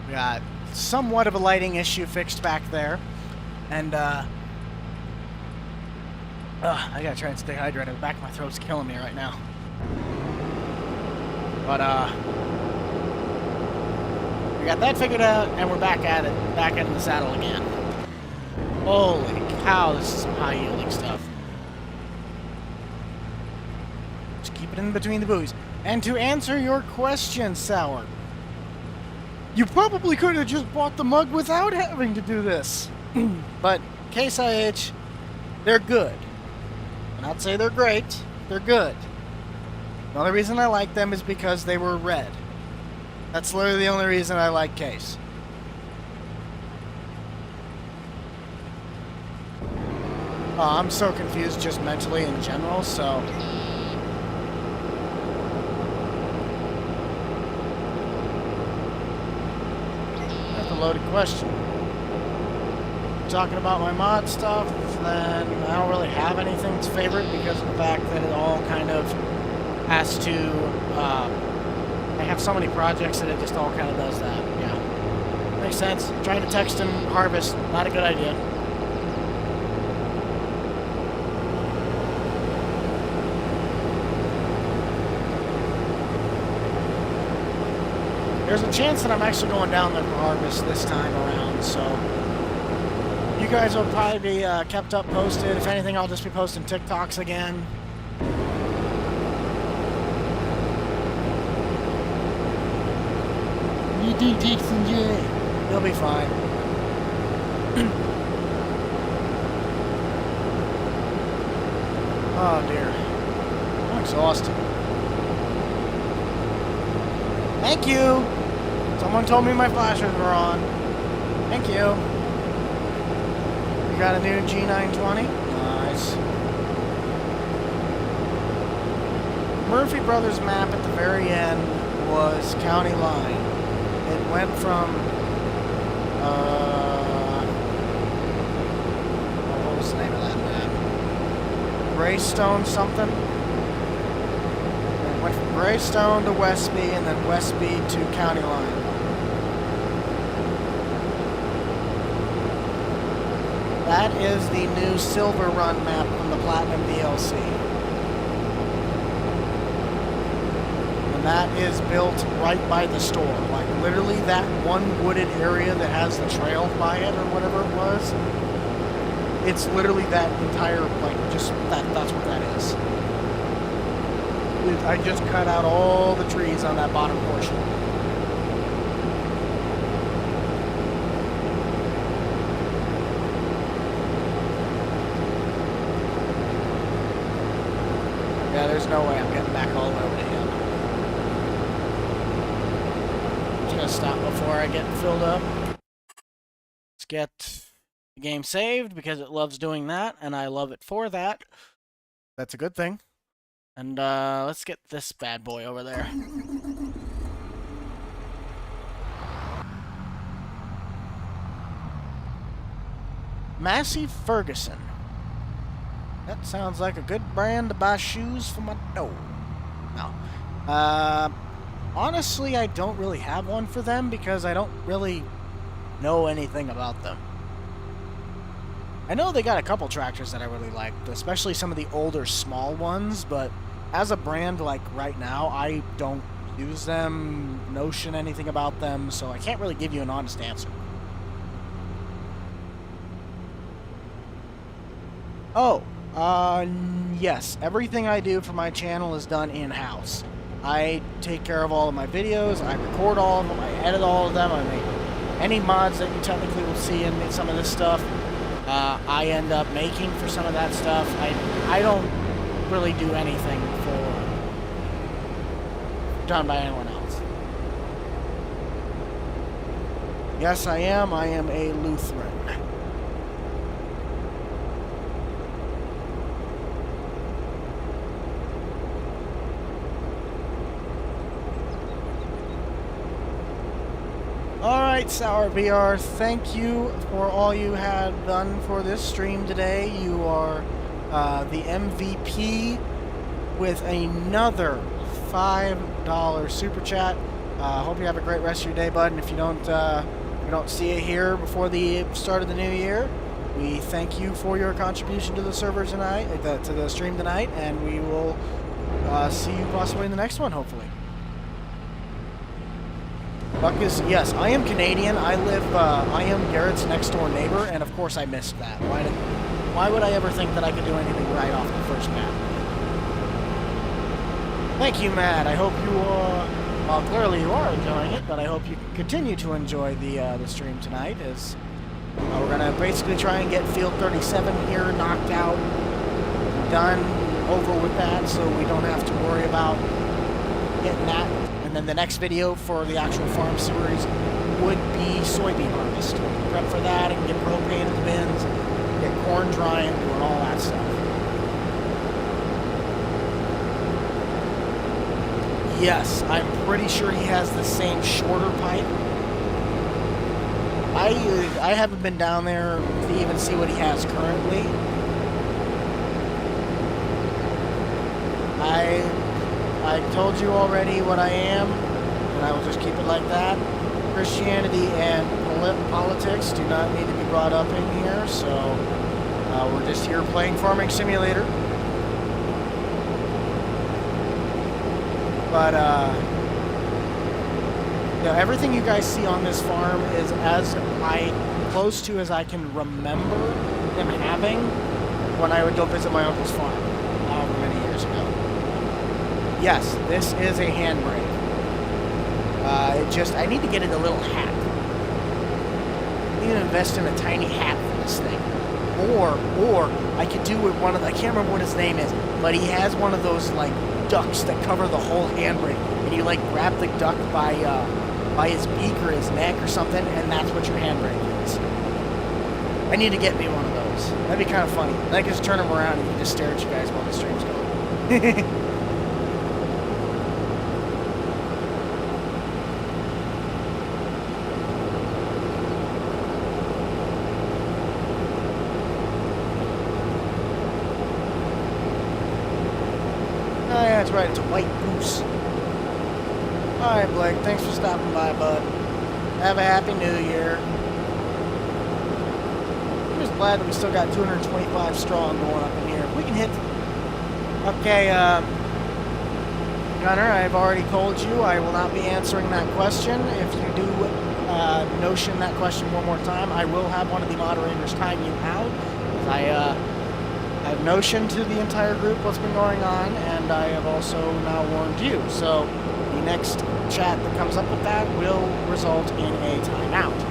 We got somewhat of a lighting issue fixed back there. And I gotta try and stay hydrated. The back of my throat's killing me right now. But we got that figured out, and we're back at it, back in the saddle again. Holy cow, this is some high yielding stuff. Just keep it in between the buoys. And to answer your question, Sour, you probably could have just bought the mug without having to do this. But Case IH, they're good. And I'd say they're great, they're good. The only reason I like them is because they were red. That's literally the only reason I like Case. I'm so confused just mentally in general, so... That's a loaded question. Talking about my mod stuff, then I don't really have anything that's favorite because of the fact that it all kind of has to, I have so many projects that it just all kind of does that, yeah. Makes sense. Trying to text and harvest, not a good idea. There's a chance that I'm actually going down there for harvest this time around, so you guys will probably be kept up posted. If anything, I'll just be posting TikToks again. You do takes and Jay. You'll be fine. Oh dear. I'm exhausted. Thank you! Someone told me my flashers were on. Thank you. We got a new G920. Nice. Murphy Brothers map at the very end was county line. It went from, what was the name of that map? Greystone something? It went from Greystone to Westby and then Westby to county line. That is the new Silver Run map from the Platinum DLC. And that is built right by the store. Like literally that one wooded area that has the trail by it or whatever it was. It's literally that entire, like, just, that's what that is. I just cut out all the trees on that bottom portion. Yeah, there's no way I'm getting back all the way over to him. I'm just gonna stop before I get filled up. Let's get the game saved because it loves doing that, and I love it for that. That's a good thing. And let's get this bad boy over there. Massey Ferguson. That sounds like a good brand to buy shoes for my dog. No. Honestly, I don't really have one for them because I don't really know anything about them. I know they got a couple tractors that I really like, especially some of the older small ones, but as a brand, like right now, I don't use them, notion anything about them, so I can't really give you an honest answer. Oh, yes, everything I do for my channel is done in-house. I take care of all of my videos, I record all of them, I edit all of them, I make any mods that you technically will see in some of this stuff. I end up making for some of that stuff. I don't really do anything done by anyone else. Yes, I am a Lutheran. Alright, Sour VR, thank you for all you had done for this stream today. You are the MVP with another $5 super chat. Hope you have a great rest of your day, bud. And if you don't see it here before the start of the new year, we thank you for your contribution to the server tonight, to the stream tonight, and we will see you possibly in the next one, hopefully. Buck is, yes, I am Canadian. I am Garrett's next door neighbor, and of course I missed that. Why would I ever think that I could do anything right off the first map? Thank you, Matt. I hope you, well, clearly you are enjoying it, but I hope you continue to enjoy the stream tonight, as we're going to basically try and get Field 37 here knocked out, done, over with that, so we don't have to worry about getting that. And then the next video for the actual farm series would be soybean harvest. Prep for that and get propane in the bins, get corn drying, doing all that stuff. Yes, I'm pretty sure he has the same shorter pipe. I haven't been down there to even see what he has currently. I told you already what I am, and I will just keep it like that. Christianity and politics do not need to be brought up in here, so we're just here playing Farming Simulator. But, you know, everything you guys see on this farm is as close to as I can remember them having when I would go visit my uncle's farm, however many years ago. Yes, this is a handbrake. I need to get it a little hat. I need to invest in a tiny hat for this thing. Or I could do with one of the, I can't remember what his name is, but he has one of those, like, ducks that cover the whole handbrake, and you, like, grab the duck by his beak or his neck or something, and that's what your handbrake is. I need to get me one of those. That'd be kind of funny. I can just turn them around and you can just stare at you guys while the stream's going. That's right, it's a white goose. Alright, Blake, thanks for stopping by, bud. Have a happy new year. I'm just glad that we still got 225 strong going up in here. If we can hit... Okay, Gunner, I've already told you I will not be answering that question. If you do notion that question one more time, I will have one of the moderators time you out. I've notioned to the entire group what's been going on, and I have also now warned you. So the next chat that comes up with that will result in a timeout.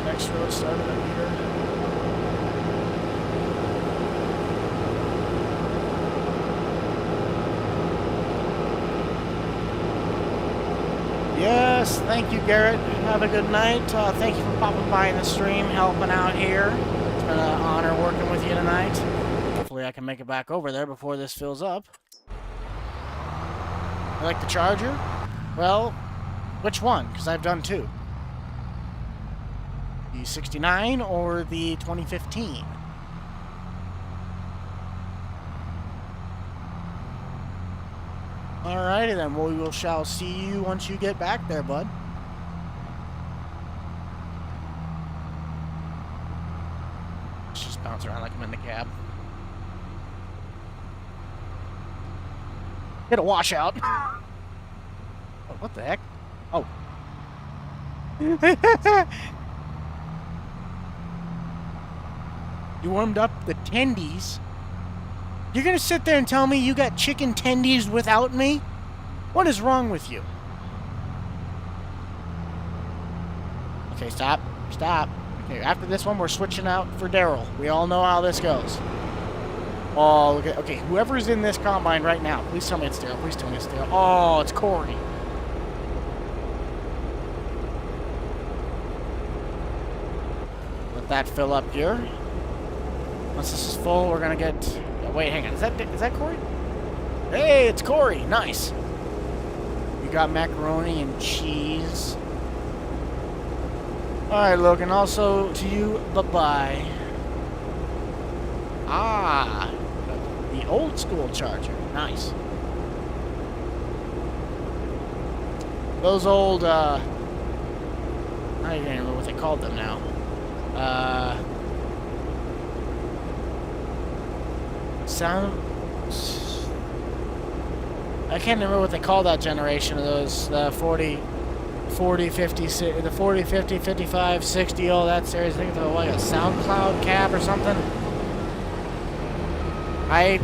Next road started up here. Yes, thank you, Garrett. Have a good night. Thank you for popping by in the stream, helping out here. It's been an honor working with you tonight. Hopefully I can make it back over there before this fills up. You like the Charger? Well, which one? Because I've done two. The 69 or the 2015? Alrighty then, well, we shall see you once you get back there, bud. Let's just bounce around like I'm in the cab. Hit a washout. Oh, what the heck? Oh. You warmed up the tendies. You're gonna sit there and tell me you got chicken tendies without me? What is wrong with you? Okay, stop. Stop. Okay, after this one, we're switching out for Daryl. We all know how this goes. Oh, look at, okay, whoever's in this combine right now, please tell me it's Daryl. Please tell me it's Daryl. Oh, it's Corey. Let that fill up here. Once this is full, we're gonna get. Oh, wait, hang on. Is that Corey? Hey, it's Corey. Nice. You got macaroni and cheese. All right, Logan. Also to you, bye-bye. Ah, the old school Charger. Nice. Those old, I don't even remember what they called them now. I can't remember what they call that generation of those, the 40, 50, the 40, 50, 55, 60, all that series. I think they're like a SoundCloud cab or something. I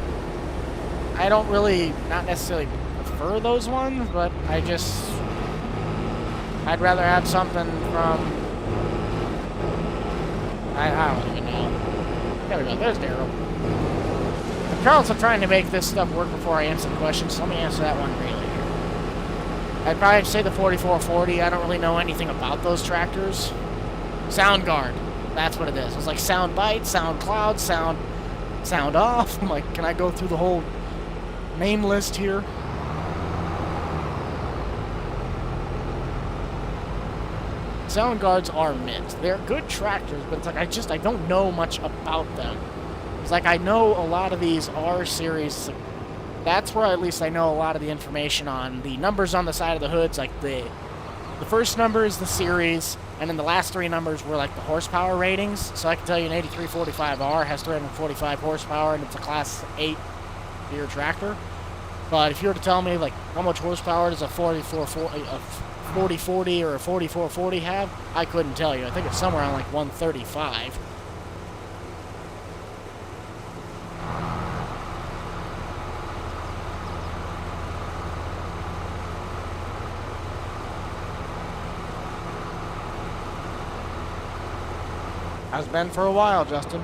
don't really, not necessarily prefer those ones, but I'd rather have something from, I don't even know. There we go, there's Daryl. I'm also trying to make this stuff work before I answer the questions, so let me answer that one really here. I'd probably say the 4440, I don't really know anything about those tractors. Sound guard, that's what it is. It's like sound bite, sound cloud, sound off. I'm like, can I go through the whole name list here? Sound guards are mint. They're good tractors, but it's like I don't know much about them. It's like I know a lot of these R series. That's where at least I know a lot of the information on the numbers on the side of the hoods. Like the first number is the series, and then the last three numbers were like the horsepower ratings. So I can tell you an 8345R has 345 horsepower, and it's a Class 8 gear tractor. But if you were to tell me like how much horsepower does a 4040 or a 4440 have, I couldn't tell you. I think it's somewhere around like 135. Has been for a while, Justin.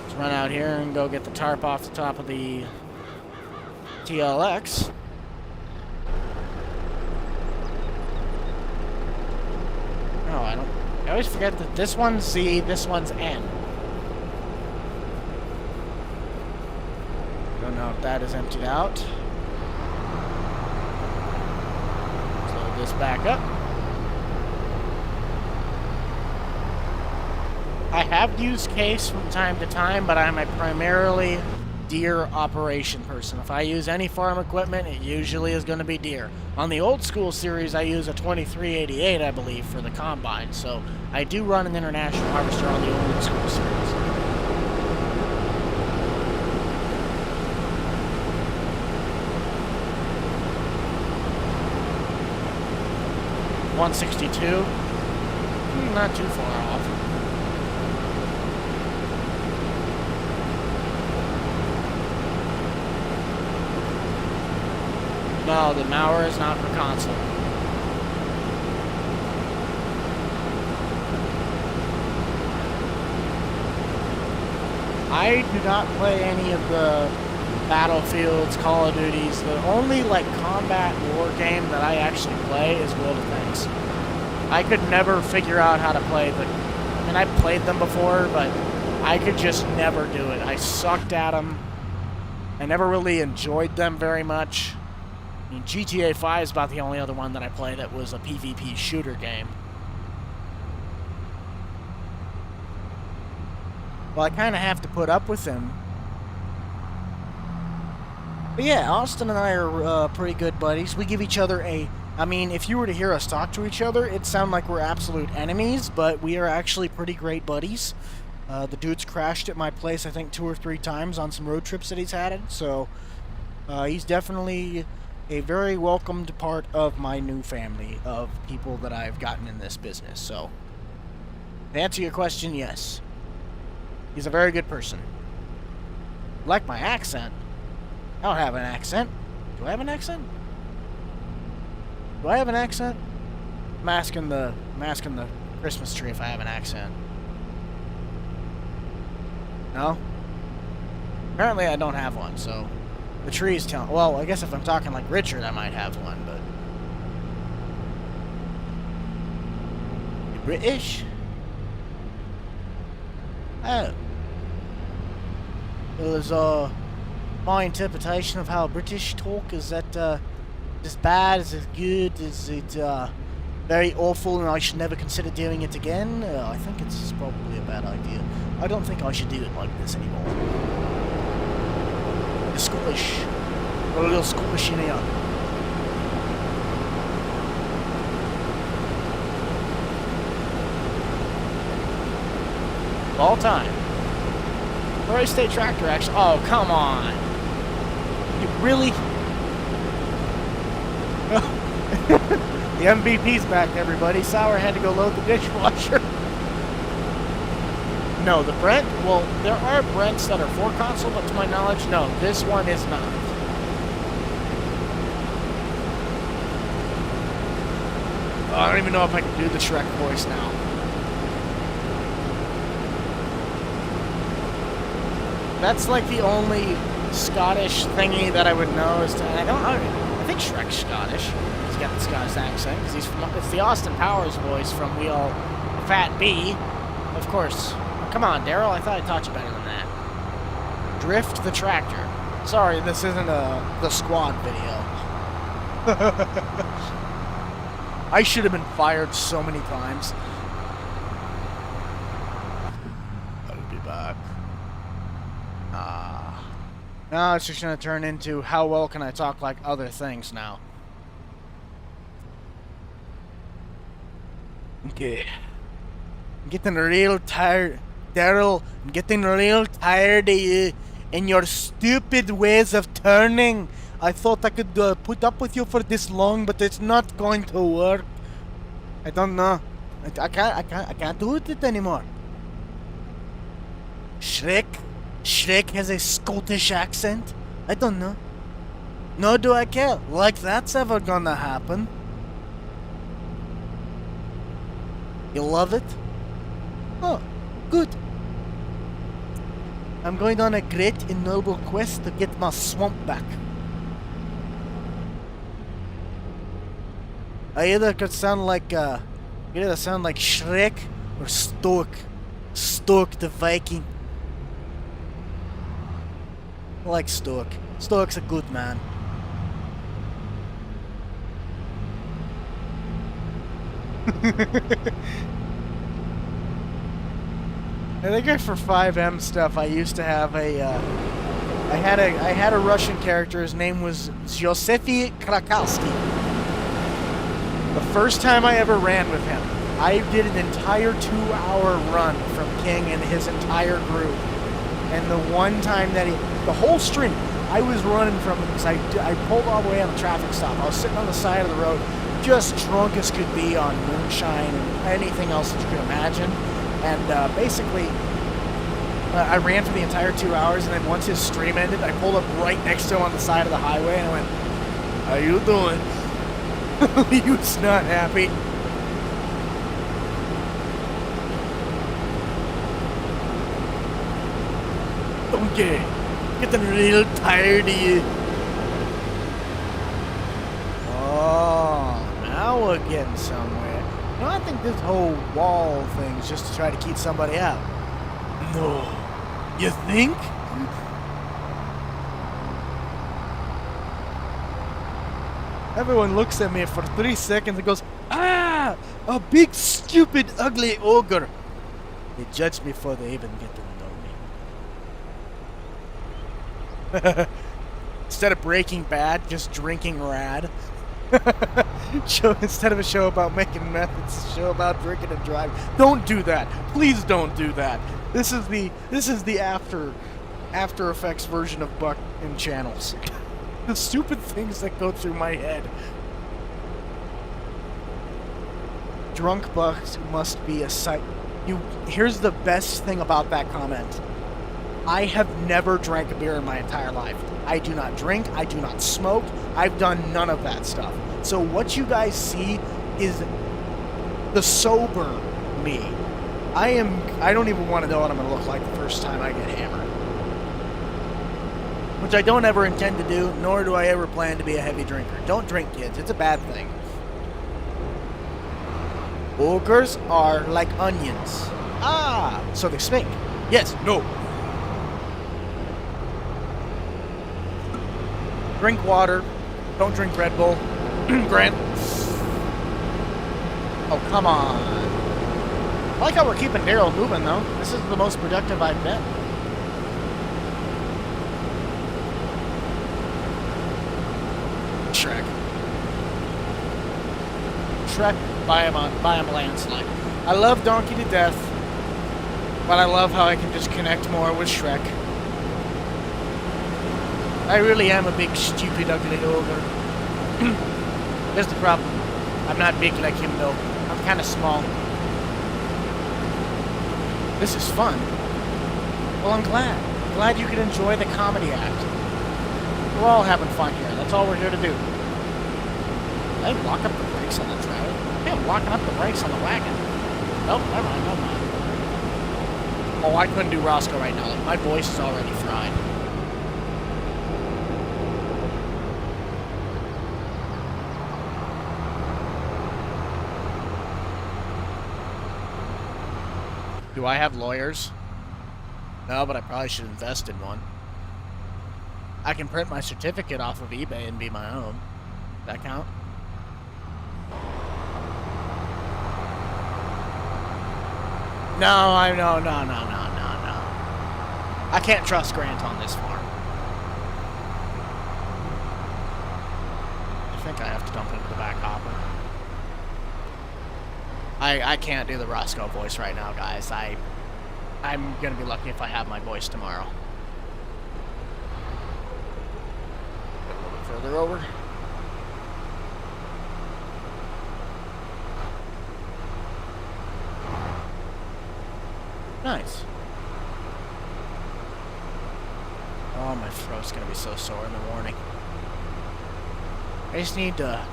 Let's run out here and go get the tarp off the top of the TLX. No, I always forget that this one's Z, this one's N. Don't know if that is emptied out. Load this back up. I have used case from time to time, but I'm a primarily deer operation person. If I use any farm equipment, it usually is going to be deer. On the old school series, I use a 2388, I believe, for the combine. So I do run an international harvester on the old school series. .162, not too far off. No, the Mauer is not for console. I do not play any of the Battlefields, Call of Duties. The only like combat war game that I actually play is World of Tanks. I could never figure out how to play the. I mean, I played them before, but I could just never do it. I sucked at them. I never really enjoyed them very much. I mean, GTA 5 is about the only other one that I play that was a PvP shooter game. Well, I kind of have to put up with them. But yeah, Austin and I are pretty good buddies. We give each other a... I mean, if you were to hear us talk to each other, it'd sound like we're absolute enemies, but we are actually pretty great buddies. The dude's crashed at my place, I think, 2 or 3 times on some road trips that he's had, so he's definitely a very welcomed part of my new family of people that I've gotten in this business. So, to answer your question, yes. He's a very good person. Like my accent? I don't have an accent. Do I have an accent? Do I have an accent? I'm asking the Christmas tree if I have an accent. No? Apparently I don't have one, so the tree's telling... Well, I guess if I'm talking like Richard, I might have one, but... You British? Oh. Well, is, my interpretation of how British talk, is that, as bad, is it good, is it, very awful and I should never consider doing it again? I think it's probably a bad idea. I don't think I should do it like this anymore. You're Scottish. Got a little Scottish in here. All time. Prairie State Tractor, actually. Oh, come on. You really? The MVP's back, everybody. Sauer had to go load the dishwasher. No, the Brent, well, there are Brents that are 4-console, but to my knowledge, no, this one is not. Oh, I don't even know if I can do the Shrek voice now. That's like the only Scottish thingy that I would know is to, I think Shrek's Scottish. He's got the Scottish accent because he's from, it's the Austin Powers voice from We All Fat B, of course. Come on, Daryl, I thought I taught you better than that. Drift the tractor. Sorry, this isn't the squad video. I should have been fired so many times. I'll be back. Now it's just going to turn into how well can I talk like other things now. Okay. I'm getting real tired. Daryl, I'm getting real tired of you and your stupid ways of turning. I thought I could put up with you for this long, but it's not going to work. I don't know. I can't do it anymore. Shrek has a Scottish accent? I don't know. Nor do I care. Like that's ever gonna happen. You love it? Oh, good. I'm going on a great and noble quest to get my swamp back. I either could sound like Shrek or Stork. Stork the Viking. I like Stork. Stork's a good man. I think for 5M stuff, I used to have a, I had a Russian character. His name was Josefy Krakowski. The first time I ever ran with him, I did an entire 2-hour run from King and his entire group. And the one time that the whole stream, I was running from him because I pulled all the way on the traffic stop. I was sitting on the side of the road, just drunk as could be on moonshine and anything else that you could imagine. And basically, I ran for the entire 2 hours, and then once his stream ended, I pulled up right next to him on the side of the highway, and I went, "How you doing?" He was not happy. Okay, getting real tired of you. Oh, now we're getting somewhere. No, I think this whole wall thing is just to try to keep somebody out. No. You think? Everyone looks at me for 3 seconds and goes, "Ah! A big, stupid, ugly ogre." They judge me before they even get to know me. Instead of Breaking Bad, just drinking rad. Instead of a show about making meth, it's a show about drinking and driving. Don't do that. Please don't do that. This is the after effects version of Buck and channels. The stupid things that go through my head. Drunk Bucks must be a sight. Here's the best thing about that comment. I have never drank a beer in my entire life. I do not drink. I do not smoke. I've done none of that stuff. So what you guys see is the sober me. I don't even want to know what I'm going to look like the first time I get hammered. Which I don't ever intend to do, nor do I ever plan to be a heavy drinker. Don't drink, kids. It's a bad thing. Ogres are like onions. Ah, so they stink. Yes, no. Drink water. Don't drink Red Bull. Grant. Oh, come on. I like how we're keeping Daryl moving, though. This is the most productive I've been. Shrek. Shrek by a landslide. I love Donkey to death, but I love how I can just connect more with Shrek. I really am a big, stupid, ugly ogre. Here's the problem. I'm not big like him, though. I'm kind of small. This is fun. Well, I'm glad. Glad you could enjoy the comedy act. We're all having fun here. That's all we're here to do. Did I lock up the brakes on the trailer? Yeah, I'm locking up the brakes on the wagon. Nope, never mind, never mind. Oh, I couldn't do Roscoe right now. Like, my voice is already fried. Do I have lawyers? No, but I probably should invest in one. I can print my certificate off of eBay and be my own. Does that count? No, no. I can't trust Grant on this farm. I think I have to dump into the back hopper. I can't do the Roscoe voice right now, guys. I'm gonna be lucky if I have my voice tomorrow. A little bit further over. Nice. Oh, my throat's gonna be so sore in the morning. I just need to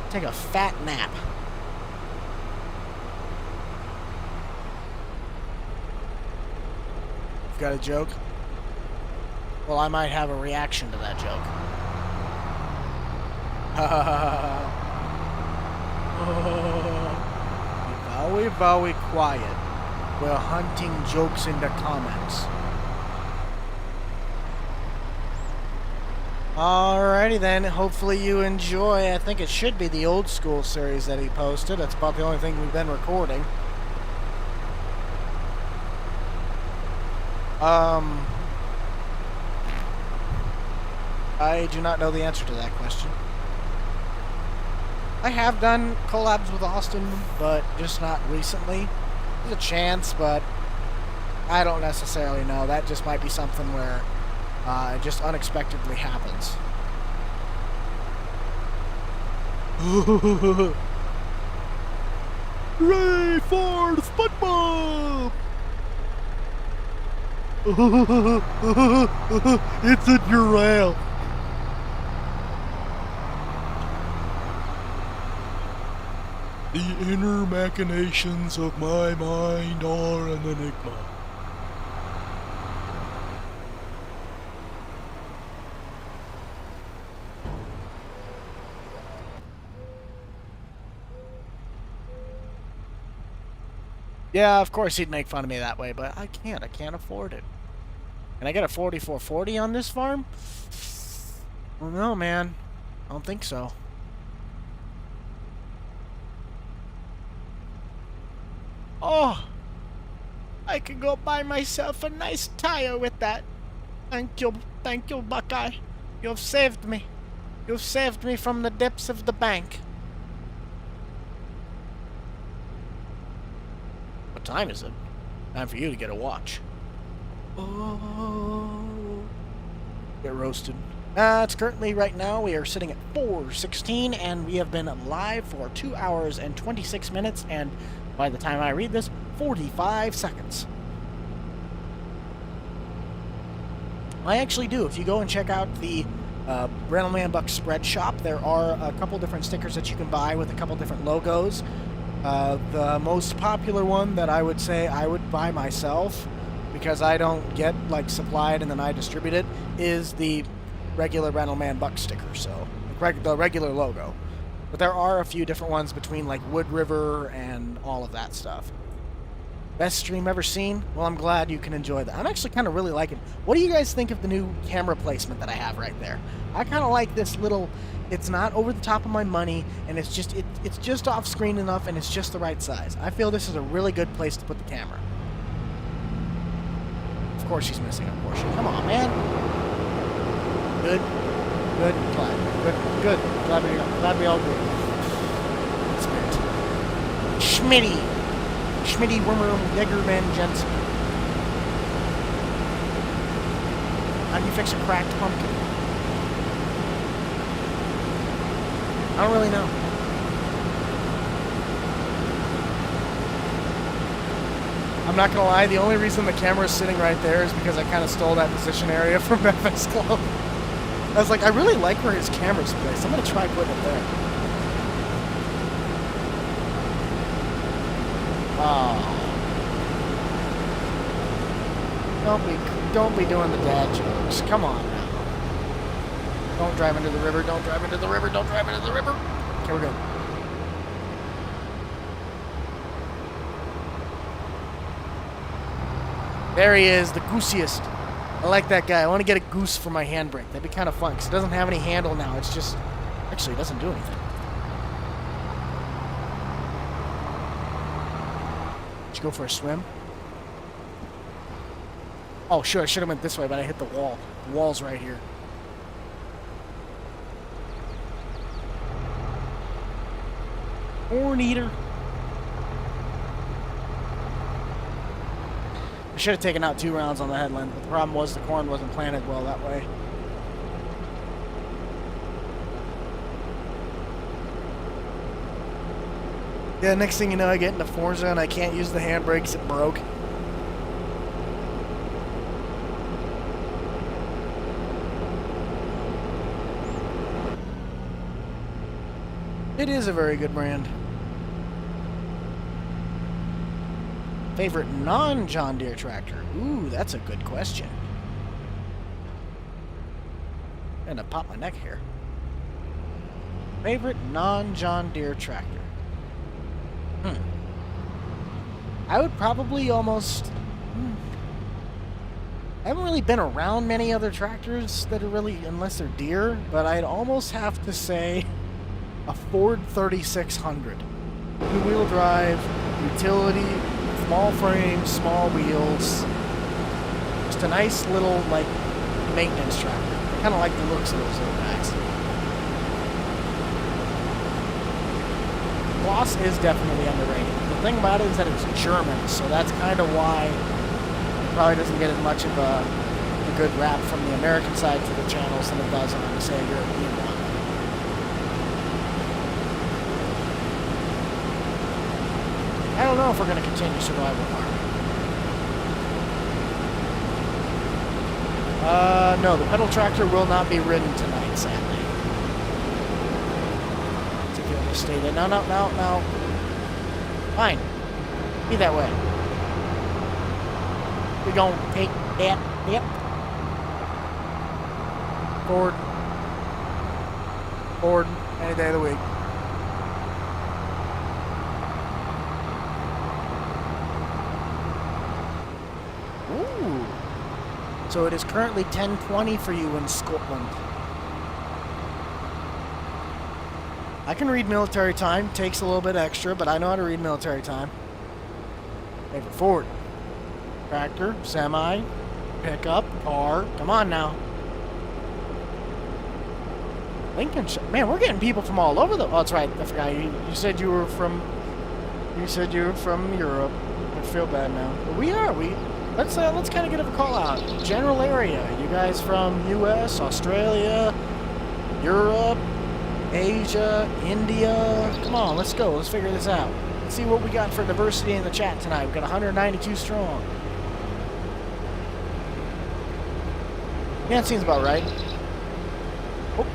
take a fat nap. Got a joke? Well, I might have a reaction to that joke. Very quiet. We're hunting jokes in the comments. Alrighty then, hopefully you enjoy. I think it should be the old school series that he posted. That's about the only thing we've been recording. I do not know the answer to that question. I have done collabs with Austin, but just not recently. There's a chance, but I don't necessarily know. That just might be something where it just unexpectedly happens. Hooray for the football! It's a derail. The inner machinations of my mind are an enigma. Yeah, of course he'd make fun of me that way, but I can't afford it. Can I get a 4440 on this farm? Well, no, man. I don't think so. Oh! I could go buy myself a nice tire with that. Thank you, Buckeye. You've saved me. You've saved me from the depths of the bank. What time is it? Time for you to get a watch. Oh, get roasted. It's currently, right now, we are sitting at 4:16, and we have been live for 2 hours and 26 minutes, and by the time I read this, 45 seconds. I actually do. If you go and check out the Randall Man Buck spread shop, there are a couple different stickers that you can buy with a couple different logos. The most popular one that I would say I would buy myself, because I don't get like supplied and then I distribute it, is the regular Rental Man Buck sticker. So the regular logo. But there are a few different ones between like Wood River and all of that stuff. Best stream ever seen? Well, I'm glad you can enjoy that. I'm actually kind of really liking it. What do you guys think of the new camera placement that I have right there? I kind of like this little, it's not over the top of my money, and it's just off screen enough, and it's just the right size. I feel this is a really good place to put the camera. Of course she's missing a portion. Come on, man. Good. Good. Glad. Good. Good. Glad we all agree. Schmitty. Schmitty, Wimmer, Yegerman, Jensen. How do you fix a cracked pumpkin? I don't really know. I'm not gonna lie, the only reason the camera is sitting right there is because I kind of stole that position area from FS Club. I was like, I really like where his camera's placed. I'm gonna try putting it there. Oh. Don't be doing the dad jokes. Come on now. Don't drive into the river, don't drive into the river, don't drive into the river. Okay, we're good. There he is, the goosiest. I like that guy. I want to get a goose for my handbrake. That'd be kind of fun, because it doesn't have any handle now. It's just... Actually, it doesn't do anything. Go for a swim. Oh, sure, I should have went this way, but I hit the wall. The wall's right here. Corn eater. I should have taken out 2 rounds on the headland, but the problem was the corn wasn't planted well that way. Yeah, next thing you know, I get into Forza and I can't use the handbrakes. It broke. It is a very good brand. Favorite non-John Deere tractor? Ooh, that's a good question. I'm gonna pop my neck here. Favorite non-John Deere tractor? I would probably almost... I haven't really been around many other tractors that are really, unless they're Deere, but I'd almost have to say a Ford 3600. Two-wheel drive, utility, small frame, small wheels. Just a nice little, like, maintenance tractor. I kind of like the looks of those little guys. Boss is definitely underrated. The thing about it is that it's German, so that's kind of why it probably doesn't get as much of a good rap from the American side to the channels than it does on, say, a European one. I don't know if we're going to continue survival farming. No, the pedal tractor will not be ridden tonight, sadly. Stay there. No. Fine. Be that way. We're going to take that dip. Forward. Any day of the week. Ooh. So it is currently 10:20 for you in Scotland. I can read military time. Takes a little bit extra, but I know how to read military time. Favorite Ford. Tractor, semi, pickup, car. Come on now. Lincolnshire. Man, we're getting people from all over the... Oh, that's right. I forgot. You said you were from... You said you were from Europe. I feel bad now. But we are. Let's kind of get a call out. General area. You guys from U.S., Australia, Europe, Asia, India. Come on, let's go. Let's figure this out. Let's see what we got for diversity in the chat tonight. We've got 192 strong. Yeah, it seems about right. Oh.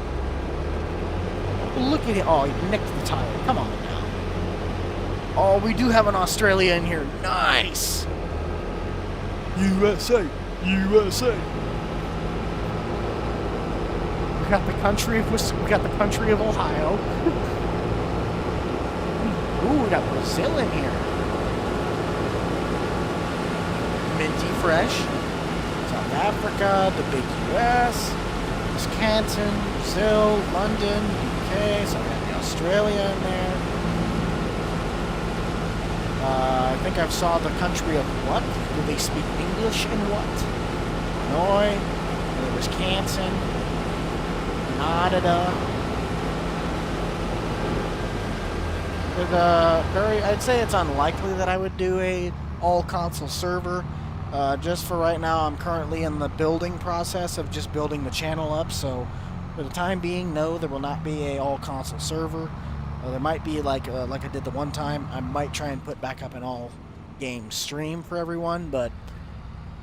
Look at it. Oh, he nicked the tire. Come on now. Oh, we do have an Australia in here. Nice. USA. USA. We got the country of Ohio. Ooh, we got Brazil in here. Minty Fresh. South Africa, the big US, Wisconsin, Brazil, London, UK. So we got the Australia in there. I think I've saw the country of what? Do they speak English in what? Illinois, Wisconsin, Canada. I'd say it's unlikely that I would do a all-console server. Just for right now, I'm currently in the building process of just building the channel up. So for the time being, no, there will not be a all-console server. There might be like I did the one time. I might try and put back up an all-game stream for everyone, but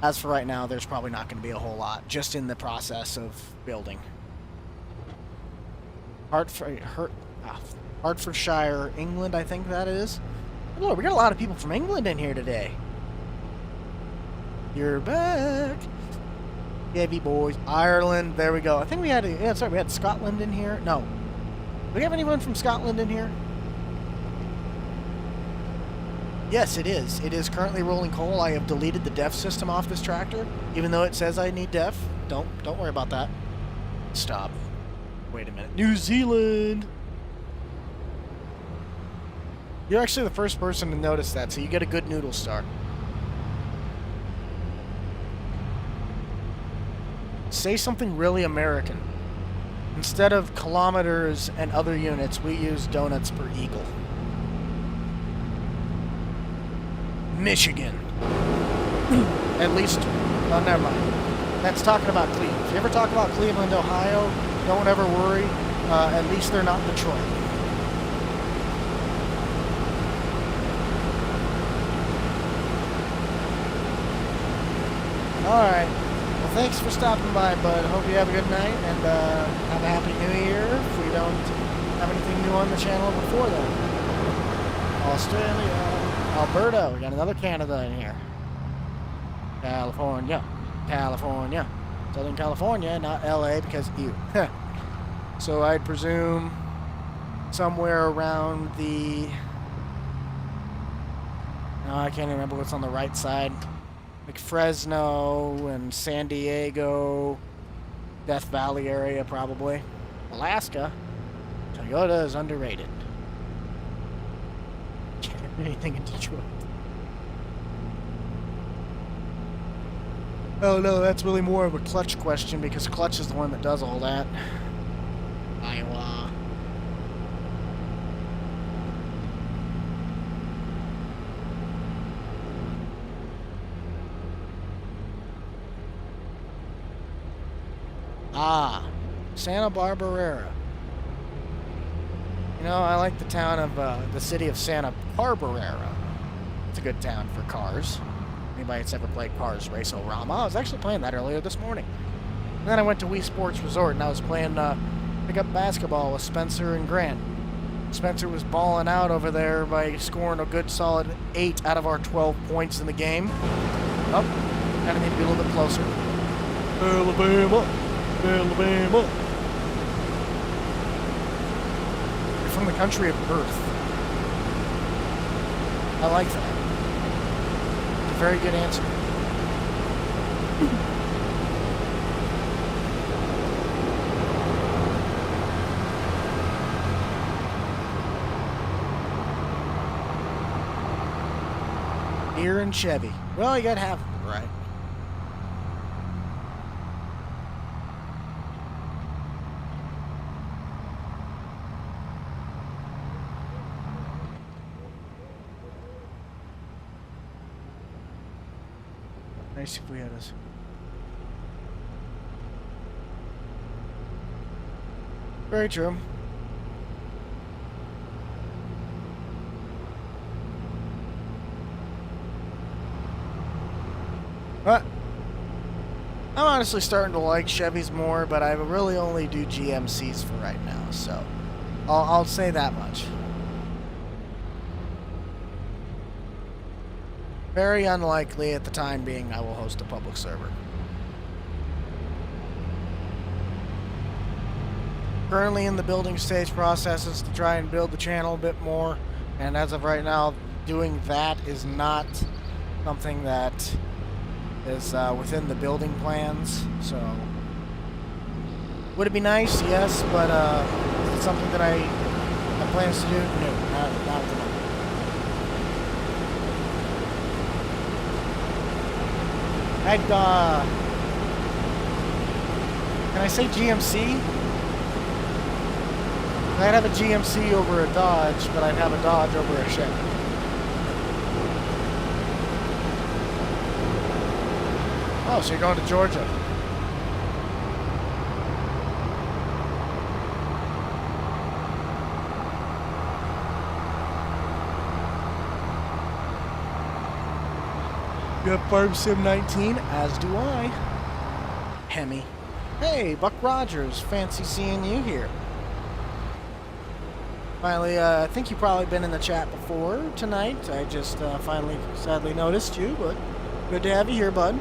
as for right now, there's probably not going to be a whole lot. Just in the process of building. Hertfordshire, England, I think that is. Oh, Lord, we got a lot of people from England in here today. You're back. Heavy boys. Ireland, there we go. I think we had, we had Scotland in here. No. Do we have anyone from Scotland in here? Yes, it is. It is currently rolling coal. I have deleted the def system off this tractor, even though it says I need def. Don't worry about that. Stop. Wait a minute. New Zealand. You're actually the first person to notice that, so you get a good noodle star. Say something really American. Instead of kilometers and other units, we use donuts per eagle. Michigan. At least, oh, never mind. That's talking about Cleveland. If you ever talk about Cleveland, Ohio, don't ever worry. At least they're not Detroit. Alright. Well, thanks for stopping by, bud. Hope you have a good night, and have a happy new year if we don't have anything new on the channel before then. Australia. Alberta. We got another Canada in here. California. California. Southern California, not LA, because ew. So I'd presume somewhere around the... No, I can't remember what's on the right side. Like Fresno and San Diego, Death Valley area probably. Alaska. Toyota is underrated. Can't do anything in Detroit. Oh no, that's really more of a Clutch question because Clutch is the one that does all that. Iowa. Ah, Santa Barbara. You know, I like the town of, the city of Santa Barbara. It's a good town for cars. Anybody that's ever played Cars Race-O-Rama. I was actually playing that earlier this morning. And then I went to Wii Sports Resort and I was playing, pickup basketball with Spencer and Grant. Spencer was balling out over there by scoring a good solid 8 out of our 12 points in the game. Oh, kind of need to be a little bit closer. Alabama. Alabama. You're from the country of birth. I like that. It's a very good answer. Deere and Chevy. Well, you gotta have them, right? Nice if we had us. Very true. But I'm honestly starting to like Chevys more, but I really only do GMCs for right now, so I'll say that much. Very unlikely at the time being I will host a public server. Currently in the building stage processes to try and build the channel a bit more, and as of right now, doing that is not something that is within the building plans. So, would it be nice? Yes, but is it something that I have plans to do? No, not at the moment. Can I say GMC? I'd have a GMC over a Dodge, but I'd have a Dodge over a Chevy. Oh, so you're going to Georgia. You have Farm Sim 19, as do I. Hemi. Hey, Buck Rogers, fancy seeing you here. Finally, I think you've probably been in the chat before tonight. I just finally sadly noticed you, but good to have you here, bud.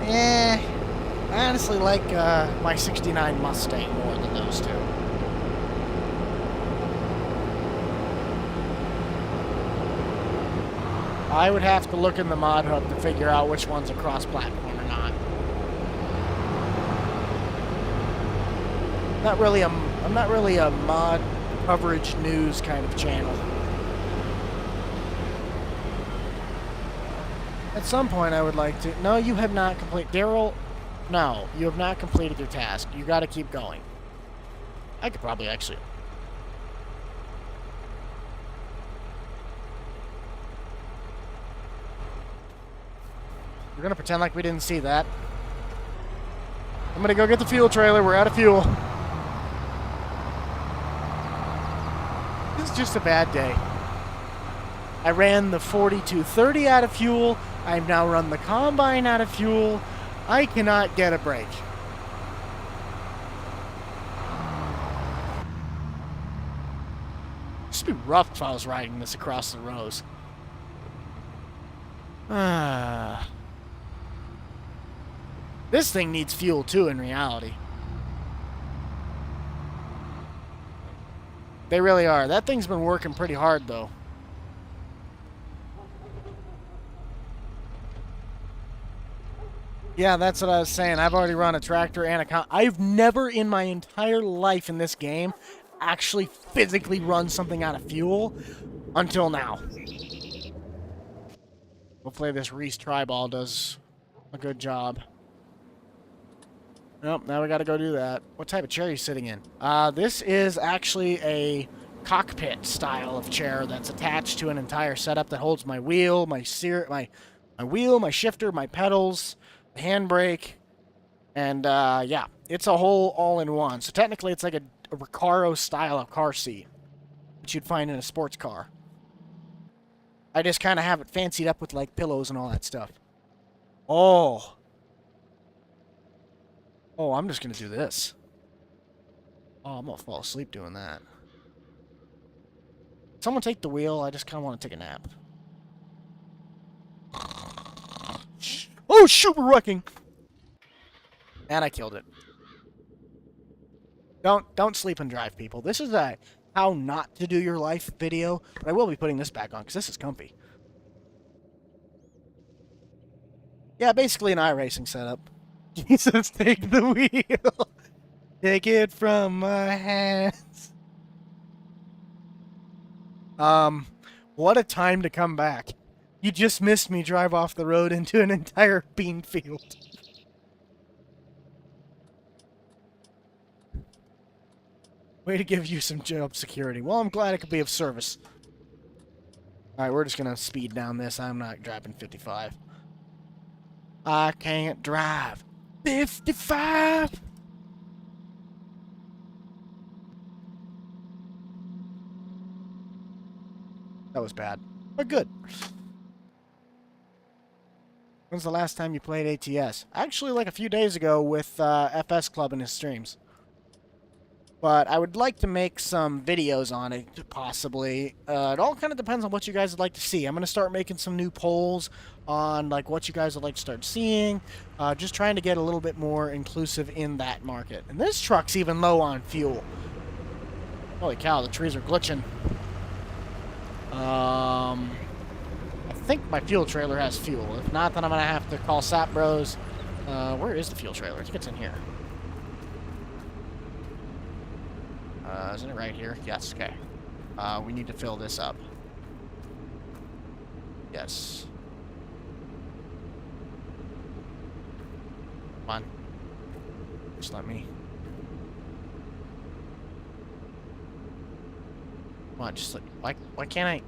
I honestly like my 69 Mustang more than those two. I would have to look in the mod hub to figure out which one's a cross-platform or not. I'm not really a mod coverage news kind of channel. At some point, I would like to. No, you have not completed. Daryl, no, you have not completed your task. You got to keep going. I could probably actually. We're gonna pretend like we didn't see that. I'm gonna go get the fuel trailer. We're out of fuel. This is just a bad day. I ran the 4230 out of fuel. I've now run the Combine out of fuel. I cannot get a break. This would be rough if I was riding this across the rows. This thing needs fuel too, in reality. They really are. That thing's been working pretty hard, though. Yeah, that's what I was saying. I've already run a tractor and a I've never in my entire life in this game actually physically run something out of fuel until now. Hopefully this Reese Triball does a good job. Nope, now we gotta go do that. What type of chair are you sitting in? This is actually a cockpit style of chair that's attached to an entire setup that holds my wheel, my wheel, my shifter, my pedals, the handbrake, and yeah, it's a whole all-in-one. So technically it's like a Recaro style of car seat that you'd find in a sports car. I just kind of have it fancied up with like pillows and all that stuff. Oh, I'm just going to do this. Oh, I'm going to fall asleep doing that. Someone take the wheel. I just kind of want to take a nap. Oh, shoot, we're wrecking. And I killed it. Don't sleep and drive, people. This is a how not to do your life video, but I will be putting this back on because this is comfy. Yeah, basically an iRacing setup. Jesus, take the wheel. Take it from my hands. What a time to come back. You just missed me drive off the road into an entire bean field. Way to give you some job security. Well, I'm glad I could be of service. Alright, we're just gonna speed down this. I'm not driving 55. I can't drive 55! That was bad, but good. When's the last time you played ATS? Actually, like a few days ago with FS Club in his streams. but I would like to make some videos on it, possibly. It all kind of depends on what you guys would like to see. I'm going to start making some new polls on like what you guys would like to start seeing. Just trying to get a little bit more inclusive in that market. And this truck's even low on fuel. Holy cow, the trees are glitching. I think my fuel trailer has fuel. If not, then I'm going to have to call Sap Bros. Where is the fuel trailer? I think it's in here. Isn't it right here? Yes, okay. We need to fill this up. Yes. Come on. Just let me... Come on, just like... Why can't I...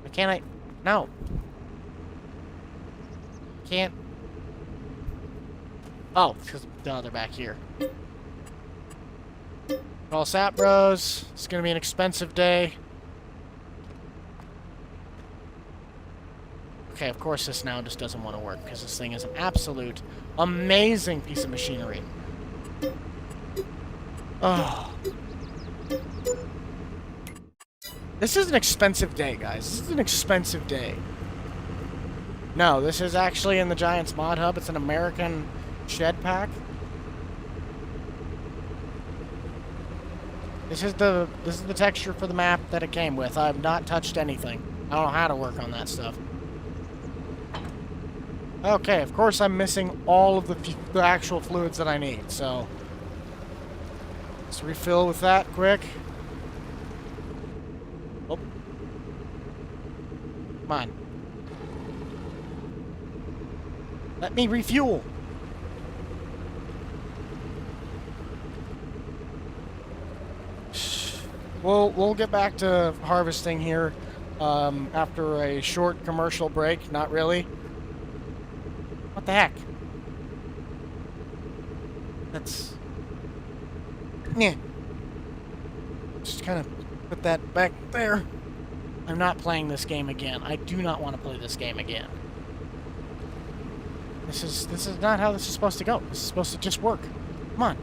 Why can't I... No. Can't... Oh, because they're back here. Call Sap Bros. It's gonna be an expensive day. Okay, of course this now just doesn't want to work because this thing is an absolute amazing piece of machinery. Oh. This is an expensive day, guys. This is an expensive day. No, this is actually in the Giants Mod Hub. It's an American shed pack. This is the texture for the map that it came with. I have not touched anything. I don't know how to work on that stuff. Okay, of course I'm missing all of the actual fluids that I need, so let's refill with that quick. Oh. Come on. Let me refuel. We'll get back to harvesting here after a short commercial break. Not really. What the heck? That's... Yeah. Just kind of put that back there. I'm not playing this game again. I do not want to play this game again. This is not how this is supposed to go. This is supposed to just work. Come on.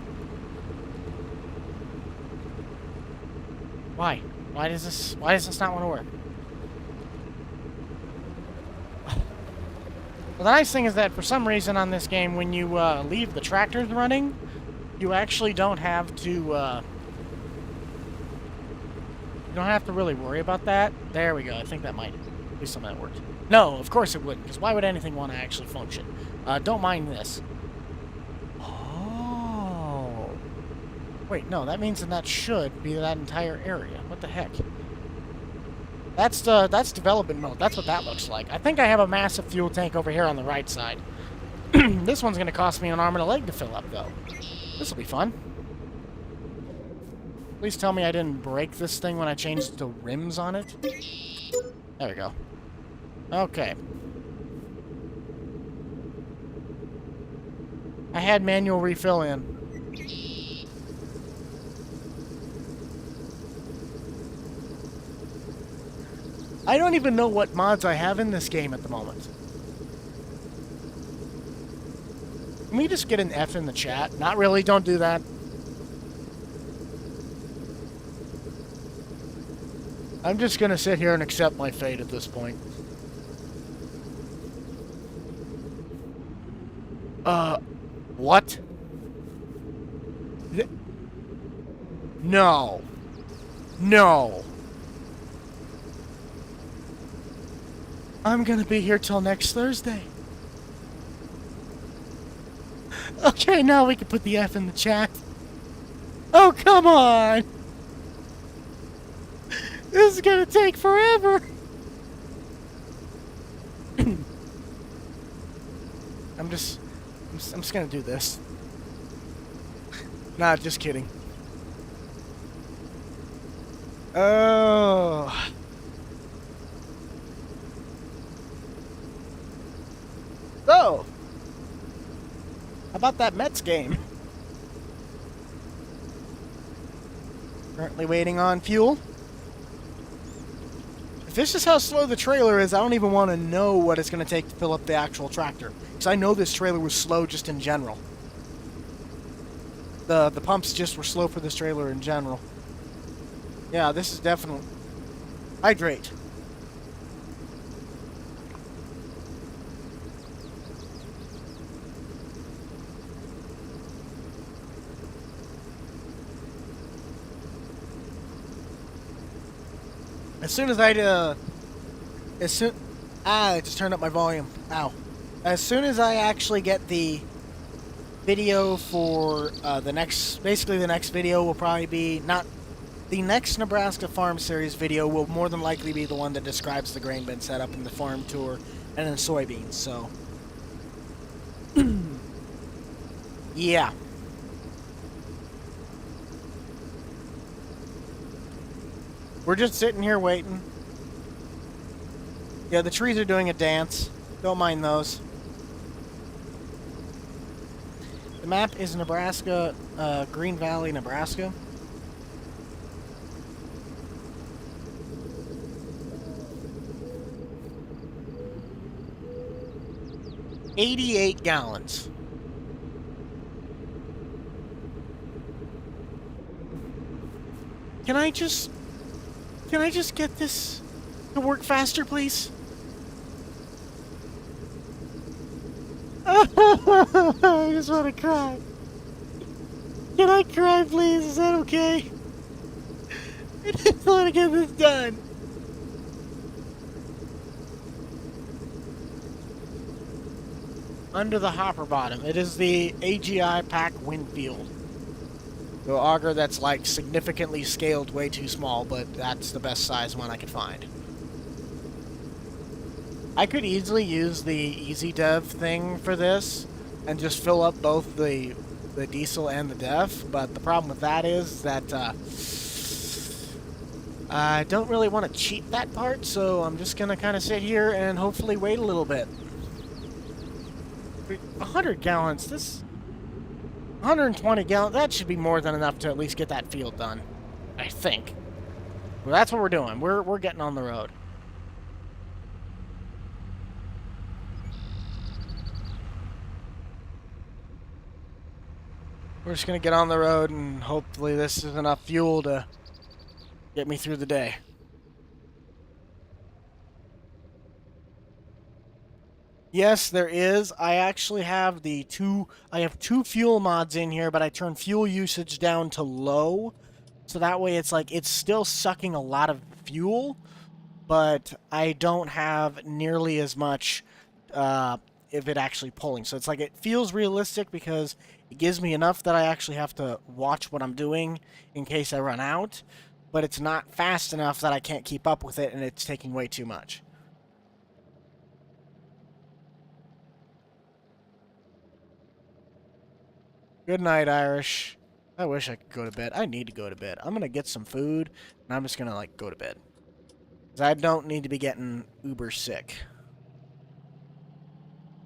Why? Why does this not want to work? Well, the nice thing is that for some reason on this game, when you leave the tractors running, you actually don't have to you don't have to really worry about that. There we go. I think that might be something that worked. No, of course it wouldn't, because why would anything want to actually function? Don't mind this. Oh. Wait, no, that means that should be that entire area. What the heck? That's development mode. That's what that looks like. I think I have a massive fuel tank over here on the right side. This one's going to cost me an arm and a leg to fill up, though. This will be fun. Please tell me I didn't break this thing when I changed the rims on it. There we go. Okay. I had manual refill in. I don't even know what mods I have in this game at the moment. Can we just get an F in the chat? Not really, don't do that. I'm just gonna sit here and accept my fate at this point. What? No. No. I'm gonna be here till next Thursday. Okay, now we can put the F in the chat. Oh, come on! This is gonna take forever! I'm just gonna do this. Nah, just kidding. Oh... So, how about that Mets game? Currently waiting on fuel. If this is how slow the trailer is, I don't even want to know what it's going to take to fill up the actual tractor. Because I know this trailer was slow just in general. The pumps just were slow for this trailer in general. Yeah, this is definitely hydrate. As soon as I just turned up my volume. Ow. As soon as I actually get the video for basically the next video will probably be, not the next Nebraska Farm Series video will more than likely be the one that describes the grain bin setup and the farm tour and then soybeans, so. Yeah. We're just sitting here waiting. Yeah, the trees are doing a dance. Don't mind those. The map is Nebraska, Green Valley, Nebraska. $88 gallons. Can I just get this to work faster, please? I just want to cry. Can I cry, please? Is that okay? I just want to get this done. Under the hopper bottom. It is the AGI Pack Winfield. The auger that's like significantly scaled way too small, but that's the best size one I could find. I could easily use the Easy Dev thing for this and just fill up both the diesel and the def, but the problem with that is that I don't really want to cheat that part, so I'm just gonna kind of sit here and hopefully wait a little bit. 100 gallons, 120 gallons, that should be more than enough to at least get that field done, I think. Well, that's what we're doing. We're getting on the road. We're just going to get on the road and hopefully this is enough fuel to get me through the day. Yes, there is. I actually have two fuel mods in here, but I turn fuel usage down to low. So that way it's like, it's still sucking a lot of fuel, but I don't have nearly as much of it actually pulling. So it's like, it feels realistic because it gives me enough that I actually have to watch what I'm doing in case I run out, but it's not fast enough that I can't keep up with it and it's taking way too much. Good night, Irish. I wish I could go to bed. I need to go to bed. I'm going to get some food, and I'm just going to, like, go to bed. Because I don't need to be getting uber sick.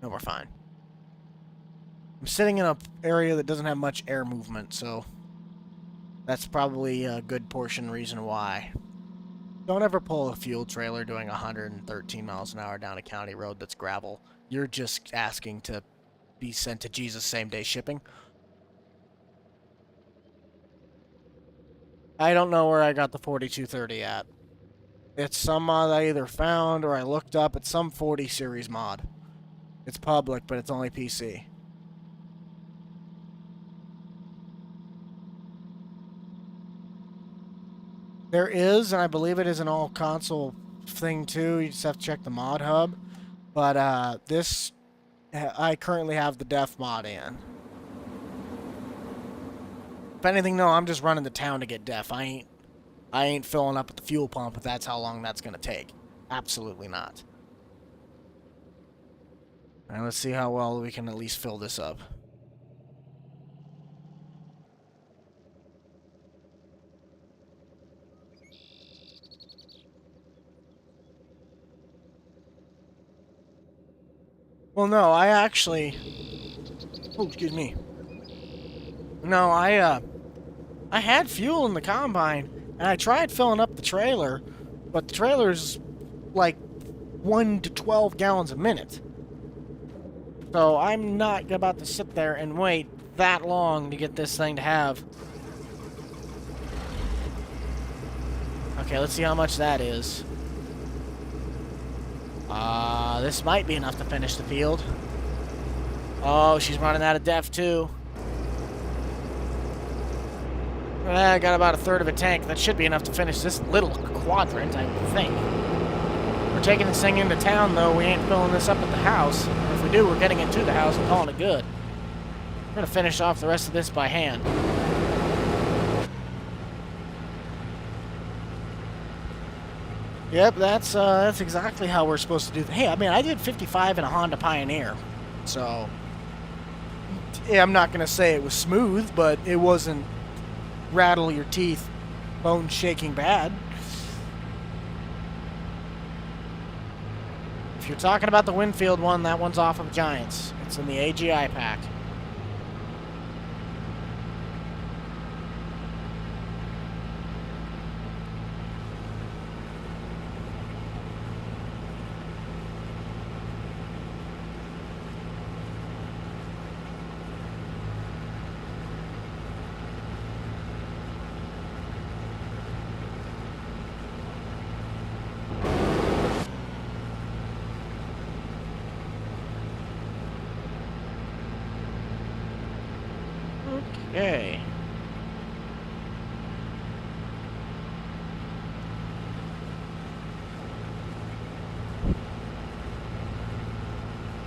No, we're fine. I'm sitting in an area that doesn't have much air movement, so that's probably a good portion reason why. Don't ever pull a fuel trailer doing 113 miles an hour down a county road that's gravel. You're just asking to be sent to Jesus same-day shipping. I don't know where I got the 4230 at. It's some mod I either found or I looked up. It's some 40 series mod. It's public, but it's only PC. There is, and I believe it is an all-console thing too. You just have to check the mod hub. But I currently have the def mod in. If anything, no, I'm just running to town to get def. I ain't filling up at the fuel pump if that's how long that's gonna take. Absolutely not. Alright, let's see how well we can at least fill this up. Well, no, I actually... Oh, excuse me. No, I had fuel in the combine, and I tried filling up the trailer, but the trailer's like 1 to 12 gallons a minute. So I'm not about to sit there and wait that long to get this thing to have. Okay, let's see how much that is. This might be enough to finish the field. Oh, she's running out of def too. I got about a third of a tank. That should be enough to finish this little quadrant, I think. We're taking this thing into town, though. We ain't filling this up at the house. Or if we do, we're getting it to the house and calling it good. We're going to finish off the rest of this by hand. Yep, that's exactly how we're supposed to do. Hey, I mean, I did 55 in a Honda Pioneer, so yeah, I'm not gonna say it was smooth, but it wasn't rattle your teeth, bone shaking bad. If you're talking about the Winfield one, that one's off of Giants. It's in the AGI pack. Okay.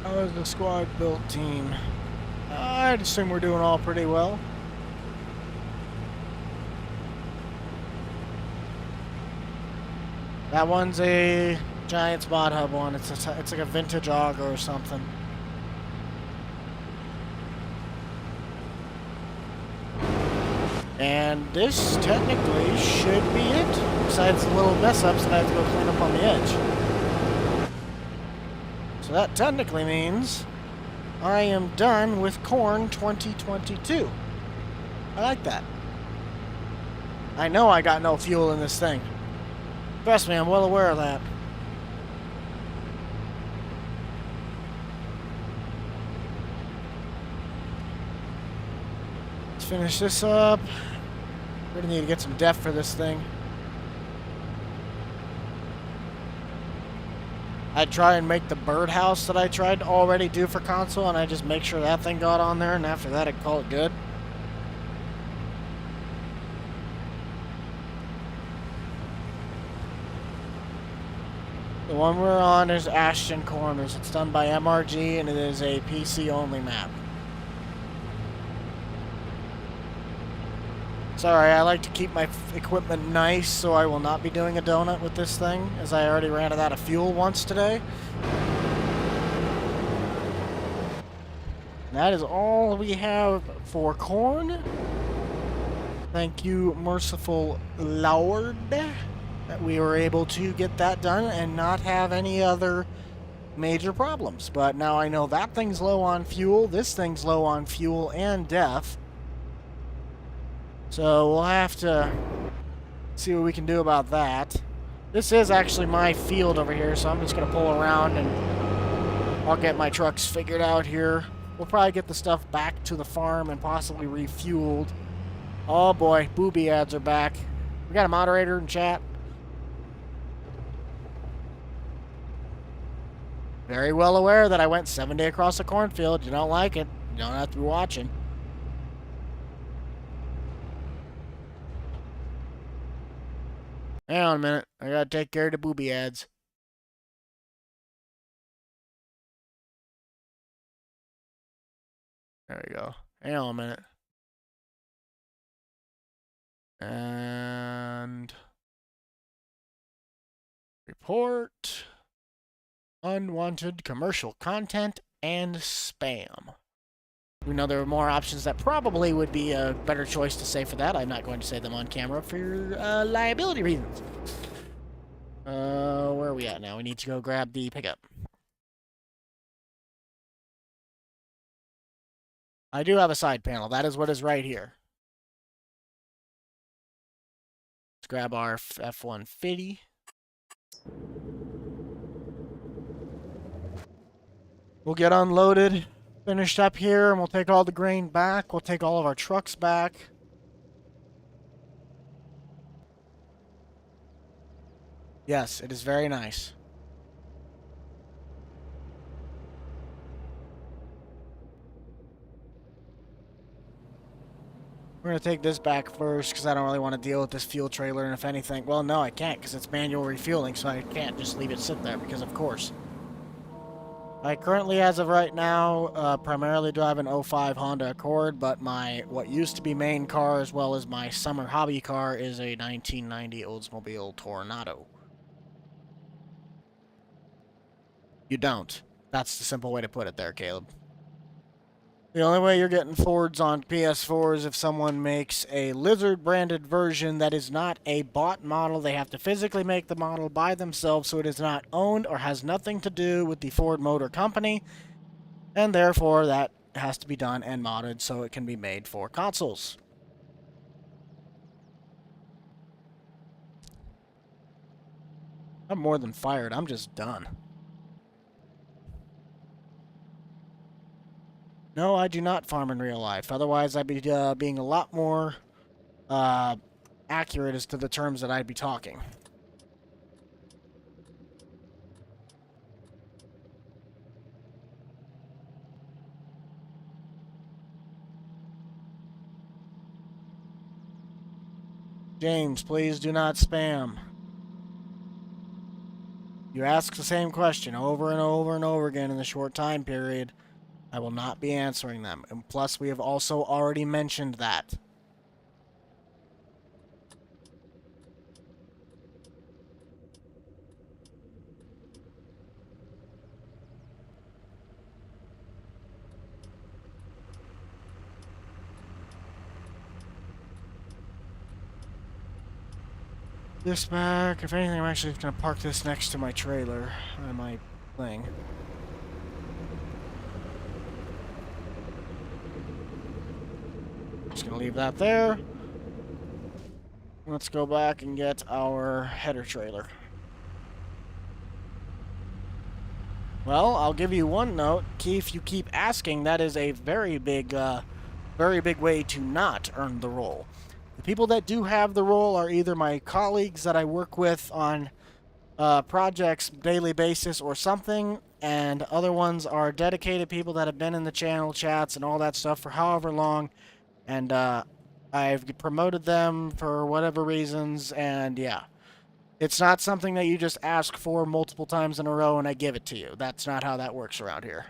How is the squad built team? I'd assume we're doing all pretty well. That one's a Giants mod hub one. It's like a vintage auger or something. And this technically should be it, besides the little mess ups that I have to go clean up on the edge. So that technically means I am done with corn 2022. I like that. I know I got no fuel in this thing. Trust me, I'm well aware of that. Let's finish this up. We're gonna need to get some def for this thing. I'd try and make the birdhouse that I tried to already do for console, and I just make sure that thing got on there, and after that I'd call it good. The one we're on is Ashton Corners. It's done by MRG, and it is a PC-only map. Sorry, I like to keep my equipment nice, so I will not be doing a donut with this thing, as I already ran it out of fuel once today. That is all we have for corn. Thank you, merciful Lord, that we were able to get that done and not have any other major problems. But now I know that thing's low on fuel, this thing's low on fuel and def. So we'll have to see what we can do about that. This is actually my field over here, so I'm just going to pull around and I'll get my trucks figured out here. We'll probably get the stuff back to the farm and possibly refueled. Oh boy, booby ads are back. We got a moderator in chat. Very well aware that I went 7-day across a cornfield. You don't like it, you don't have to be watching. Hang on a minute. I gotta take care of the booby ads. There we go. Hang on a minute. And report unwanted commercial content and spam. We know there are more options that probably would be a better choice to say for that. I'm not going to say them on camera for liability reasons. Where are we at now? We need to go grab the pickup. I do have a side panel. That is what is right here. Let's grab our F150. We'll get unloaded, finished up here, and we'll take all the grain back. We'll take all of our trucks back. Yes, it is very nice. We're going to take this back first because I don't really want to deal with this fuel trailer. And if anything, well, no, I can't because it's manual refueling, so I can't just leave it sit there because, of course. I currently, as of right now, primarily drive an '05 Honda Accord, but my what used to be main car as well as my summer hobby car is a 1990 Oldsmobile Tornado. You don't. That's the simple way to put it there, Caleb. The only way you're getting Fords on PS4 is if someone makes a Lizard branded version that is not a bought model. They have to physically make the model by themselves, so it is not owned or has nothing to do with the Ford Motor Company, and therefore that has to be done and modded so it can be made for consoles. I'm more than fired. I'm just done. No, I do not farm in real life. Otherwise, I'd be being a lot more accurate as to the terms that I'd be talking. James, please do not spam. You ask the same question over and over and over again in a short time period. I will not be answering them. And plus, we have also already mentioned that. This back. If anything, I'm actually going to park this next to my trailer. My thing. Just going to leave that there. Let's go back and get our header trailer. Well, I'll give you one note. If you keep asking, that is a very big way to not earn the role. The people that do have the role are either my colleagues that I work with on projects daily basis or something, and other ones are dedicated people that have been in the channel chats and all that stuff for however long, and I've promoted them for whatever reasons, and yeah. It's not something that you just ask for multiple times in a row and I give it to you. That's not how that works around here.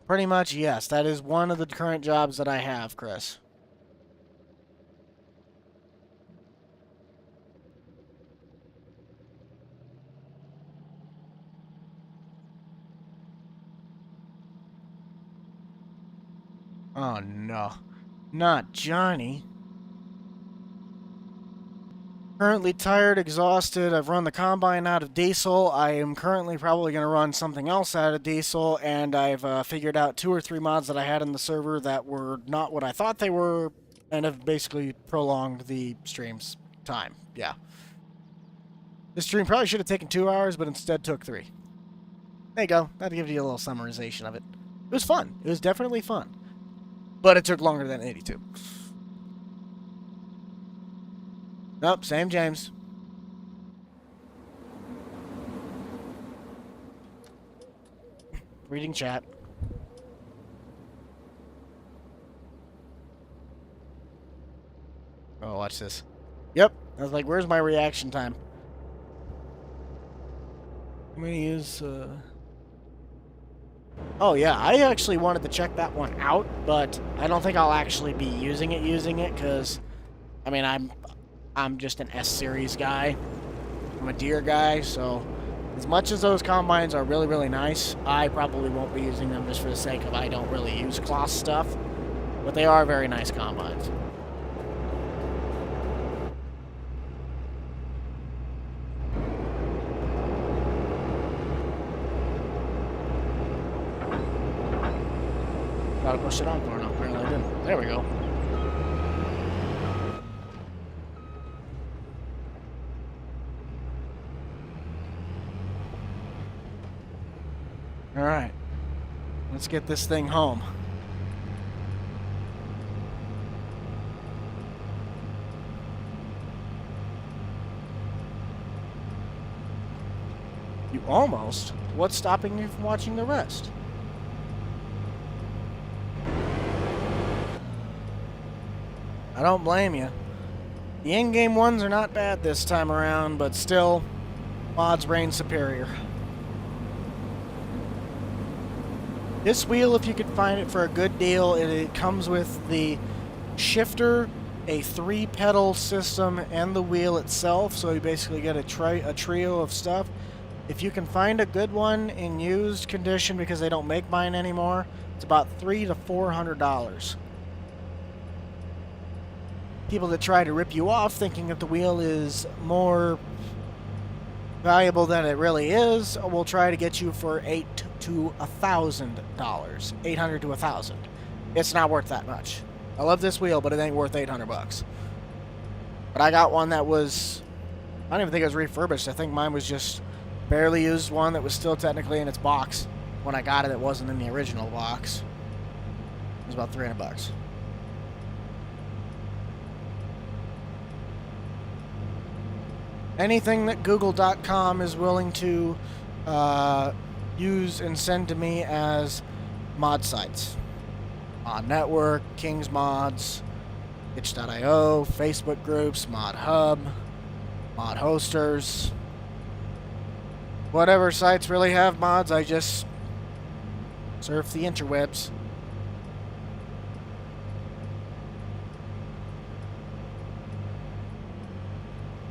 Pretty much, yes. That is one of the current jobs that I have, Chris. Oh, no. Not Johnny. Currently tired, exhausted. I've run the combine out of diesel. I am currently probably going to run something else out of diesel, and I've figured out 2 or 3 mods that I had in the server that were not what I thought they were, and have basically prolonged the stream's time. Yeah. This stream probably should have taken 2 hours, but instead took 3. There you go. That gives you a little summarization of it. It was fun. It was definitely fun. But it took longer than 82. Nope, same James. Reading chat. Oh, watch this. Yep. I was like, where's my reaction time? I'm gonna use, Oh, yeah, I actually wanted to check that one out, but I don't think I'll actually be using it, because, I mean, I'm just an S-Series guy. I'm a deer guy, so as much as those combines are really, really nice, I probably won't be using them just for the sake of I don't really use cloth stuff, but they are very nice combines. Gotta push it on for now. Apparently I didn't. There we go. Alright. Let's get this thing home. You almost? What's stopping you from watching the rest? I don't blame you. The in-game ones are not bad this time around, but still, mods reign superior. This wheel, if you could find it for a good deal, it comes with the shifter, a 3-pedal system, and the wheel itself, so you basically get a trio of stuff. If you can find a good one in used condition, because they don't make mine anymore, it's about $300 to $400. People that try to rip you off thinking that the wheel is more valuable than it really is will try to get you for $800 to $1,000. $800 to $1,000. It's not worth that much. I love this wheel, but it ain't worth $800. But I got one that was, I don't even think it was refurbished. I think mine was just barely used one that was still technically in its box. When I got it, it wasn't in the original box. It was about $300. Anything that Google.com is willing to use and send to me as mod sites. Mod Network, King's Mods, itch.io, Facebook groups, Mod Hub, Mod Hosters. Whatever sites really have mods, I just surf the interwebs.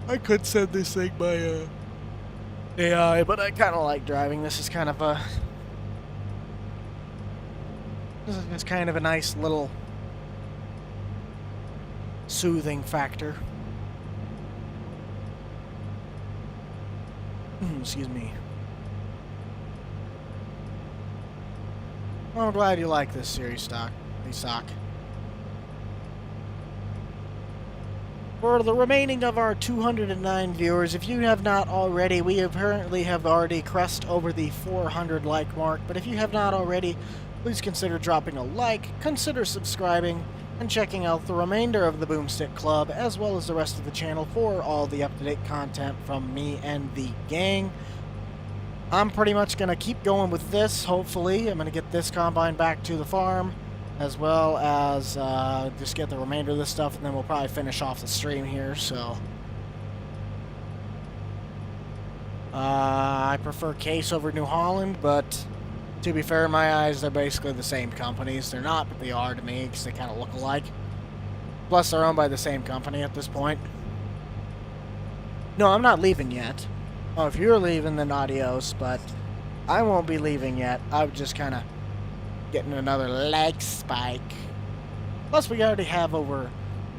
I could send this thing by AI, but I kind of like driving. This is kind of a nice little soothing factor. Excuse me. Well, I'm glad you like this series, Sock. For the remaining of our 209 viewers, if you have not already, we apparently have already crossed over the 400 like mark, but if you have not already, please consider dropping a like, consider subscribing, and checking out the remainder of the Boomstick Club, as well as the rest of the channel for all the up-to-date content from me and the gang. I'm pretty much going to keep going with this, hopefully. I'm going to get this combine back to the farm, as well as just get the remainder of this stuff, and then we'll probably finish off the stream here, so. I prefer Case over New Holland, but to be fair, in my eyes, they're basically the same companies. They're not, but they are to me, because they kind of look alike. Plus, they're owned by the same company at this point. No, I'm not leaving yet. Oh, if you're leaving, then adios, but I won't be leaving yet. I'm just kind of getting another leg spike. Plus, we already have over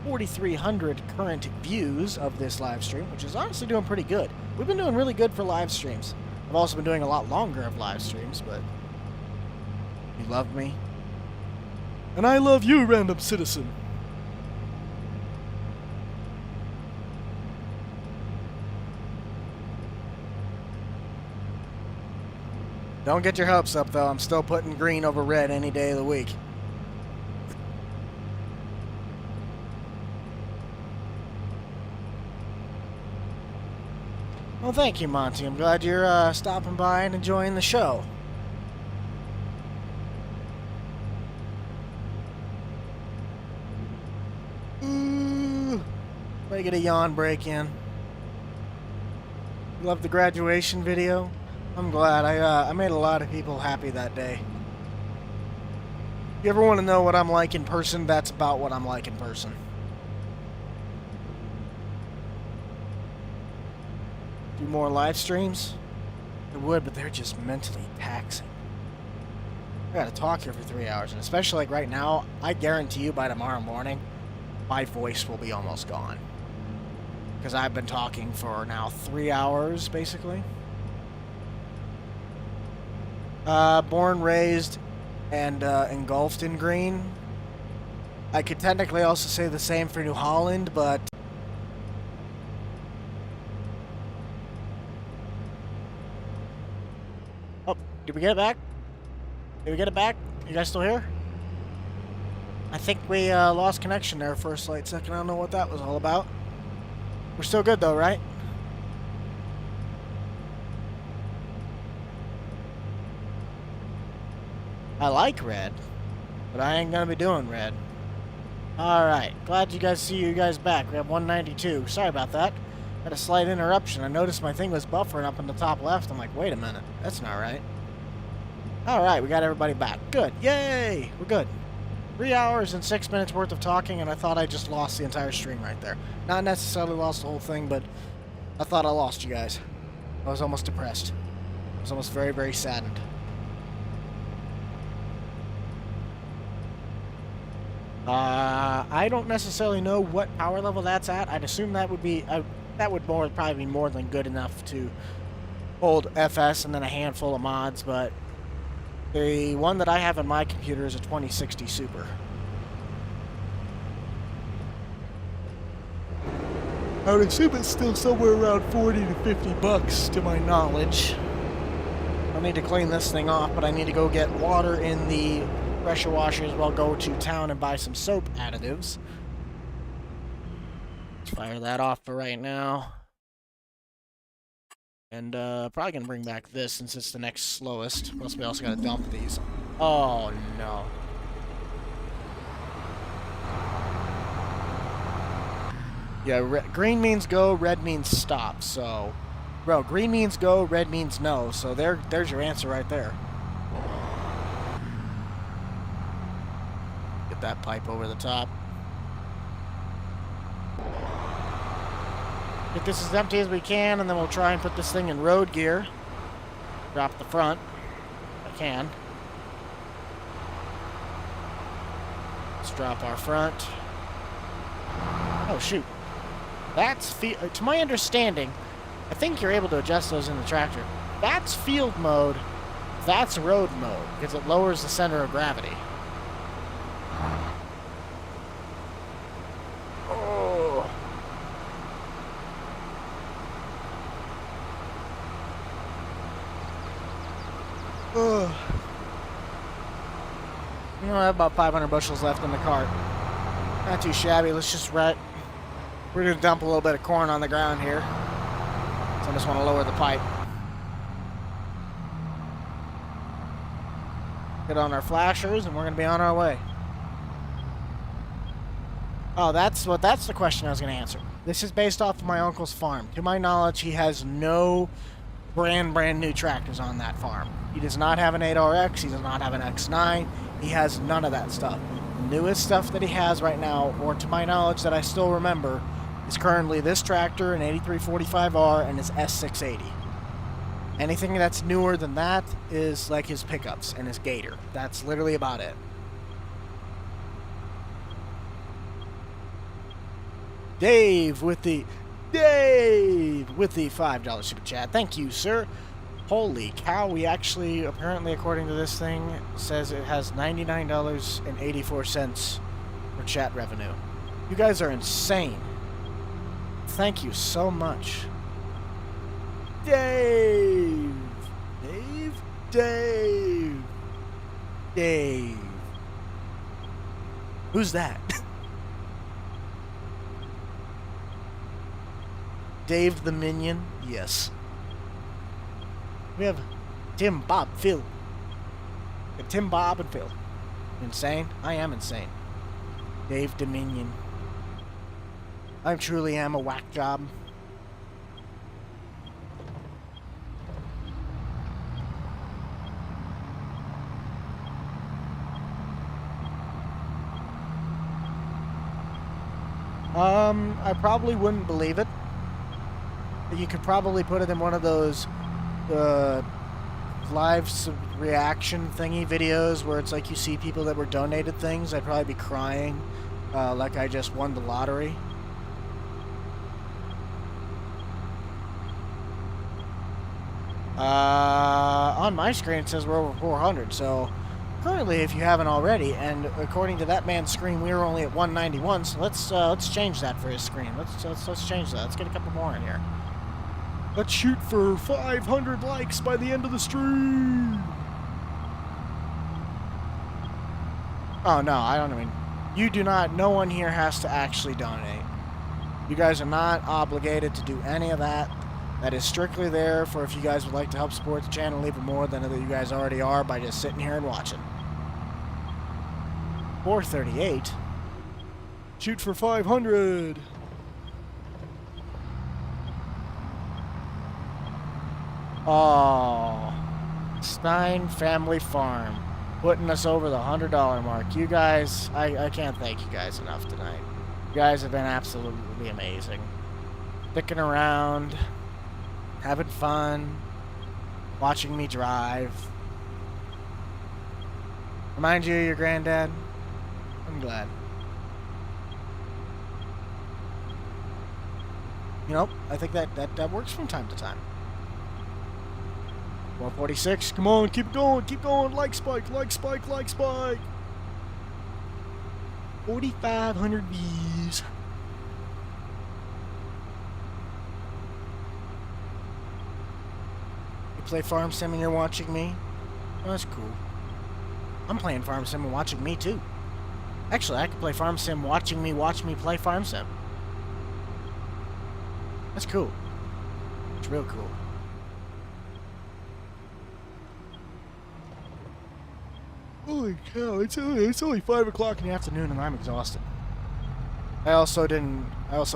4,300 current views of this live stream, which is honestly doing pretty good. We've been doing really good for live streams. I've also been doing a lot longer of live streams, but you love me. And I love you, random citizen. Don't get your hopes up, though. I'm still putting green over red any day of the week. Well, thank you, Monty. I'm glad you're stopping by and enjoying the show. Ooh, let me get a yawn break in. Love the graduation video. I'm glad. I made a lot of people happy that day. If you ever want to know what I'm like in person, that's about what I'm like in person. Do more live streams? I would, but they're just mentally taxing. I gotta talk here for 3 hours, and especially like right now, I guarantee you by tomorrow morning, my voice will be almost gone. Because I've been talking for now 3 hours, basically. Born, raised, and engulfed in green. I could technically also say the same for New Holland, but oh, did we get it back? Did we get it back? You guys still here? I think we lost connection there for a slight second. I don't know what that was all about. We're still good though, right? I like red, but I ain't gonna be doing red. Alright, glad you guys see you guys back. We have 192. Sorry about that. Had a slight interruption. I noticed my thing was buffering up in the top left. I'm like, wait a minute. That's not right. Alright, we got everybody back. Good. Yay! We're good. 3 hours and 6 minutes worth of talking, and I thought I just lost the entire stream right there. Not necessarily lost the whole thing, but I thought I lost you guys. I was almost depressed. I was almost very, very saddened. I don't necessarily know what power level that's at. I'd assume that would be probably be more than good enough to hold FS and then a handful of mods, but the one that I have in my computer is a 2060 Super. I would assume it's still somewhere around 40 to 50 bucks to my knowledge. I need to clean this thing off, but I need to go get water in the pressure washer as well, go to town and buy some soap additives. Let's fire that off for right now. And probably gonna bring back this since it's the next slowest. Plus we also gotta dump these. Oh no. Yeah, green means go, red means stop, so... Bro, green means go, red means no, so there's your answer right there. Get that pipe over the top. Get this as empty as we can, and then we'll try and put this thing in road gear. Drop the front, if I can. Let's drop our front. Oh, shoot. That's, to my understanding, I think you're able to adjust those in the tractor. That's field mode, that's road mode, because it lowers the center of gravity. Oh. Oh. You know, I have about 500 bushels left in the cart. Not too shabby. Let's just we're going to dump a little bit of corn on the ground here. So I just want to lower the pipe. Get on our flashers, and we're going to be on our way. Oh, that's the question I was going to answer. This is based off of my uncle's farm. To my knowledge, he has no brand new tractors on that farm. He does not have an 8RX. He does not have an X9. He has none of that stuff. The newest stuff that he has right now, or to my knowledge that I still remember, is currently this tractor, an 8345R, and his S680. Anything that's newer than that is like his pickups and his Gator. That's literally about it. Dave with the $5 super chat. Thank you, sir. Holy cow, we actually, apparently according to this thing, says it has $99.84 for chat revenue. You guys are insane. Thank you so much. Dave. Who's that? Dave the Minion? Yes. We have Tim, Bob, Phil. Tim, Bob, and Phil. Insane? I am insane. Dave Dominion. I truly am a whack job. I probably wouldn't believe it. You could probably put it in one of those live reaction thingy videos where it's like you see people that were donated things. I'd probably be crying like I just won the lottery. On my screen it says we're over 400, so currently, if you haven't already, and according to that man's screen, we were only at 191. So let's change that for his screen. Let's change that. Let's get a couple more in here. Let's shoot for 500 likes by the end of the stream. Oh, no, I don't mean... You do not... No one here has to actually donate. You guys are not obligated to do any of that. That is strictly there for if you guys would like to help support the channel even more than you guys already are by just sitting here and watching. 438. Shoot for 500. Oh, Stein Family Farm putting us over the $100 mark. You guys, I can't thank you guys enough tonight. You guys have been absolutely amazing. Sticking around, having fun, watching me drive. Remind you of your granddad? I'm glad. You know, I think that works from time to time. 446, come on, keep going, like spike, like spike, like spike. 4,500 V's. You play Farm Sim and you're watching me? Oh, that's cool. I'm playing Farm Sim and watching me too. Actually, I could play Farm Sim watching me watch me play Farm Sim. That's cool. It's real cool. Holy cow, it's only 5 o'clock in the afternoon and I'm exhausted. I also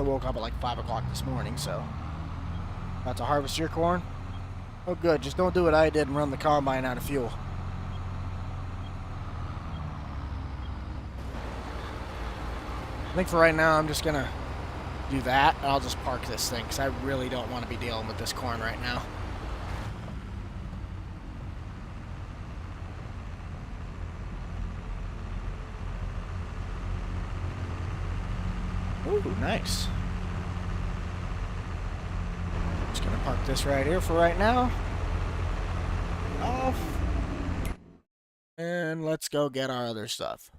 woke up at like 5 o'clock this morning, so... About to harvest your corn? Oh good, just don't do what I did and run the combine out of fuel. I think for right now I'm just gonna do that, and I'll just park this thing, because I really don't want to be dealing with this corn right now. Ooh, nice. Just gonna park this right here for right now. Off. And let's go get our other stuff.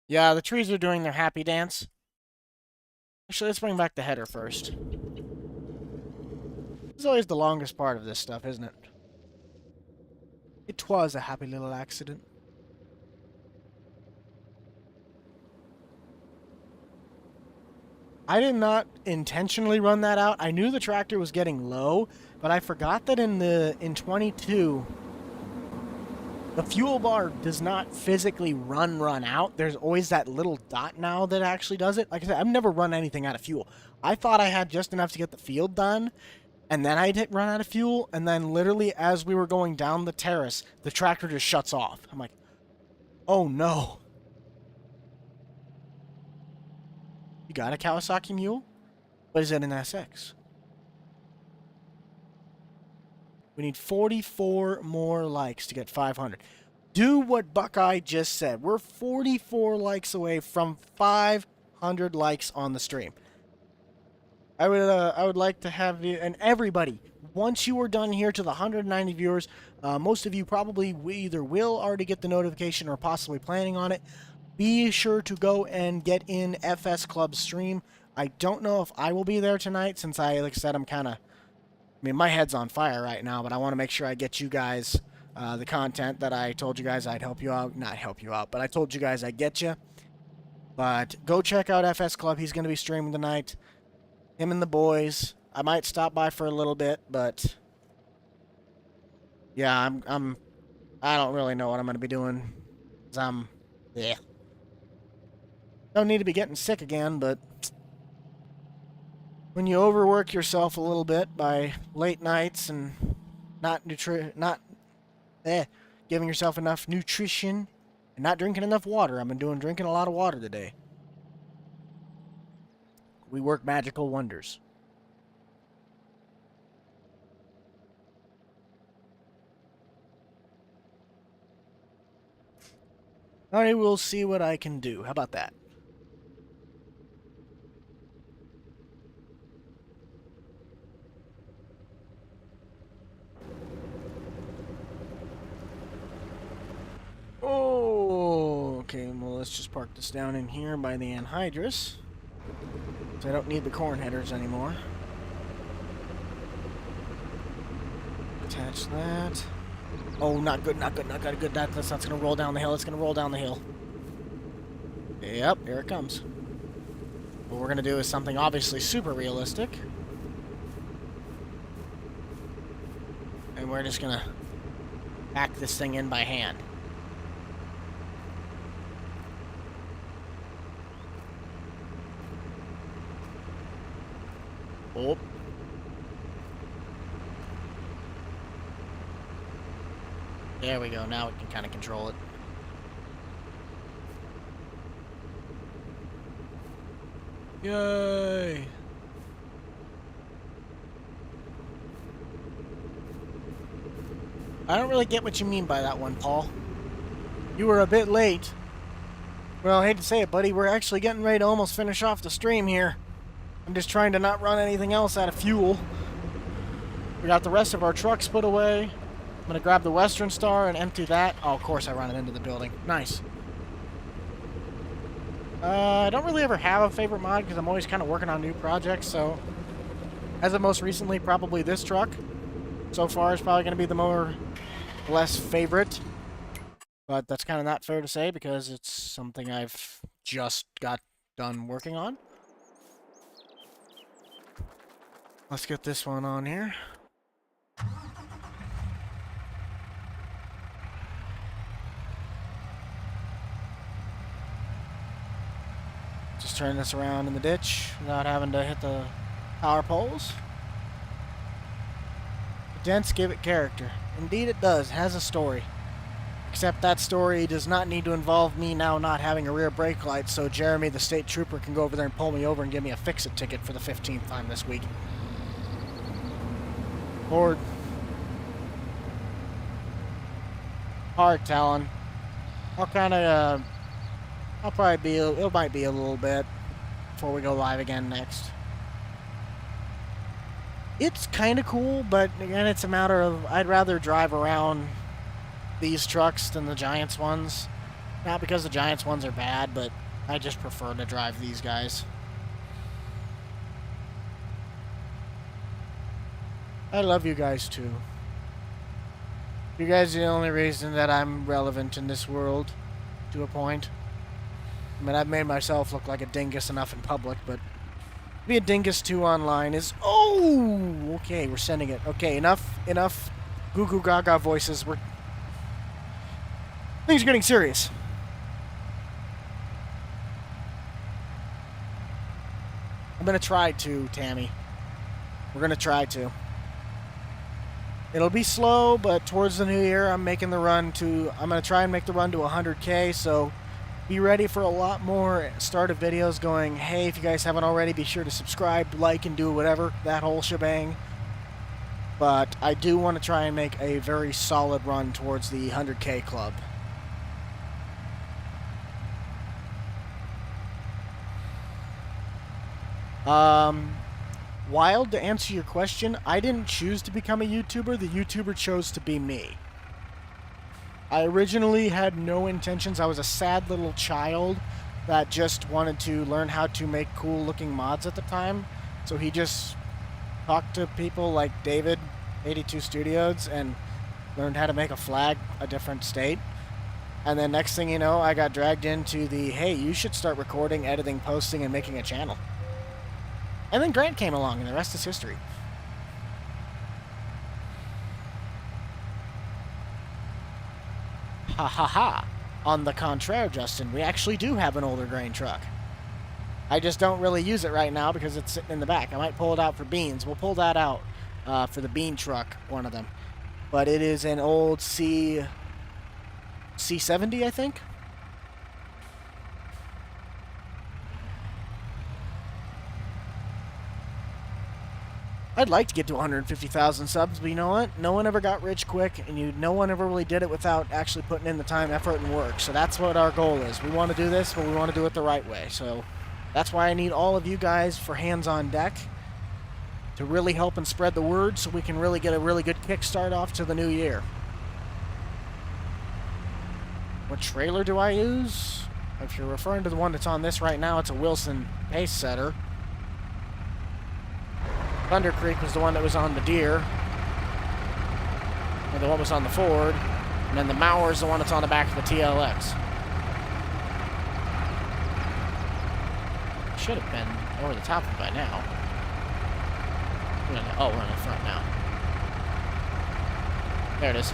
Yeah, the trees are doing their happy dance. Actually, let's bring back the header first. It's always the longest part of this stuff, isn't it? It was a happy little accident. I did not intentionally run that out. I knew the tractor was getting low, but I forgot that in 22, the fuel bar does not physically run out. There's always that little dot now that actually does it. Like I said, I've never run anything out of fuel. I thought I had just enough to get the field done, and then I'd run out of fuel, and then literally as we were going down the terrace, the tractor just shuts off. I'm like, oh no. You got a Kawasaki Mule? But is it an SX? We need 44 more likes to get 500. Do what Buckeye just said. We're 44 likes away from 500 likes on the stream. I would like to have you, and everybody, once you are done here to the 190 viewers, most of you probably either will already get the notification or possibly planning on it. Be sure to go and get in FS Club stream. I don't know if I will be there tonight since like I said, I mean, my head's on fire right now, but I want to make sure I get you guys the content that I told you guys I'd help you out. Not help you out, but I told you guys I'd get you. But go check out FS Club. He's going to be streaming tonight. Him and the boys. I might stop by for a little bit, but yeah, I don't really know what I'm going to be doing. 'Cause yeah. Don't need to be getting sick again, but when you overwork yourself a little bit by late nights and not giving yourself enough nutrition and not drinking enough water. I've been drinking a lot of water today. We work magical wonders. I will see what I can do. How about that? Oh, okay, well, let's just park this down in here by the anhydrous. So I don't need the corn headers anymore. Attach that. Oh, not good, not good, not good, good. That's not going to roll down the hill. It's going to roll down the hill. Yep, here it comes. What we're going to do is something obviously super realistic. And we're just going to back this thing in by hand. Oh. There we go. Now we can kind of control it. Yay! I don't really get what you mean by that one, Paul. You were a bit late. Well, I hate to say it, buddy. We're actually getting ready to almost finish off the stream here. I'm just trying to not run anything else out of fuel. We got the rest of our trucks put away. I'm going to grab the Western Star and empty that. Oh, of course I run it into the building. Nice. I don't really ever have a favorite mod because I'm always kind of working on new projects, so... As of most recently, probably this truck. So far is probably going to be the more... less favorite. But that's kind of not fair to say because it's something I've just got done working on. Let's get this one on here. Just turn this around in the ditch without having to hit the power poles. The dents give it character. Indeed it does. It has a story. Except that story does not need to involve me now not having a rear brake light so Jeremy, the state trooper, can go over there and pull me over and give me a fix-it ticket for the 15th time this week. Lord. Hard telling. I'll kind of, I'll probably be, it might be a little bit before we go live again next. It's kind of cool, but again, it's a matter of, I'd rather drive around these trucks than the Giants ones. Not because the Giants ones are bad, but I just prefer to drive these guys. I love you guys too. You guys are the only reason that I'm relevant in this world, to a point. I mean, I've made myself look like a dingus enough in public, but to be a dingus too online is... Oh! Okay, we're sending it. Okay, enough goo goo gaga voices. Things are getting serious. I'm gonna try to, Tammy. We're gonna try to. It'll be slow, but towards the new year, I'm making the run to... I'm gonna try and make the run to 100K, so be ready for a lot more start of videos going, hey, if you guys haven't already, be sure to subscribe, like, and do whatever, that whole shebang. But I do want to try and make a very solid run towards the 100K club. Wild, to answer your question, I didn't choose to become a YouTuber. The YouTuber chose to be me. I originally had no intentions. I was a sad little child that just wanted to learn how to make cool looking mods at the time. So he just talked to people like David, 82 Studios, and learned how to make a flag a different state. And then next thing you know, I got dragged into the, hey, you should start recording, editing, posting, and making a channel. And then Grant came along, and the rest is history. Ha ha ha. On the contraire, Justin, we actually do have an older grain truck. I just don't really use it right now because it's sitting in the back. I might pull it out for beans. We'll pull that out for the bean truck, one of them. But it is an old C70, I think. I'd like to get to 150,000 subs, but you know what? No one ever got rich quick, and no one ever really did it without actually putting in the time, effort, and work. So that's what our goal is. We want to do this, but we want to do it the right way. So that's why I need all of you guys for hands on deck to really help and spread the word so we can really get a really good kickstart off to the new year. What trailer do I use? If you're referring to the one that's on this right now, it's a Wilson pace setter. Thunder Creek was the one that was on the Deer. or the one was on the Ford, and then the Mauer is the one that's on the back of the TLX. Should have been over the top of it by now. Oh, we're in the front now. There it is.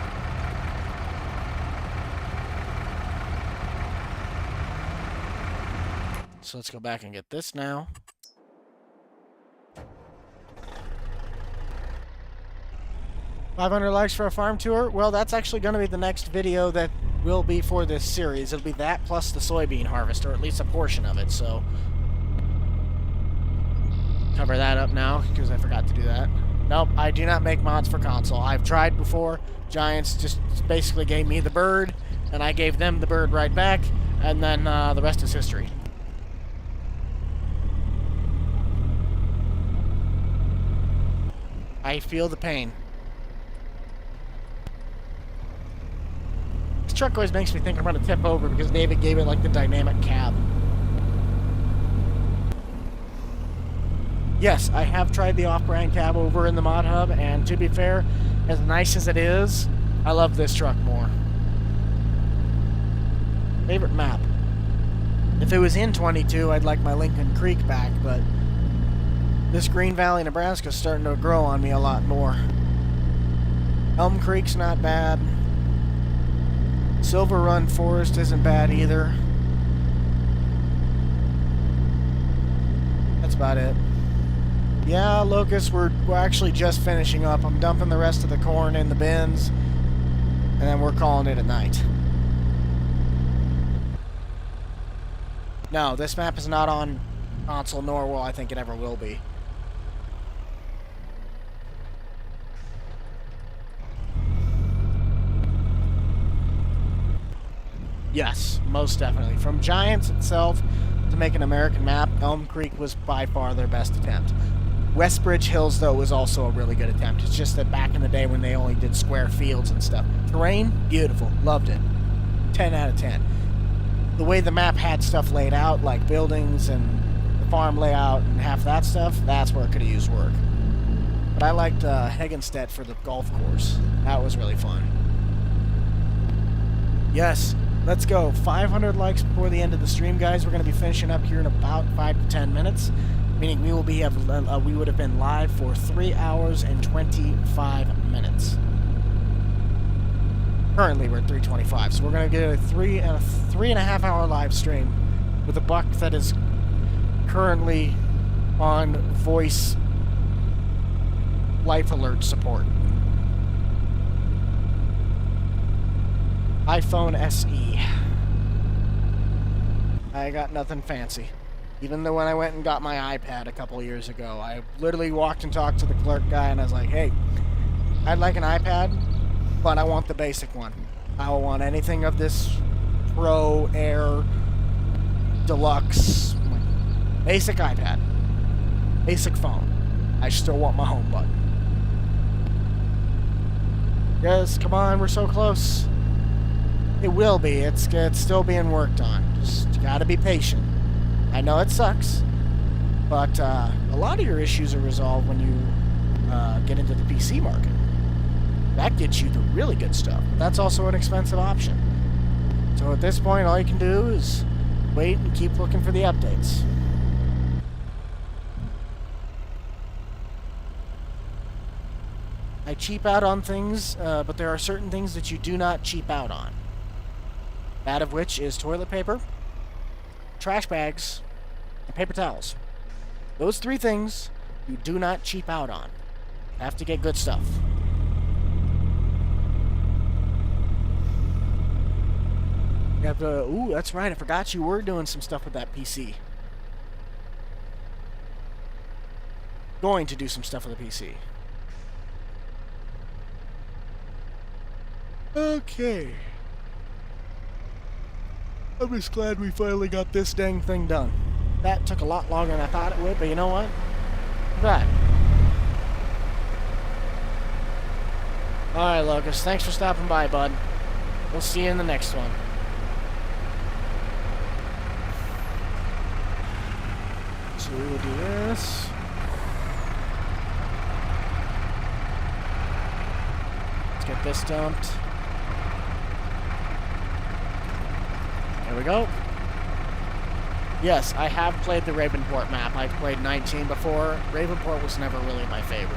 So let's go back and get this now. $500 likes for a farm tour? Well, that's actually going to be the next video that will be for this series. It'll be that plus the soybean harvest, or at least a portion of it, so... cover that up now, because I forgot to do that. Nope, I do not make mods for console. I've tried before. Giants just basically gave me the bird, and I gave them the bird right back, and then the rest is history. I feel the pain. This truck always makes me think I'm going to tip over because David gave it like the dynamic cab. Yes, I have tried the off-brand cab over in the mod hub, and to be fair, as nice as it is, I love this truck more. Favorite map? If it was in 22, I'd like my Lincoln Creek back, but this Green Valley, Nebraska is starting to grow on me a lot more. Elm Creek's not bad. Silver Run Forest isn't bad either. That's about it. Yeah, Locust, we're actually just finishing up. I'm dumping the rest of the corn in the bins, and then we're calling it a night. No, this map is not on console, nor will I think it ever will be. Yes, most definitely. From Giants itself to make an American map, Elm Creek was by far their best attempt. Westbridge Hills, though, was also a really good attempt. It's just that back in the day when they only did square fields and stuff. Terrain, beautiful. Loved it. 10 out of 10. The way the map had stuff laid out, like buildings and the farm layout and half that stuff, that's where it could have used work. But I liked Hegenstedt for the golf course. That was really fun. Yes, let's go. 500 likes before the end of the stream, guys. We're going to be finishing up here in about 5 to 10 minutes. Meaning we would have been live for 3 hours and 25 minutes. Currently we're at 3:25, so we're going to get a 3.5 hour live stream with a buck that is currently on voice life alert support. iPhone SE. I got nothing fancy. Even though when I went and got my iPad a couple of years ago, I literally walked and talked to the clerk guy, and I was like, hey, I'd like an iPad, but I want the basic one. I don't want anything of this Pro, Air, Deluxe. Basic iPad. Basic phone. I still want my home button. Yes, come on, we're so close. It will be. It's still being worked on. Just gotta be patient. I know it sucks, but a lot of your issues are resolved when you get into the PC market. That gets you the really good stuff, but that's also an expensive option. So at this point, all you can do is wait and keep looking for the updates. I cheap out on things, but there are certain things that you do not cheap out on. That of which is toilet paper, trash bags, and paper towels. Those 3 things you do not cheap out on. You have to get good stuff. You have to, ooh, that's right, I forgot you were doing some stuff with that PC. Going to do some stuff with the PC. Okay. I'm just glad we finally got this dang thing done. That took a lot longer than I thought it would, but you know what? Right. Alright, Locust. Thanks for stopping by, bud. We'll see you in the next one. So we will do this. Let's get this dumped. There we go. Yes, I have played the Ravenport map. I've played 19 before. Ravenport was never really my favorite.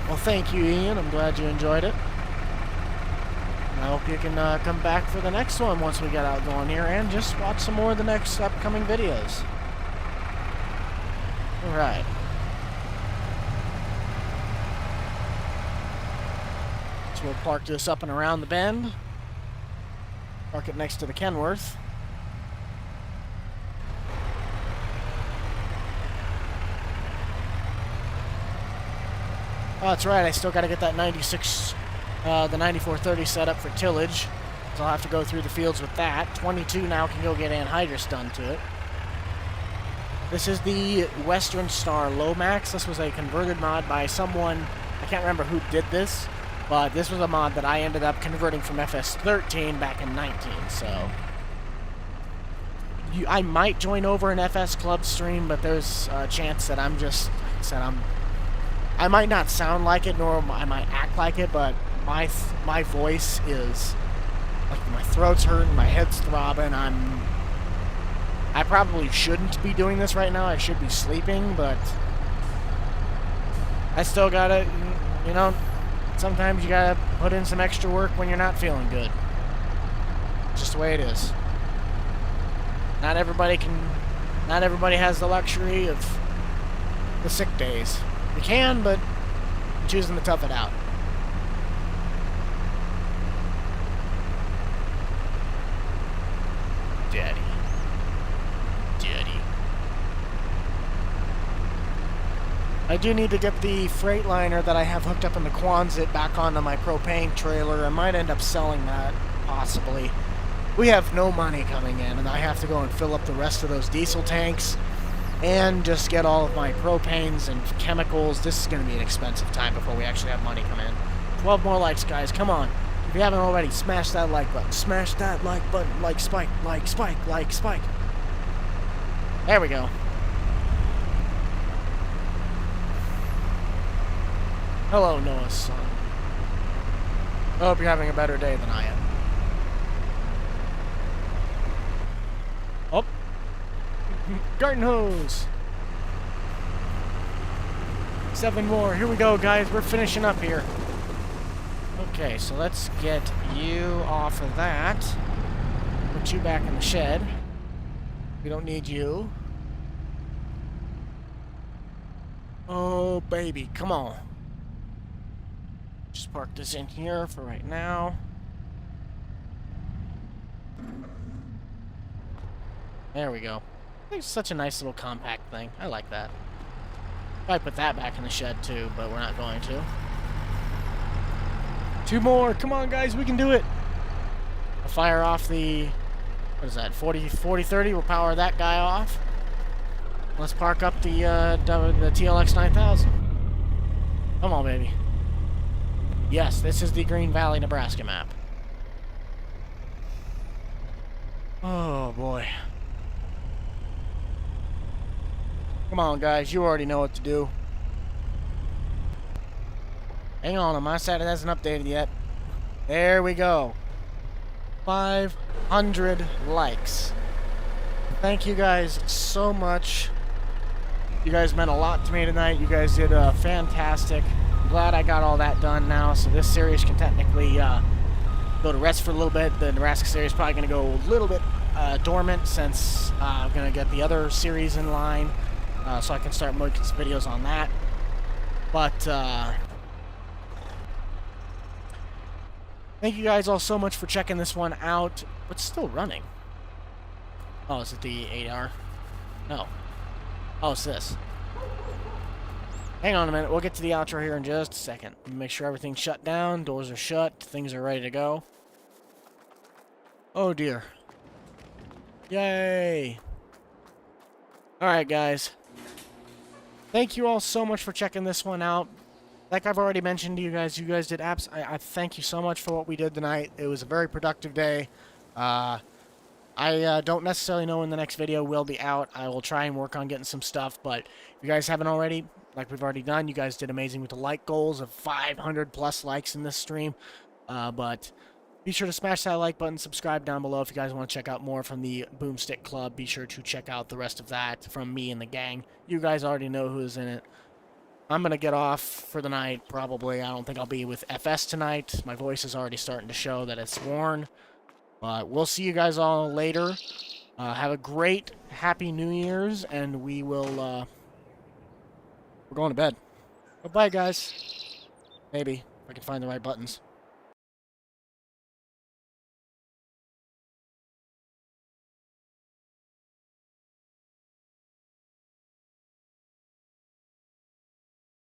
Well, thank you, Ian. I'm glad you enjoyed it. I hope you can come back for the next one once we get out going here, and just watch some more of the next upcoming videos. Alright. So we'll park this up and around the bend. Park it next to the Kenworth. Oh, that's right. I still got to get that 96, the 9430 set up for tillage. So I'll have to go through the fields with that. 22 now can go get anhydrous done to it. This is the Western Star Lomax. This was a converted mod by someone, I can't remember who did this, but this was a mod that I ended up converting from FS13 back in 19, so... I might join over an FS Club stream, but there's a chance that I'm just, like I said, I might not sound like it, nor I might act like it, but my voice is, like, my throat's hurting, my head's throbbing, I probably shouldn't be doing this right now, I should be sleeping, but I still gotta, you know, sometimes you gotta put in some extra work when you're not feeling good. It's just the way it is. Not everybody has the luxury of the sick days. You can, but I'm choosing to tough it out. Daddy. I do need to get the Freightliner that I have hooked up in the Quonset back onto my propane trailer. I might end up selling that, possibly. We have no money coming in, and I have to go and fill up the rest of those diesel tanks and just get all of my propanes and chemicals. This is going to be an expensive time before we actually have money come in. 12 more likes, guys. Come on. If you haven't already, smash that like button. Smash that like button. Like spike. Like spike. Like spike. There we go. Hello, Noah's son. I hope you're having a better day than I am. Oh. Garden hose. 7 more. Here we go, guys. We're finishing up here. Okay, so let's get you off of that. Put you back in the shed. We don't need you. Oh, baby. Come on. Just park this in here for right now. There we go. It's such a nice little compact thing. I like that. Probably put that back in the shed too, but we're not going to. 2 more. Come on, guys. We can do it. I'll fire off the... What is that? 40-30. We'll power that guy off. Let's park up the TLX 9000. Come on, baby. Yes, this is the Green Valley, Nebraska map. Oh, boy. Come on, guys. You already know what to do. Hang on my side, it hasn't updated yet. There we go. 500 likes. Thank you guys so much. You guys meant a lot to me tonight. You guys did fantastic. I'm glad I got all that done now, so this series can technically go to rest for a little bit. The Nebraska series is probably going to go a little bit dormant since I'm going to get the other series in line, so I can start making some videos on that. But thank you guys all so much for checking this one out. It's still running. Oh, is it the 8R? No. Oh, it's this. Hang on a minute. We'll get to the outro here in just a second. Make sure everything's shut down. Doors are shut. Things are ready to go. Oh, dear. Yay. Alright, guys. Thank you all so much for checking this one out. Like I've already mentioned to you guys did I thank you so much for what we did tonight. It was a very productive day. I don't necessarily know when the next video will be out. I will try and work on getting some stuff, but if you guys haven't already, like we've already done. You guys did amazing with the like goals of 500 plus likes in this stream. But be sure to smash that like button, subscribe down below if you guys want to check out more from the Boomstick Club. Be sure to check out the rest of that from me and the gang. You guys already know who's in it. I'm going to get off for the night, probably. I don't think I'll be with FS tonight. My voice is already starting to show that it's worn. But we'll see you guys all later. Have a great, happy New Year's, and we will, we're going to bed. Bye-bye, guys. Maybe, if I can find the right buttons.